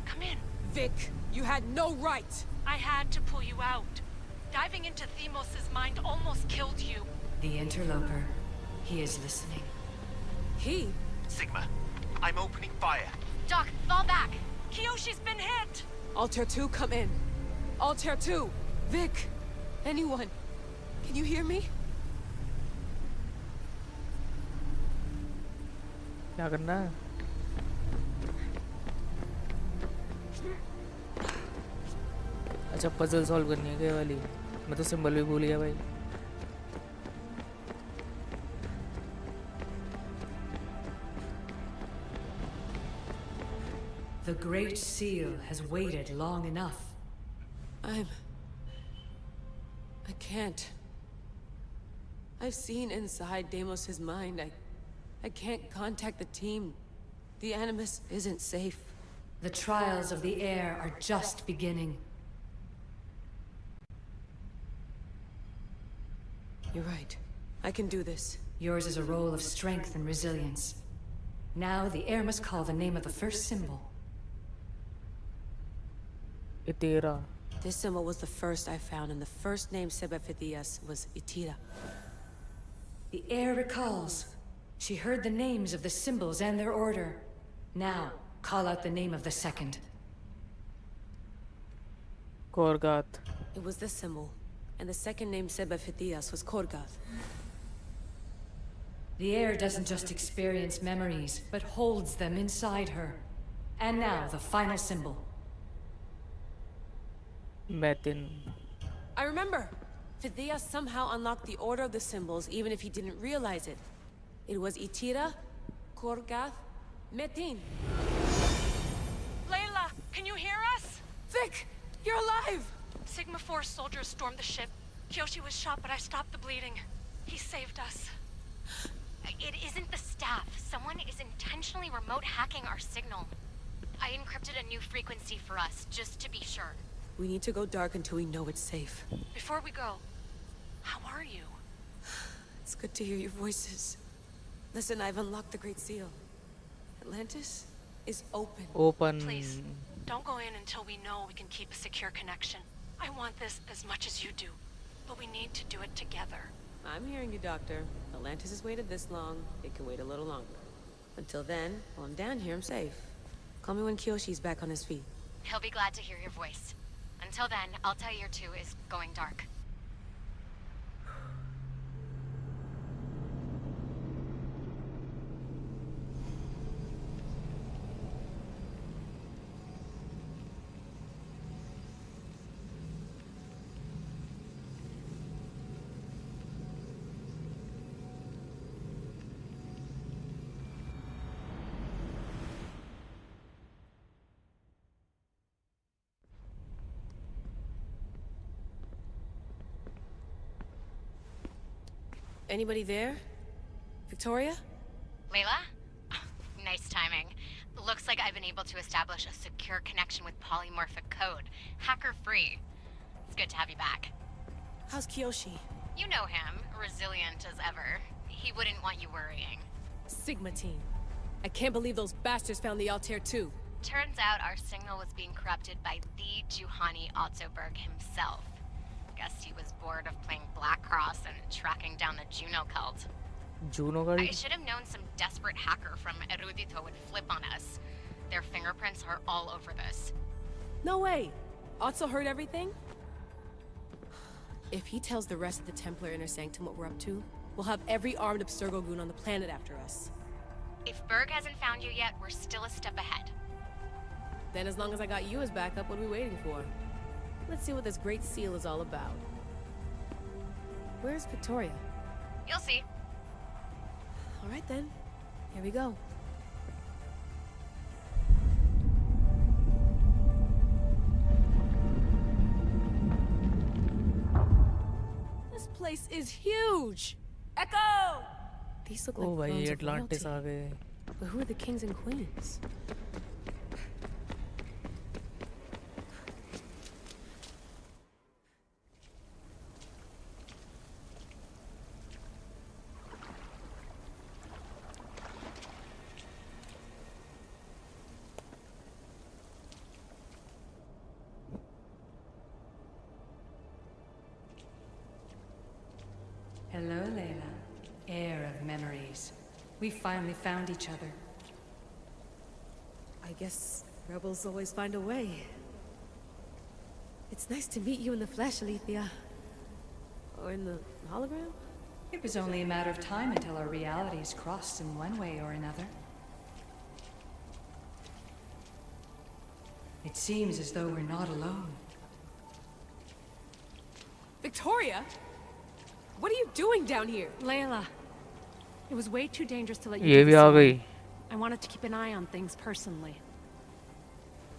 Come in. Vic, you had no right! I had to pull you out. Diving into Themos' mind almost killed you. The interloper. He is listening. He? Sigma, I'm opening fire. Doc, fall back. Kiyoshi's been hit. Altair 2, come in. Altair 2! Vic! Anyone? Can you hear me? क्या करना है? अच्छा puzzle solve करनी है क्या वाली? मैं तो सिंबल भी भूल गया भाई. The Great Seal has waited long enough. I can't. I've seen inside Deimos' mind. I can't contact the team. The Animus isn't safe. The trials of the air are just beginning. You're right. I can do this. Yours is a role of strength and resilience. Now the air must call the name of the first symbol. Itira. This symbol was the first I found, and the first name Sebephidias was Itira. The air recalls. She heard the names of the symbols and their order. Now, call out the name of the second. Korgath. It was this symbol, and the second name Sebephidias was Korgath. The air doesn't just experience memories, but holds them inside her. And now, the final symbol. Metin. I remember! Phidias somehow unlocked the order of the symbols, even if he didn't realize it. It was Itira, Korgath, Metin. Layla, can you hear us? Vic! You're alive! Sigma 4 soldiers stormed the ship. Kiyoshi was shot, but I stopped the bleeding. He saved us. It isn't the staff. Someone is intentionally remote hacking our signal. I encrypted a new frequency for us, just to be sure. We need to go dark until we know it's safe. Before we go, how are you? It's good to hear your voices. Listen, I've unlocked the Great Seal. Atlantis is open. Open. Please, don't go in until we know we can keep a secure connection. I want this as much as you do, but we need to do it together. I'm hearing you, Doctor. Atlantis has waited this long. It can wait a little longer. Until then, while I'm down here, I'm safe. Call me when Kiyoshi's back on his feet. He'll be glad to hear your voice. Until then, Altair 2 is going dark. Anybody there? Victoria? Layla? Nice timing. Looks like I've been able to establish a secure connection with polymorphic code. Hacker-free. It's good to have you back. How's Kiyoshi? You know him. Resilient as ever. He wouldn't want you worrying. Sigma team. I can't believe those bastards found the Altair 2. Turns out our signal was being corrupted by the Juhani Ottoberg himself. Guess he was bored of playing Black Cross and tracking down the Juno cult. Juno I should have known some desperate hacker from Erudito would flip on us. Their fingerprints are all over this. No way! Otso heard everything? If he tells the rest of the Templar Inner Sanctum what we're up to, we'll have every armed Abstergo goon on the planet after us. If Berg hasn't found you yet, we're still a step ahead. Then as long as I got you as backup, what are we waiting for? Let's see what this Great Seal is all about. Where's Victoria? You'll see. All right then. Here we go. This place is huge! Echo! These look like Oh भाई thrones of Atlantis uh royalty. गए. But who are the kings and queens? Hello, Layla. Heir of memories. We finally found each other. I guess rebels always find a way. It's nice to meet you in the flesh, Alethea. Or in the hologram? It was only a matter of time until our realities crossed in one way or another. It seems as though we're not alone. Victoria? What are you doing down here? Layla, it was way too dangerous to let you ये do भी आ this गई. alone. I wanted to keep an eye on things personally.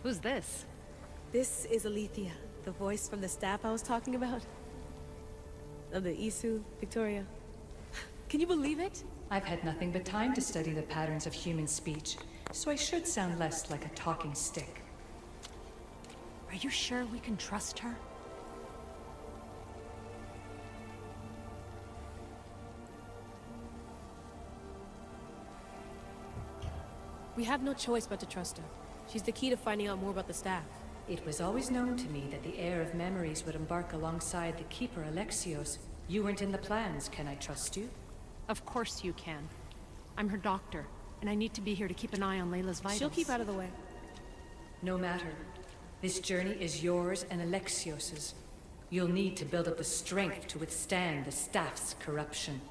Who's this? This is Alethea, the voice from the staff I was talking about. Of the Isu, Victoria. Can you believe it? I've had nothing but time to study the patterns of human speech, so I should sound less like a talking stick. Are you sure we can trust her? We have no choice but to trust her. She's the key to finding out more about the staff. It was always known to me that the heir of memories would embark alongside the keeper Alexios. You weren't in the plans. Can I trust you? Of course you can. I'm her doctor, and I need to be here to keep an eye on Layla's vitals. She'll keep out of the way. No matter. This journey is yours and Alexios's. You'll need to build up the strength to withstand the staff's corruption.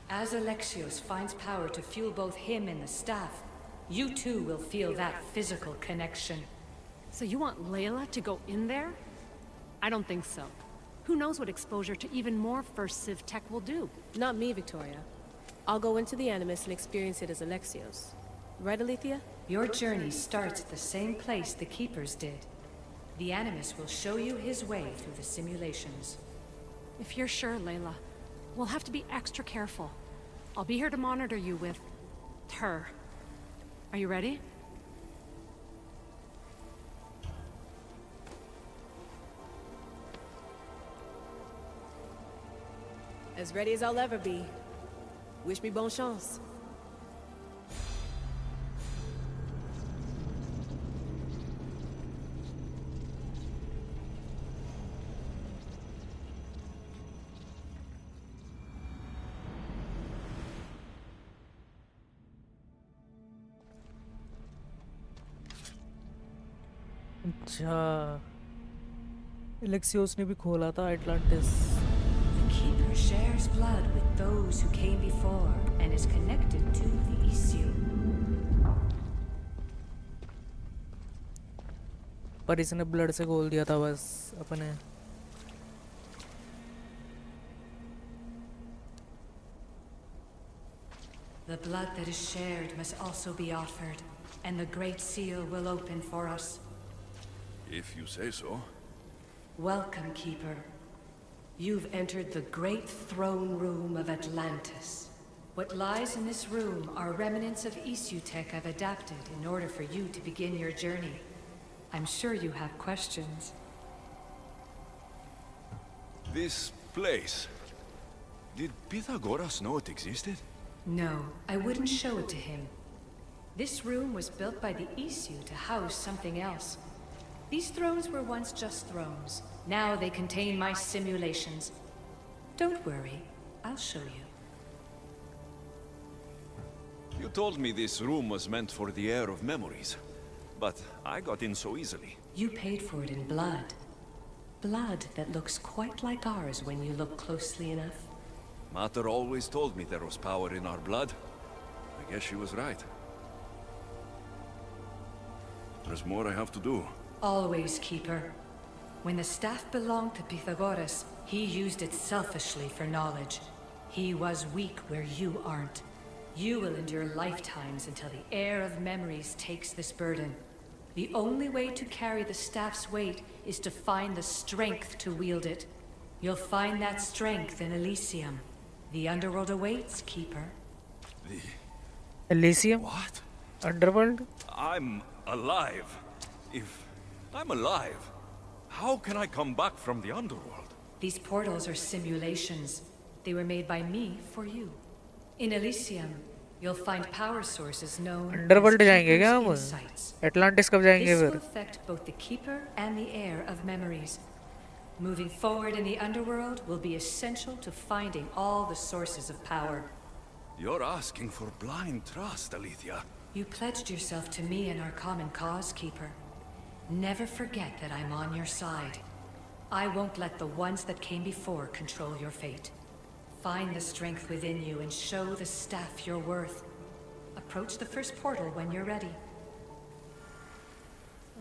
As Alexios finds power to fuel both him and the staff, you too will feel that physical connection. So you want Layla to go in there? I don't think so. Who knows what exposure to even more First Civ tech will do? Not me, Victoria. I'll go into the Animus and experience it as Alexios. Right, Alethea? Your journey starts at the same place the Keepers did. The Animus will show you his way through the simulations. If you're sure, Layla, we'll have to be extra careful. I'll be here to monitor you with her. Are you ready? As ready as I'll ever be. Wish me bonne chance. अच्छा एलेक्सियोस ने भी खोला था Atlantis. The Keeper shares blood with those who came before and is connected to the issue. पर इसने blood से खोल दिया था बस अपने. The blood that is shared must also be offered, and the Great Seal will open for us. If you say so. Welcome, Keeper. You've entered the great throne room of Atlantis. What lies in this room are remnants of Isu tech I've adapted in order for you to begin your journey. I'm sure you have questions. This place. Did Pythagoras know it existed? No, I wouldn't show it to him. This room was built by the Isu to house something else. These thrones were once just thrones. Now they contain my simulations. Don't worry, I'll show you. You told me this room was meant for the heir of memories. But I got in so easily. You paid for it in blood. Blood that looks quite like ours when you look closely enough. Mater always told me there was power in our blood. I guess she was right. There's more I have to do. Always, Keeper. When the staff belonged to Pythagoras, he used it selfishly for knowledge. He was weak where you aren't. You will endure lifetimes until the heir of memories takes this burden. The only way to carry the staff's weight is to find the strength to wield it. You'll find that strength in Elysium. The underworld awaits, Keeper. The... Elysium? What? Underworld? I'm alive. If I'm alive, how can I come back from the underworld? These portals are simulations. They were made by me for you. In Elysium, you'll find power sources known underworld as जाएंगे क्या Keeper's हम? Insights. Atlantis कब जाएंगे This will फिर? affect both the Keeper and the Heir of memories. Moving forward in the underworld will be essential to finding all the sources of power. You're asking for blind trust, Alethea. You pledged yourself to me and our common cause, Keeper. Never forget that I'm on your side. I won't let the ones that came before control your fate. Find the strength within you and show the staff your worth. Approach the first portal when you're ready.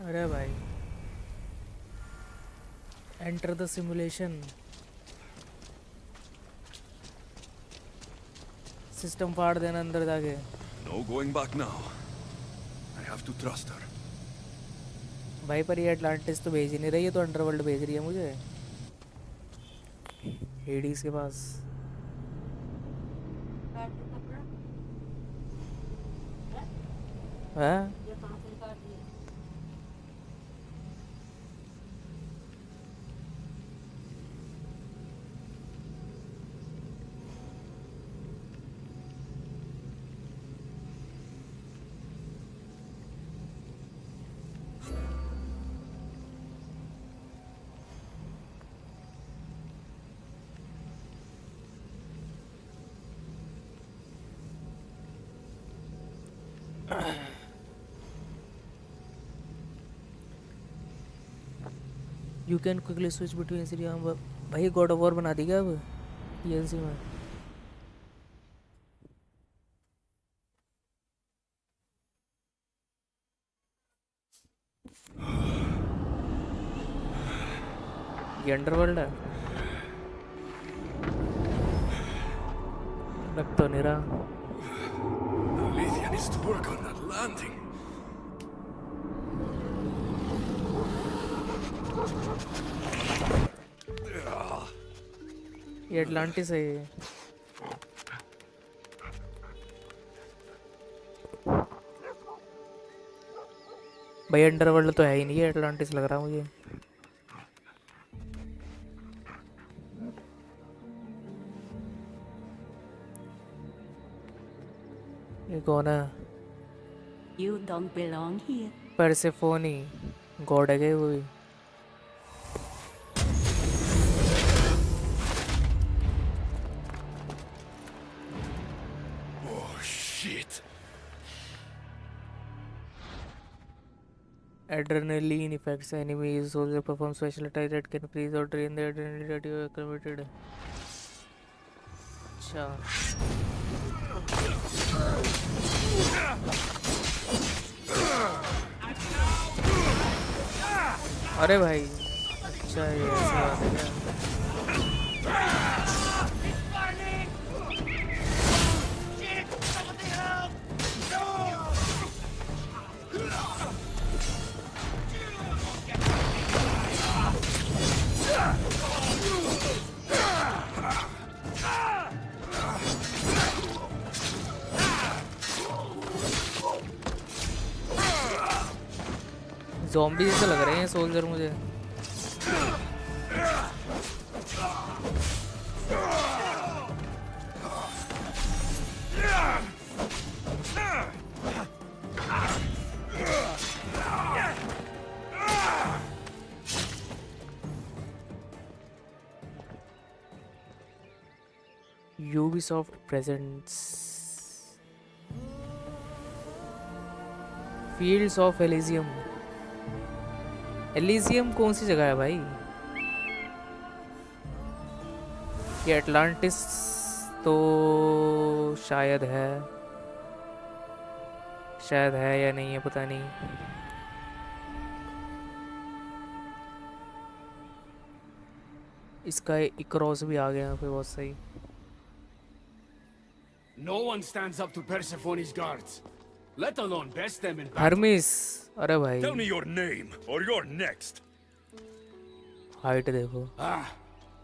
अरे भाई Enter the simulation. System फाड़ देना अंदर जाके. No going back now. I have to trust her. भाई पर ये Atlantis तो भेज ही नहीं रही है, तो अंडरवर्ल्ड भेज रही है मुझे हेडीज के पास. हाँ you can quickly switch between सीरी. हम भाई गॉड ऑफ वॉर बना दी क्या अब पीएलसी में? ये अंडरवर्ल्ड है, लग तो नहीं रहा. Alethea needs to work on that landing. ये एटलांटिस है ये. भाई अंडरवर्ल्ड तो है ही नहीं, ये एटलांटिस लग रहा है मुझे. ये कौन है? You don't belong here. Persephone god है क्या वो भी? Adrenaline affects enemies, soldier perform special attack that can freeze or drain the adrenaline that you have committed. अच्छा अरे भाई अच्छा ये ऐसी बात है क्या? ज़ॉम्बी जैसे लग रहे हैं सोल्जर मुझे. Ubisoft presents Fields of Elysium. Elysium कौन सी जगह है भाई? ये एटलांटिस तो शायद है या नहीं है पता नहीं. इसका इक्रॉस भी आ गया यहाँ पे बहुत सही. No one stands up to Persephone's guards, let alone best them in battle. Hermès अरे भाई. Tell me your name or you're next. Height देखो.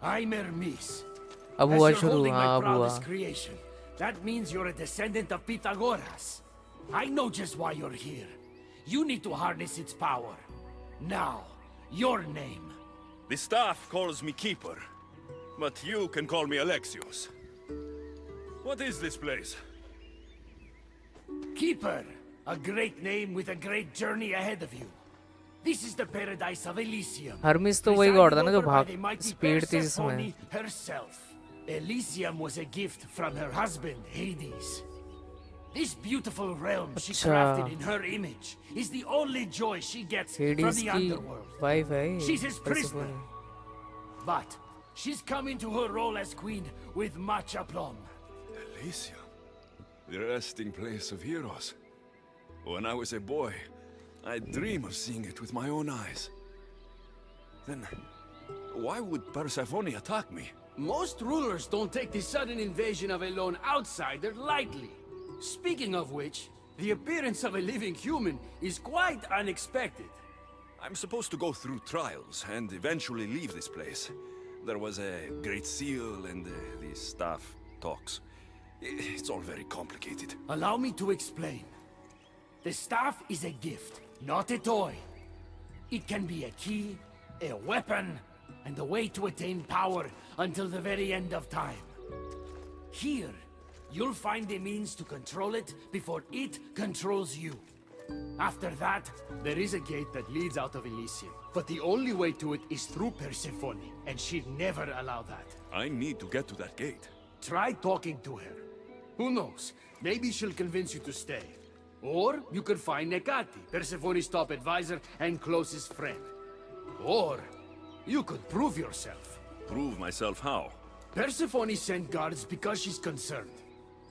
I'm Hermes. अब हुआ शुरू. हाँ अब हुआ. Creation. That means you're a descendant of Pythagoras. I know just why you're here. You need to harness its power. Now, your name. The staff calls me Keeper, but you can call me Alexios. What is this place? Keeper, a great name with a great journey ahead of you. This is the paradise of Elysium. Hermès तो वही God था ना जो Presided over by the भाग mighty speed थी जिसमें. Persephone herself. Elysium was a gift from her husband, Hades. This beautiful realm she अच्छा. crafted in her image is the only joy she gets from हेडिस the की underworld. Wife है ये, She's his prisoner. Persephone. But she's come into her role as queen with much aplomb. Elysium, the resting place of heroes. When I was a boy, I'd dream of seeing it with my own eyes. Then, why would Persephone attack me? Most rulers don't take the sudden invasion of a lone outsider lightly. Speaking of which, the appearance of a living human is quite unexpected. I'm supposed to go through trials and eventually leave this place. There was a great seal and the staff talks. It's all very complicated. Allow me to explain. The staff is a gift, not a toy. It can be a key, a weapon, and a way to attain power until the very end of time. Here, you'll find a means to control it before it controls you. After that, there is a gate that leads out of Elysium. But the only way to it is through Persephone, and she'd never allow that. I need to get to that gate. Try talking to her. Who knows? Maybe she'll convince you to stay. Or you could find Nekati, Persephone's top advisor and closest friend. Or you could prove yourself. Prove myself how? Persephone sent guards because she's concerned.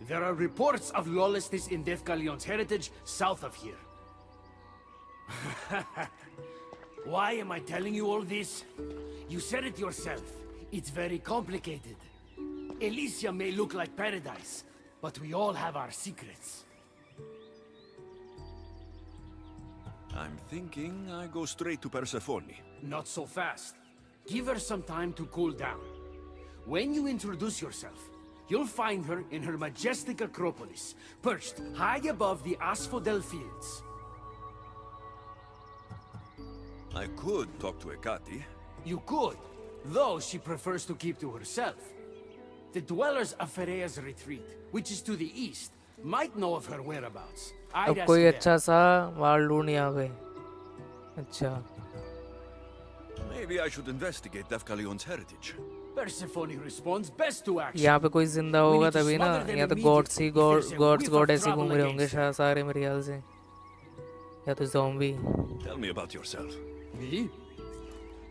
There are reports of lawlessness in Defcalion's heritage south of here. Why am I telling you all this? You said it yourself. It's very complicated. Elysium may look like paradise, but we all have our secrets. I'm thinking I go straight to Persephone. Not so fast. Give her some time to cool down. When you introduce yourself, you'll find her in her majestic acropolis, perched high above the asphodel fields. I could talk to Ekati. You could, though she prefers to keep to herself. The dwellers of Pherea's retreat, which is to the east, might know of her whereabouts. अब कोई अच्छा सा वाल ढूंढ यहाँ पे. अच्छा. Maybe I should investigate Defcalion's heritage. Persephone responds best to action. यहाँ पे कोई जिंदा होगा तभी ना. यहाँ तो गॉड्स ही गॉड्स ऐसे घूम रहे होंगे सारे मेरे ख्याल से. या तो zombie. Tell me about yourself. Me?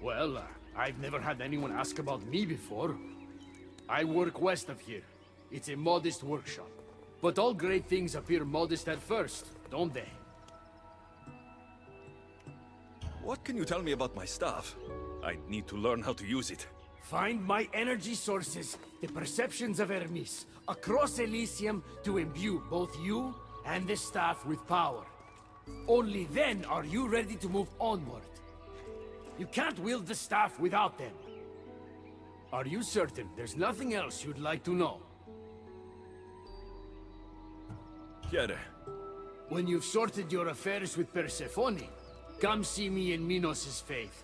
Well, I've never had anyone ask about me before. I work west of here. It's a modest workshop. But all great things appear modest at first, don't they? What can you tell me about my staff? I need to learn how to use it. Find my energy sources, the perceptions of Hermes, across Elysium to imbue both you and the staff with power. Only then are you ready to move onward. You can't wield the staff without them. Are you certain there's nothing else you'd like to know? Chiede. When you've sorted your affairs with Persephone, come see me in Minos' faith.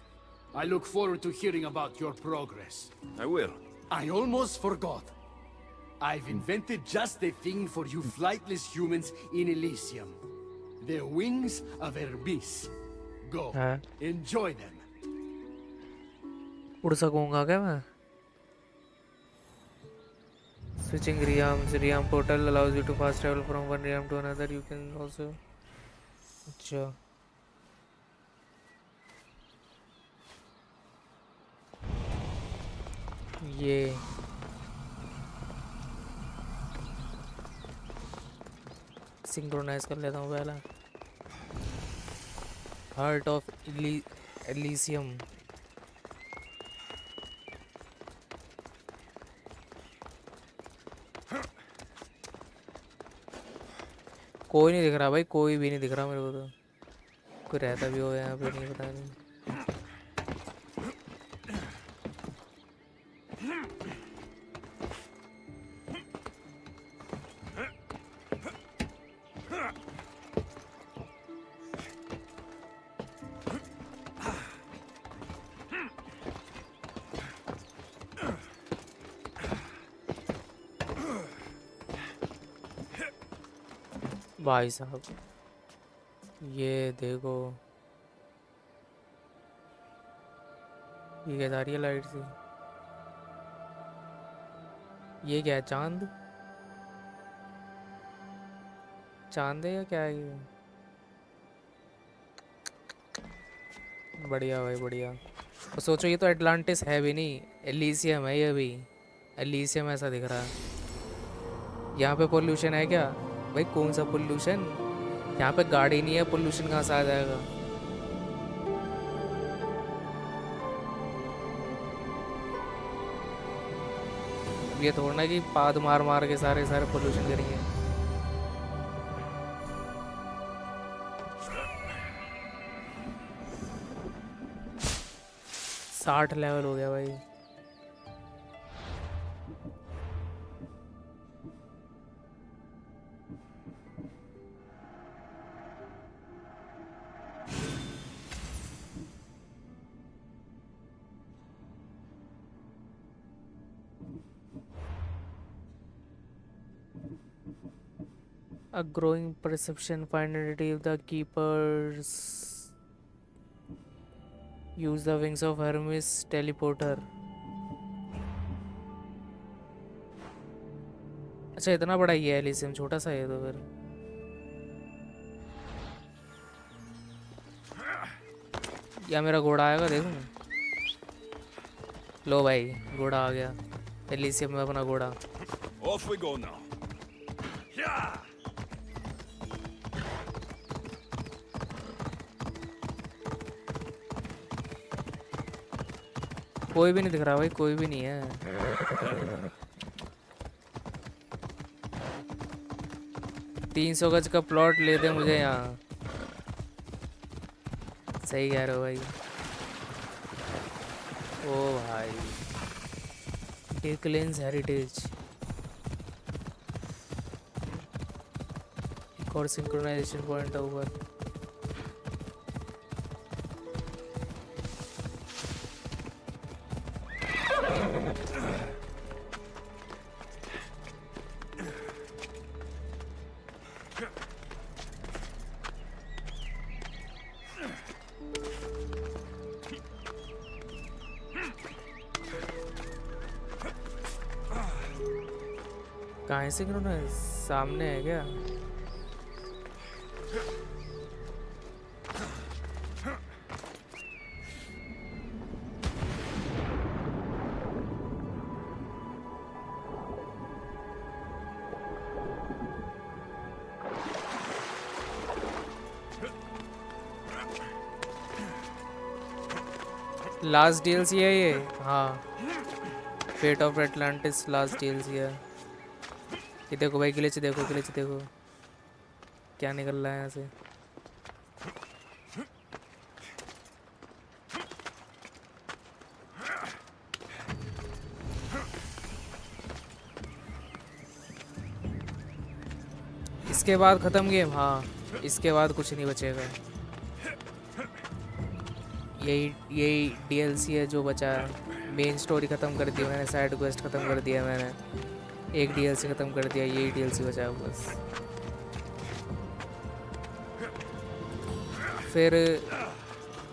I look forward to hearing about your progress. I will. I almost forgot. I've invented just the thing for you flightless humans in Elysium. The wings of Hermes. Go. Enjoy them. उड़ सकूंगा क्या मैं? Switching realms. Realm portal allows you to fast travel from one realm to another. You can also. अच्छा. ये. Synchronise कर लेता हूँ पहला. Heart of Elysium. कोई नहीं दिख रहा भाई, कोई भी नहीं दिख रहा मेरे को तो. कोई रहता भी हो यहाँ पे नहीं पता नहीं. भाई साहब ये देखो, ये क्या जा रही है लाइट से? ये क्या है, चांद? चांद है या क्या है ये? बढ़िया भाई बढ़िया। और सोचो ये तो एटलांटिस है भी नहीं, एलिसियम है ये भी। एलिसियम ऐसा दिख रहा है। यहाँ पे पोल्यूशन है क्या? भाई कौन सा पोल्यूशन, यहाँ पे गाड़ी नहीं है, पोल्यूशन कहाँ से आ जाएगा? अब ये थोड़ा ना कि पाद मार मार के सारे सारे पोल्यूशन करेंगे। 60 लेवल हो गया भाई। A growing perception finality of the keepers use the wings of Hermes teleporter। अच्छा इतना बड़ा ही है एलिसियम, छोटा सा है तो फिर। या मेरा घोड़ा आएगा देखूं। लो भाई घोड़ा आ गया एलिसियम में, अपना घोड़ा। Off we go now. Yeah. कोई भी नहीं दिख रहा भाई, कोई भी नहीं है। 300 गज का प्लॉट ले दे मुझे यहाँ। सही कह रहे हो भाई। ओ भाई टेकलेंस हेरिटेज, एक और सिंक्रोनाइजेशन पॉइंट ऊपर। कहाँ से क्यों ना, सामने है क्या? लास्ट डीएलसी है ये। हाँ Fate of Atlantis last DLC है ये। देखो भाई ग्लिच देखो, ग्लिच देखो क्या निकल रहा है यहाँ से। इसके बाद ख़त्म गेम। हाँ इसके बाद कुछ नहीं बचेगा। यही डीएलसी है जो बचा है। मेन स्टोरी ख़त्म कर दी मैंने, साइड क्वेस्ट ख़त्म कर दिया मैंने, एक डीएलसी ख़त्म कर दिया, यही डीएलसी बचा है बस। फिर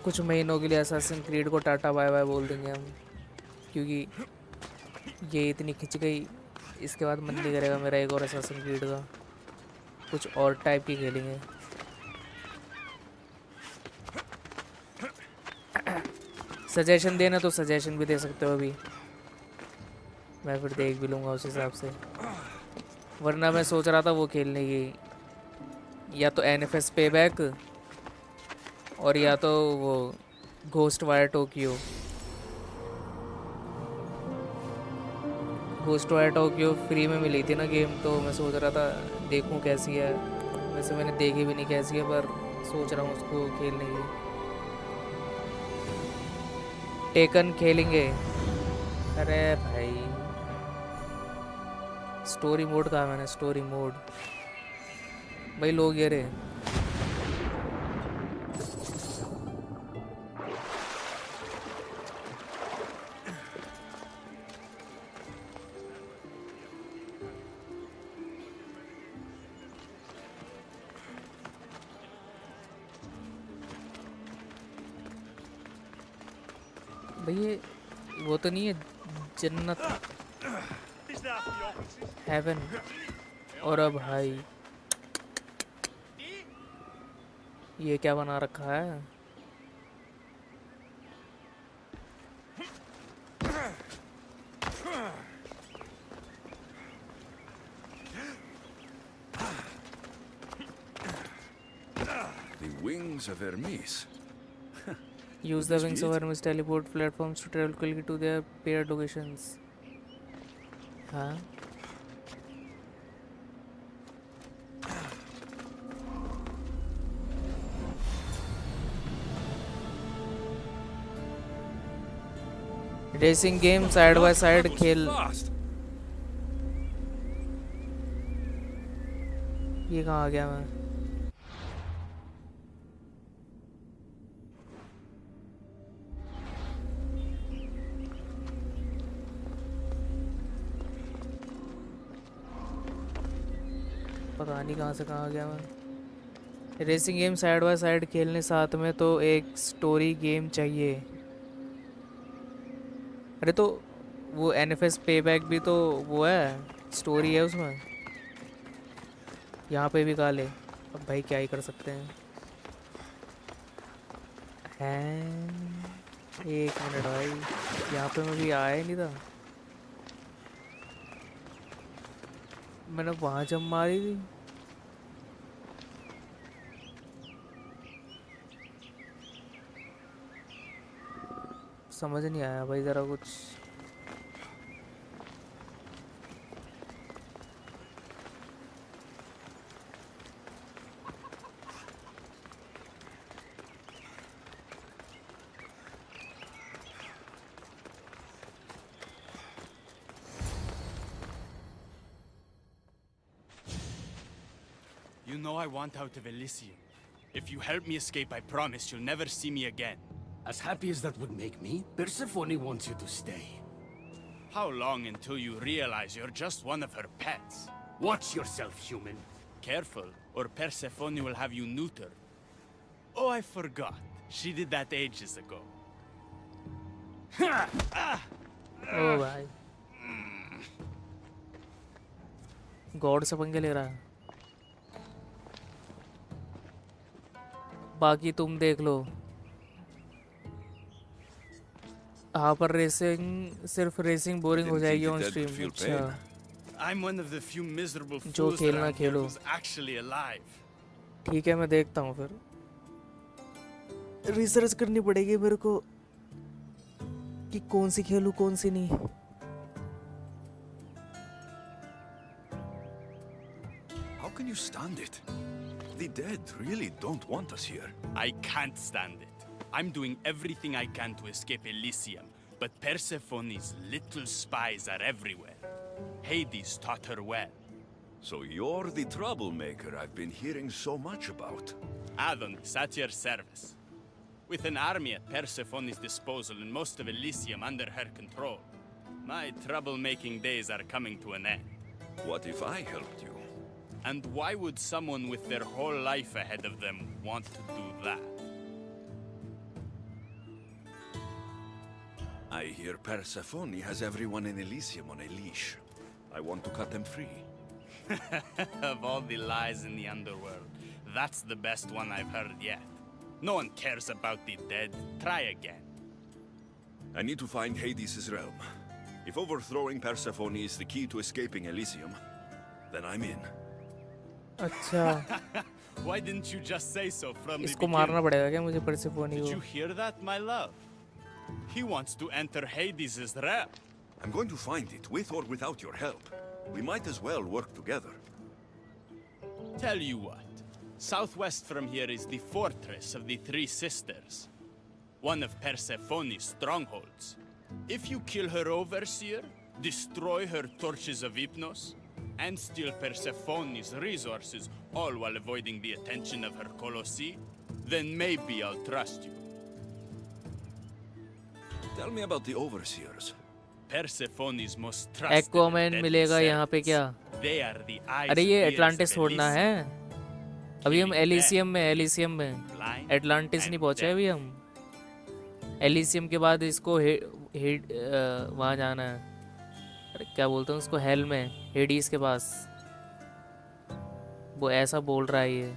कुछ महीनों के लिए असैसिन क्रीड को टाटा बाय बाय बोल देंगे हम, क्योंकि ये इतनी खिंच गई। इसके बाद मन नहीं करेगा मेरा एक और असैसिन क्रीड का, कुछ और टाइप की खेलेंगे। सजेशन देना तो सजेशन भी दे सकते हो अभी, मैं फिर देख भी लूँगा उस हिसाब से। वरना मैं सोच रहा था वो खेलने की, या तो एनएफएस पे बैक और या तो वो ghost wire Tokyo. Ghost wire Tokyo free में मिली थी ना गेम, तो मैं सोच रहा था देखूं कैसी है। वैसे मैंने देखी भी नहीं कैसी है, पर सोच रहा हूँ उसको खेलने की। टेकन खेलेंगे। अरे भाई स्टोरी मोड कहा मैंने, स्टोरी मोड भाई लोग ये रे। भाई ये वो तो नहीं है जन्नत हेवन और अब भाई ये क्या बना रखा है The wings of Hermes. use the wings of Hermes teleport platforms to travel quickly to their paired locations हाँ racing game side by side खेल ये कहाँ आ गया मैं पता नहीं कहाँ से कहाँ आ गया मैं racing game side by side खेलने साथ में तो एक स्टोरी गेम चाहिए अरे तो वो NFS पेबैक भी तो वो है स्टोरी है उसमें यहाँ पे भी काले अब भाई क्या ही कर सकते हैं एक मिनट भाई यहाँ पे मैं भी आया ही नहीं था मैंने वहाँ जम मारी थी समझ नहीं आया भाई ज़रा कुछ You know I want out of Elysium. If you help me escape, I promise you'll never see me again. As happy as that would make me, Persephone wants you to stay. How long until you realize you're just one of her pets? Watch yourself, human. Careful, or Persephone will have you neutered. Oh, I forgot. She did that ages ago. ओ भाई God से पंगे ले रहा है बाकी तुम देख लो यहाँ पर रेसिंग सिर्फ रेसिंग बोरिंग हो जाएगी ऑन स्ट्रीम अच्छा I'm one of the few miserable जो fools खेलना around here Khelo who's actually alive. ठीक है मैं देखता हूँ फिर रिसर्च करनी पड़ेगी मेरे को कि कौन सी खेलूं कौन सी नहीं How can you stand it? The dead really don't want us here. I can't stand it. I'm doing everything I can to escape Elysium, but Persephone's little spies are everywhere. Hades taught her well. So you're the troublemaker I've been hearing so much about. Adonis, at your service. With an army at Persephone's disposal and most of Elysium under her control, my troublemaking days are coming to an end. What if I helped you? And why would someone with their whole life ahead of them want to do that? I hear Persephone has everyone in Elysium on a leash. I want to cut them free. Of all the lies in the underworld, that's the best one I've heard yet. No one cares about the dead. Try again. I need to find Hades' realm. If overthrowing Persephone is the key to escaping Elysium, then I'm in. अच्छा Why didn't you just say so from the इसको beginning? मारना पड़ेगा क्या मुझे परसेफोनी Did को you hear that, my love? He wants to enter Hades' realm. I'm going to find it, with or without your help. We might as well work together. Tell you what. Southwest from here is the fortress of the Three Sisters. One of Persephone's strongholds. If you kill her overseer, destroy her torches of Hypnos, and steal Persephone's resources, all while avoiding the attention of her Colossi, then maybe I'll trust you. Tell me about the overseers. Persephone's most trusted Aquaman and मिलेगा deadly यहाँ पे क्या servants. They are the eyes अरे ये and ears Atlantis of छोड़ना Elysium. है अभी हम एलिसियम में एटलांटिस नहीं पहुंचे अभी हम एलिसियम के बाद इसको वहाँ जाना है। अरे क्या बोलते हैं उसको, हेल में, हेडीज के पास। वो ऐसा बोल रहा है ये।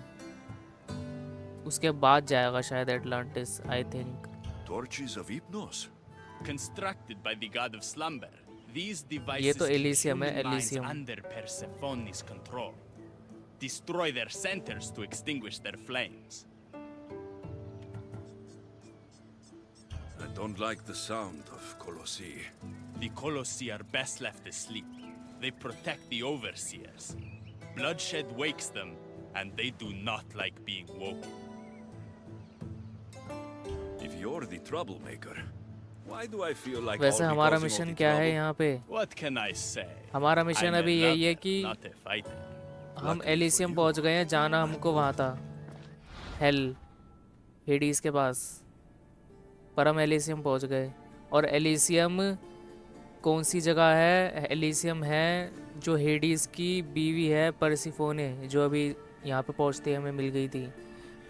उसके बाद जाएगा शायद Atlantis, I think. Torches of Hypnos. Constructed by the god of slumber, these ये devices तो keep एलिसियम है, human minds Elysium. under Persephone's control. Destroy their centers to extinguish their flames. I don't like the sound of Colossi. The Colossi are best left asleep. They protect the overseers. Bloodshed wakes them, and they do not like being woken. If you're the troublemaker, why do I feel like वैसे I'll be हमारा causing all mission the क्या है trouble? यहाँ पे? What can I say? हमारा mission I'm a अभी यही है lover, कि not a fighter. हम एलिसियम पहुँच गए हैं। जाना हमको वहाँ था, हेल, हेडीज के पास, पर हम एलिसियम पहुँच गए। और एलिसियम कौन सी जगह है? एलिसियम है जो हेडीज की बीवी है, परसिफोने, जो अभी यहाँ पे पहुँचते हमें मिल गई थी।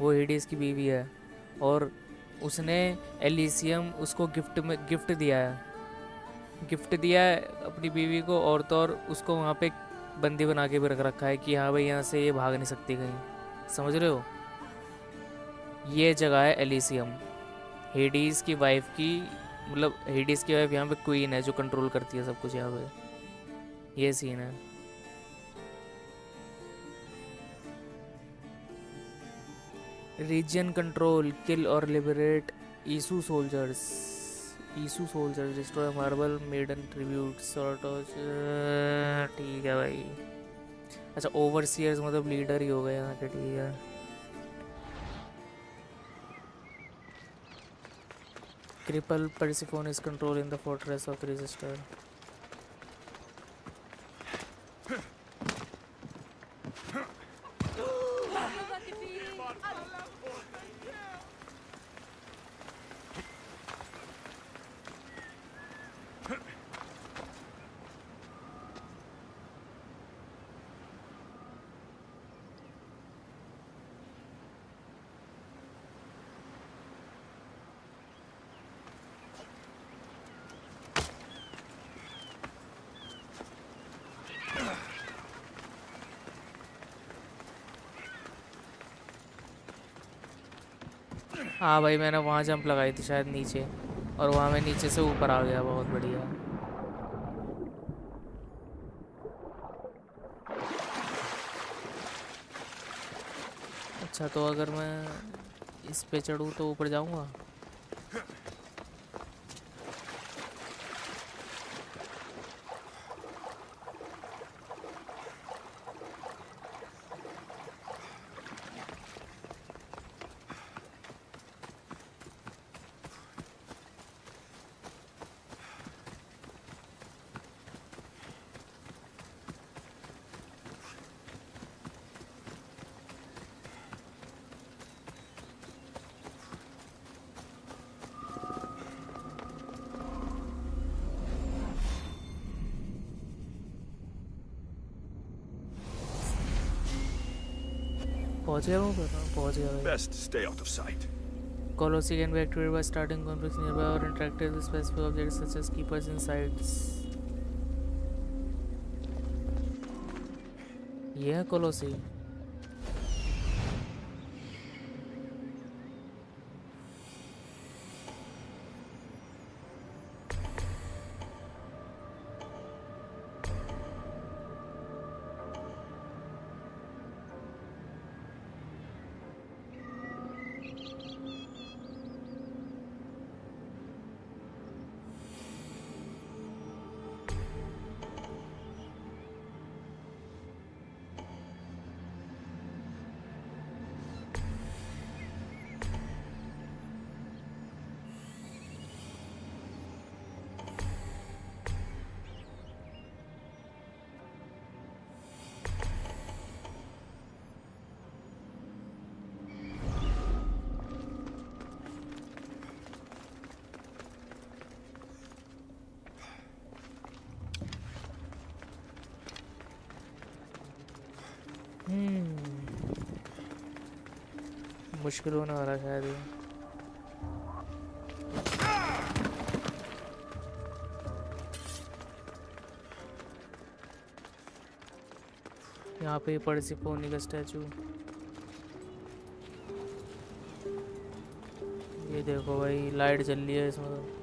वो हेडीज की बीवी है और उसने एलिसियम उसको गिफ्ट दिया है अपनी बीवी को, और तो और उसको वहाँ पे बंदी बना के भी रख रखा है कि हाँ भाई यहाँ से ये भाग नहीं सकती कहीं। समझ रहे हो? ये जगह है एलिसियम, हेडीज की वाइफ की, मतलब हेडीज की वाइफ यहाँ पे क्वीन है जो कंट्रोल करती है सब कुछ यहाँ पे। ये सीन है। रीजन कंट्रोल, किल और liberate Isu soldiers, destroy marble maiden tribute sort of. ठीक है भाई। अच्छा, ओवरसीयर्स मतलब लीडर ही हो गए यहाँ के। ठीक है। Cripple Persephone's control in the fortress of Three Sisters. हाँ भाई, मैंने वहाँ जंप लगाई थी शायद नीचे, और वहाँ मैं नीचे से ऊपर आ गया। बहुत बढ़िया। अच्छा, तो अगर मैं इस पे चढ़ूँ तो ऊपर जाऊँगा? पहुंच गया हूँ, पहुंच गया भाई। Best stay out of sight. Colossi can be activated by starting conflicts nearby or interacting with specific objects such as keepers in sites. ये है कोलोसी। मुश्किल होने वाला शायद ये। यहाँ पे पर्सिफोनी का स्टैचू, ये देखो भाई लाइट जल रही है इसमें तो।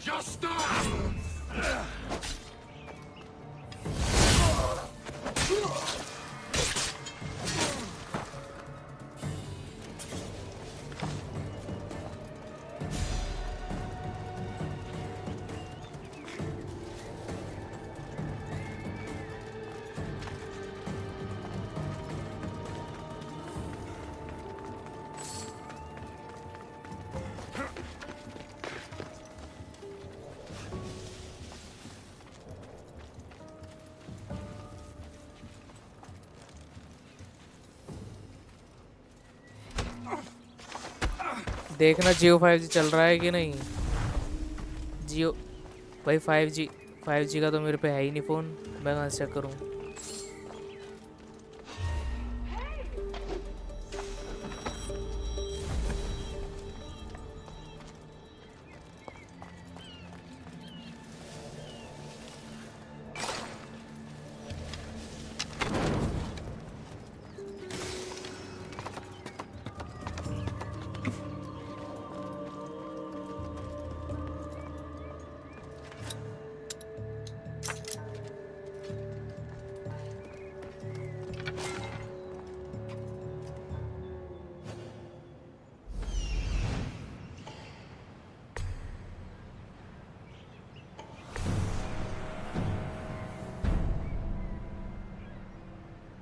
Just stop! देखना जियो 5G चल रहा है कि नहीं। जियो भाई 5G का तो मेरे पे है ही नहीं फ़ोन, मैं कहाँ से चेक करूँ।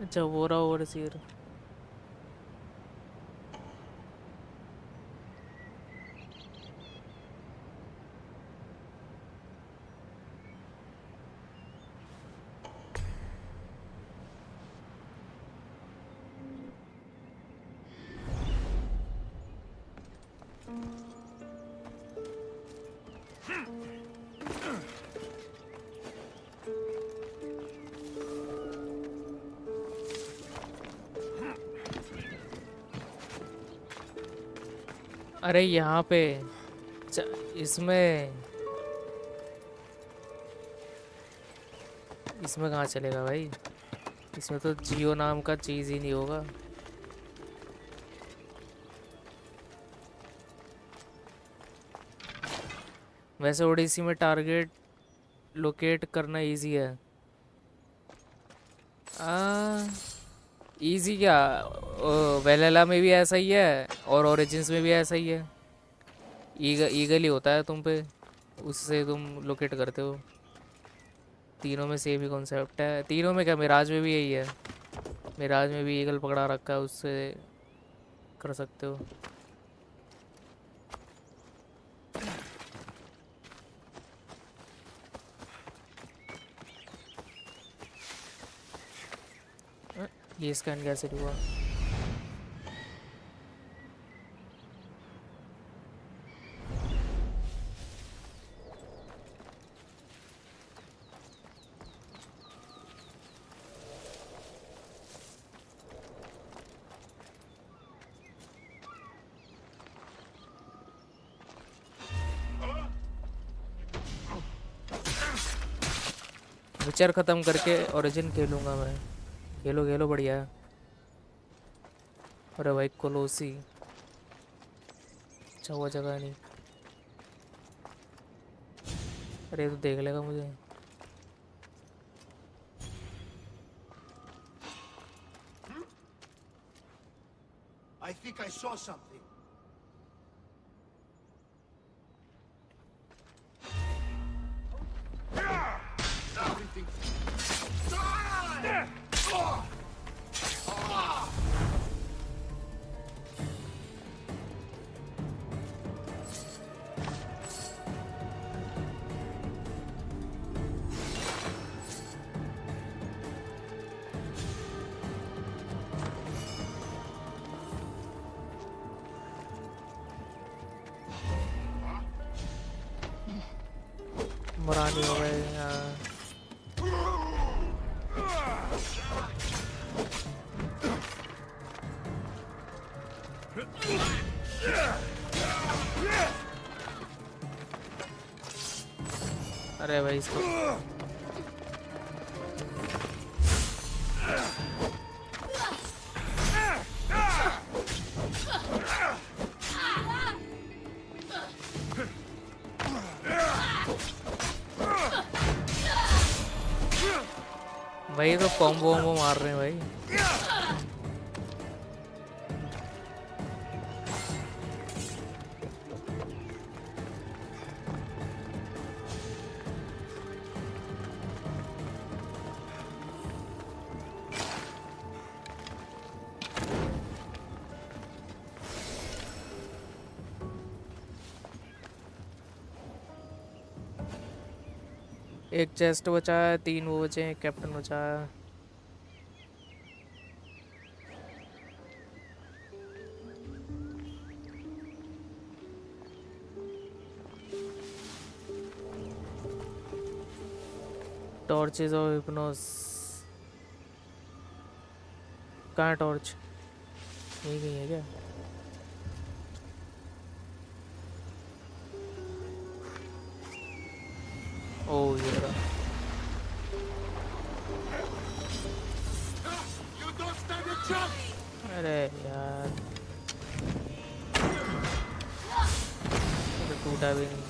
अच्छा वो रहा ओवरसीयर। अरे यहाँ पे इसमें कहाँ चलेगा भाई, इसमें तो जियो नाम का चीज़ ही नहीं होगा। वैसे ओडिसी में टारगेट लोकेट करना इजी है। इजी क्या, वेलेला में भी ऐसा ही है और ओरिजिन्स में भी ऐसा ही है। ईगल ही होता है तुम पे, उससे तुम लोकेट करते हो। तीनों में सेम ही कॉन्सेप्ट है। तीनों में क्या, मिराज में भी यही है। मिराज में भी ईगल पकड़ा रखा है, उससे कर सकते हो। ये स्कैन कैसे हुआ? विचर ख़त्म करके ओरिजिन खेलूँगा मैं। खेलो खेलो, बढ़िया है। अरे भाई कोलोसी, अच्छा हुआ जगह नहीं। अरे ये तो देख लेगा मुझे। I think I saw something. Everything. मरानी हो गए यहाँ। अरे भाई इसको भाई तो कॉम्बो वॉम्बो मार रहे हैं भाई। एक चेस्ट बचा है, 3 वो बचे हैं, कैप्टन बचा है। Torches of Hypnos. कहाँ है टॉर्च? यही कहीं है क्या? ओ ये रहा। अरे यार ये तो टूटा भी नहीं।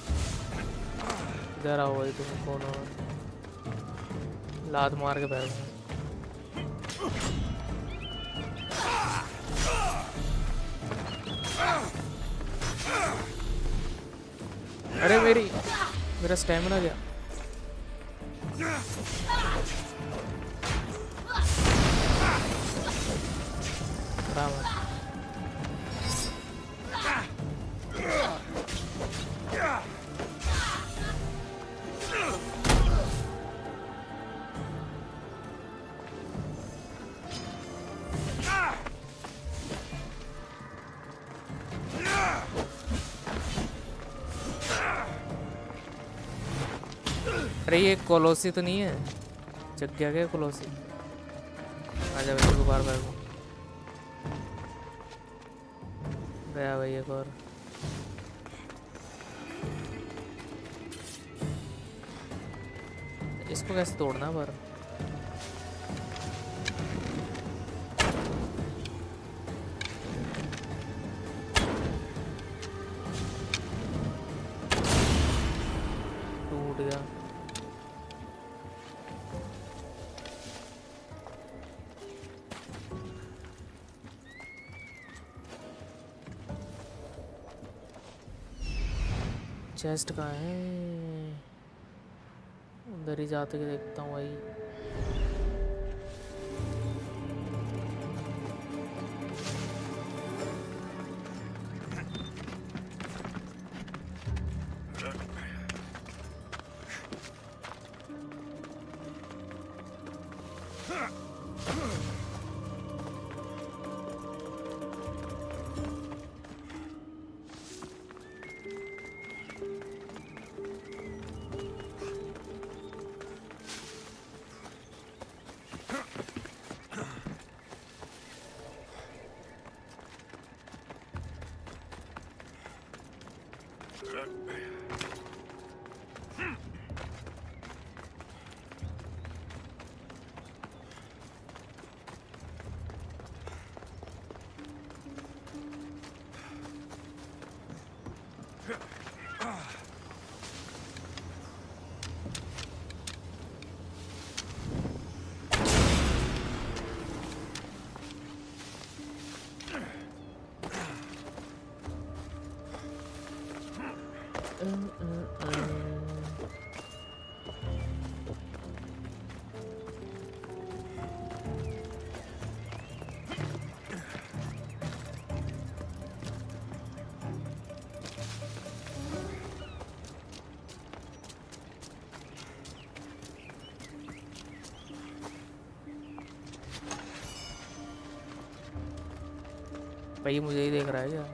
इधर आओ भाई, तुम कौन हो? लात मार के बैठ गए। अरे मेरा स्टैमिना गया। बराबर। अरे ये कोलोसी तो नहीं है? जग गया क्या कोलोसी? आजा भाई को बार बार को गया भाई एक और। इसको कैसे तोड़ना पर? टूट गया। चेस्ट कहाँ है? उधर ही जाते देखता हूँ भाई। भाई मुझे ही देख रहा है क्या?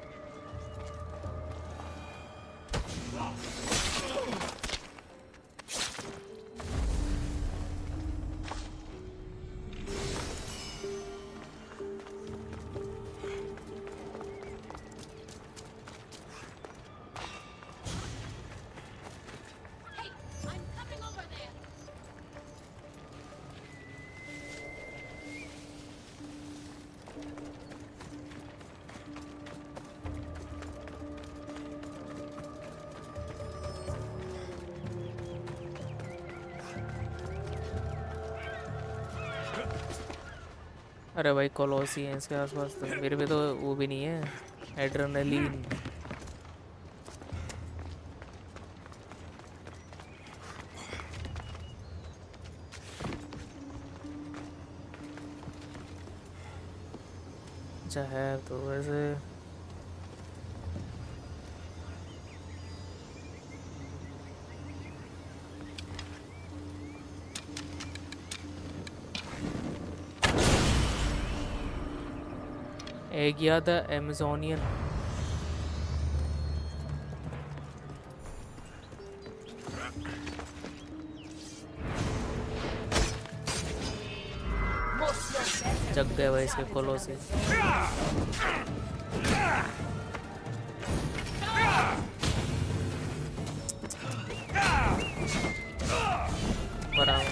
अरे भाई कॉलोसी है इसके आसपास, तो मेरे पे तो वो भी नहीं है एड्रेनलिन। अच्छा है तो वैसे एगिया द एमेजोनियन। जग गए भाई इसके कोलों से। बराबर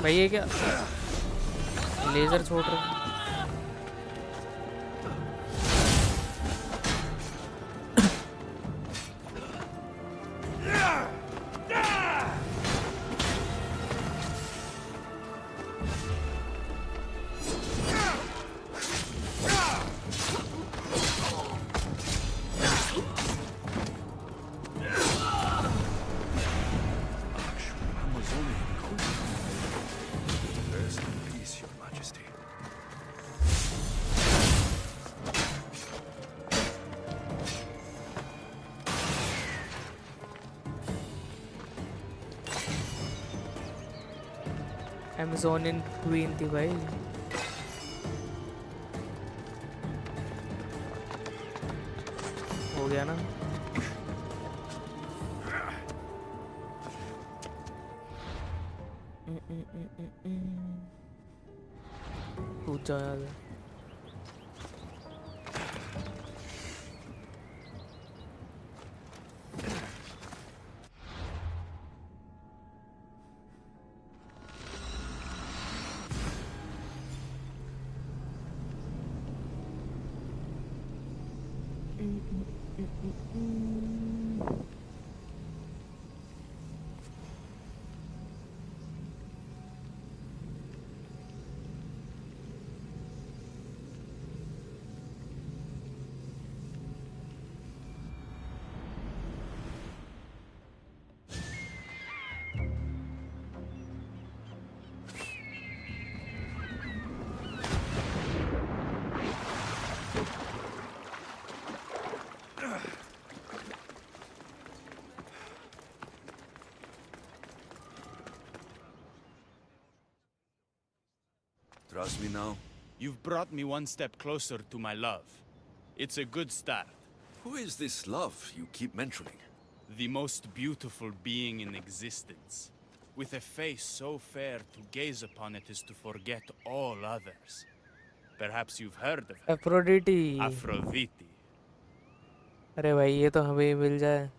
भाई ये क्या लेजर छोड़ रहे हैं? अमेज़ोनियन क्वीन थी भाई। हो गया ना? पूछ जाओ यार। Trust me now? You've brought me one step closer to my love. It's a good start. Who is this love you keep mentioning? The most beautiful being in existence. With a face so fair to gaze upon it is to forget all others. Perhaps you've heard of her. Aphrodite. Aphrodite. अरे भाई ये तो हमें ही मिल जाए।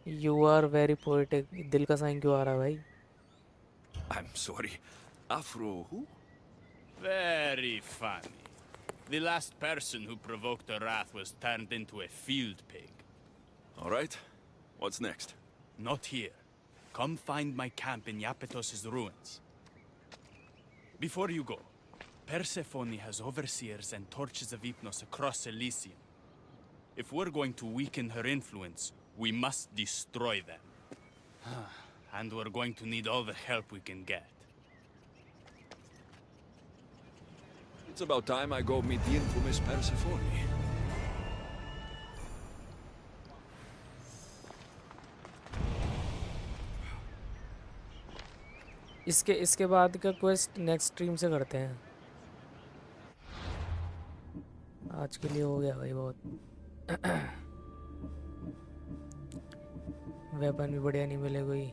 You are very poetic. दिल का sign क्यों आ रहा है भाई? I'm sorry. Afro who? Very funny. The last person who provoked her wrath was turned into a field pig. All right. What's next? Not here. Come find my camp in Iapetos' ruins. Before you go, Persephone has overseers and torches of Hypnos across Elysium. If we're going to weaken her influence, we must destroy them. And we're going to need all the help we can get. It's about time I go meet the infamous Persephone. इसके बाद का quest next stream से करते हैं। आज के लिए हो गया भाई बहुत। वेपन भी बढ़िया नहीं मिले कोई।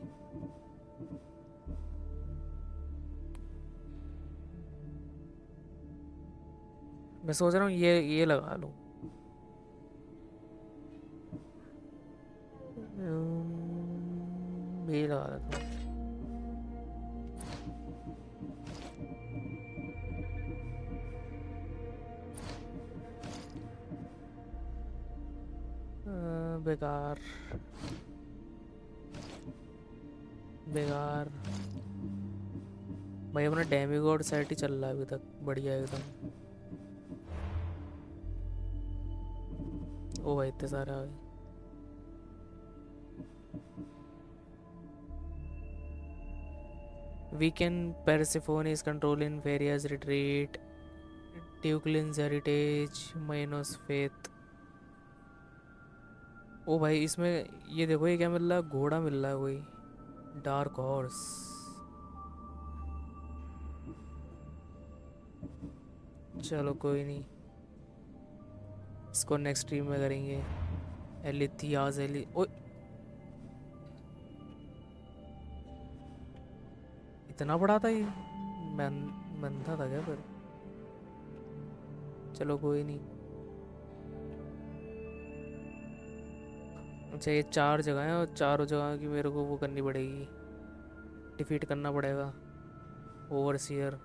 मैं सोच रहा हूँ ये लगा लूँ। ये लगा देता हूँ। बेकार बेकार भाई, अपना डेमीगॉड सेट ही चल रहा है अभी तक, बढ़िया एकदम। ओ भाई इतने सारे आ गए। Weekend Persephone is controlling various retreat, Dukelin's heritage, Minos faith। ओ भाई इसमें ये देखो, ये क्या मिल रहा है? घोड़ा मिल रहा है कोई, डार्क हॉर्स। चलो कोई नहीं, इसको नेक्स्ट स्ट्रीम में करेंगे। एलिथियाज ओ इतना बड़ा था ये, बंधा था क्या फिर? चलो कोई नहीं। अच्छा ये 4 जगह हैं और चारों जगह की मेरे को वो करनी पड़ेगी, डिफीट करना पड़ेगा ओवरसीयर।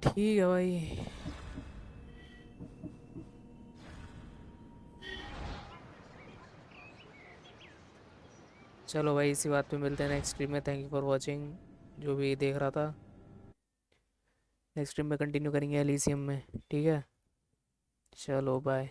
ठीक है भाई, चलो भाई इसी बात पे मिलते हैं नेक्स्ट स्ट्रीम में। थैंक यू फॉर वाचिंग, जो भी देख रहा था। नेक्स्ट स्ट्रीम में कंटिन्यू करेंगे एलिसियम में, ठीक है? चलो बाय।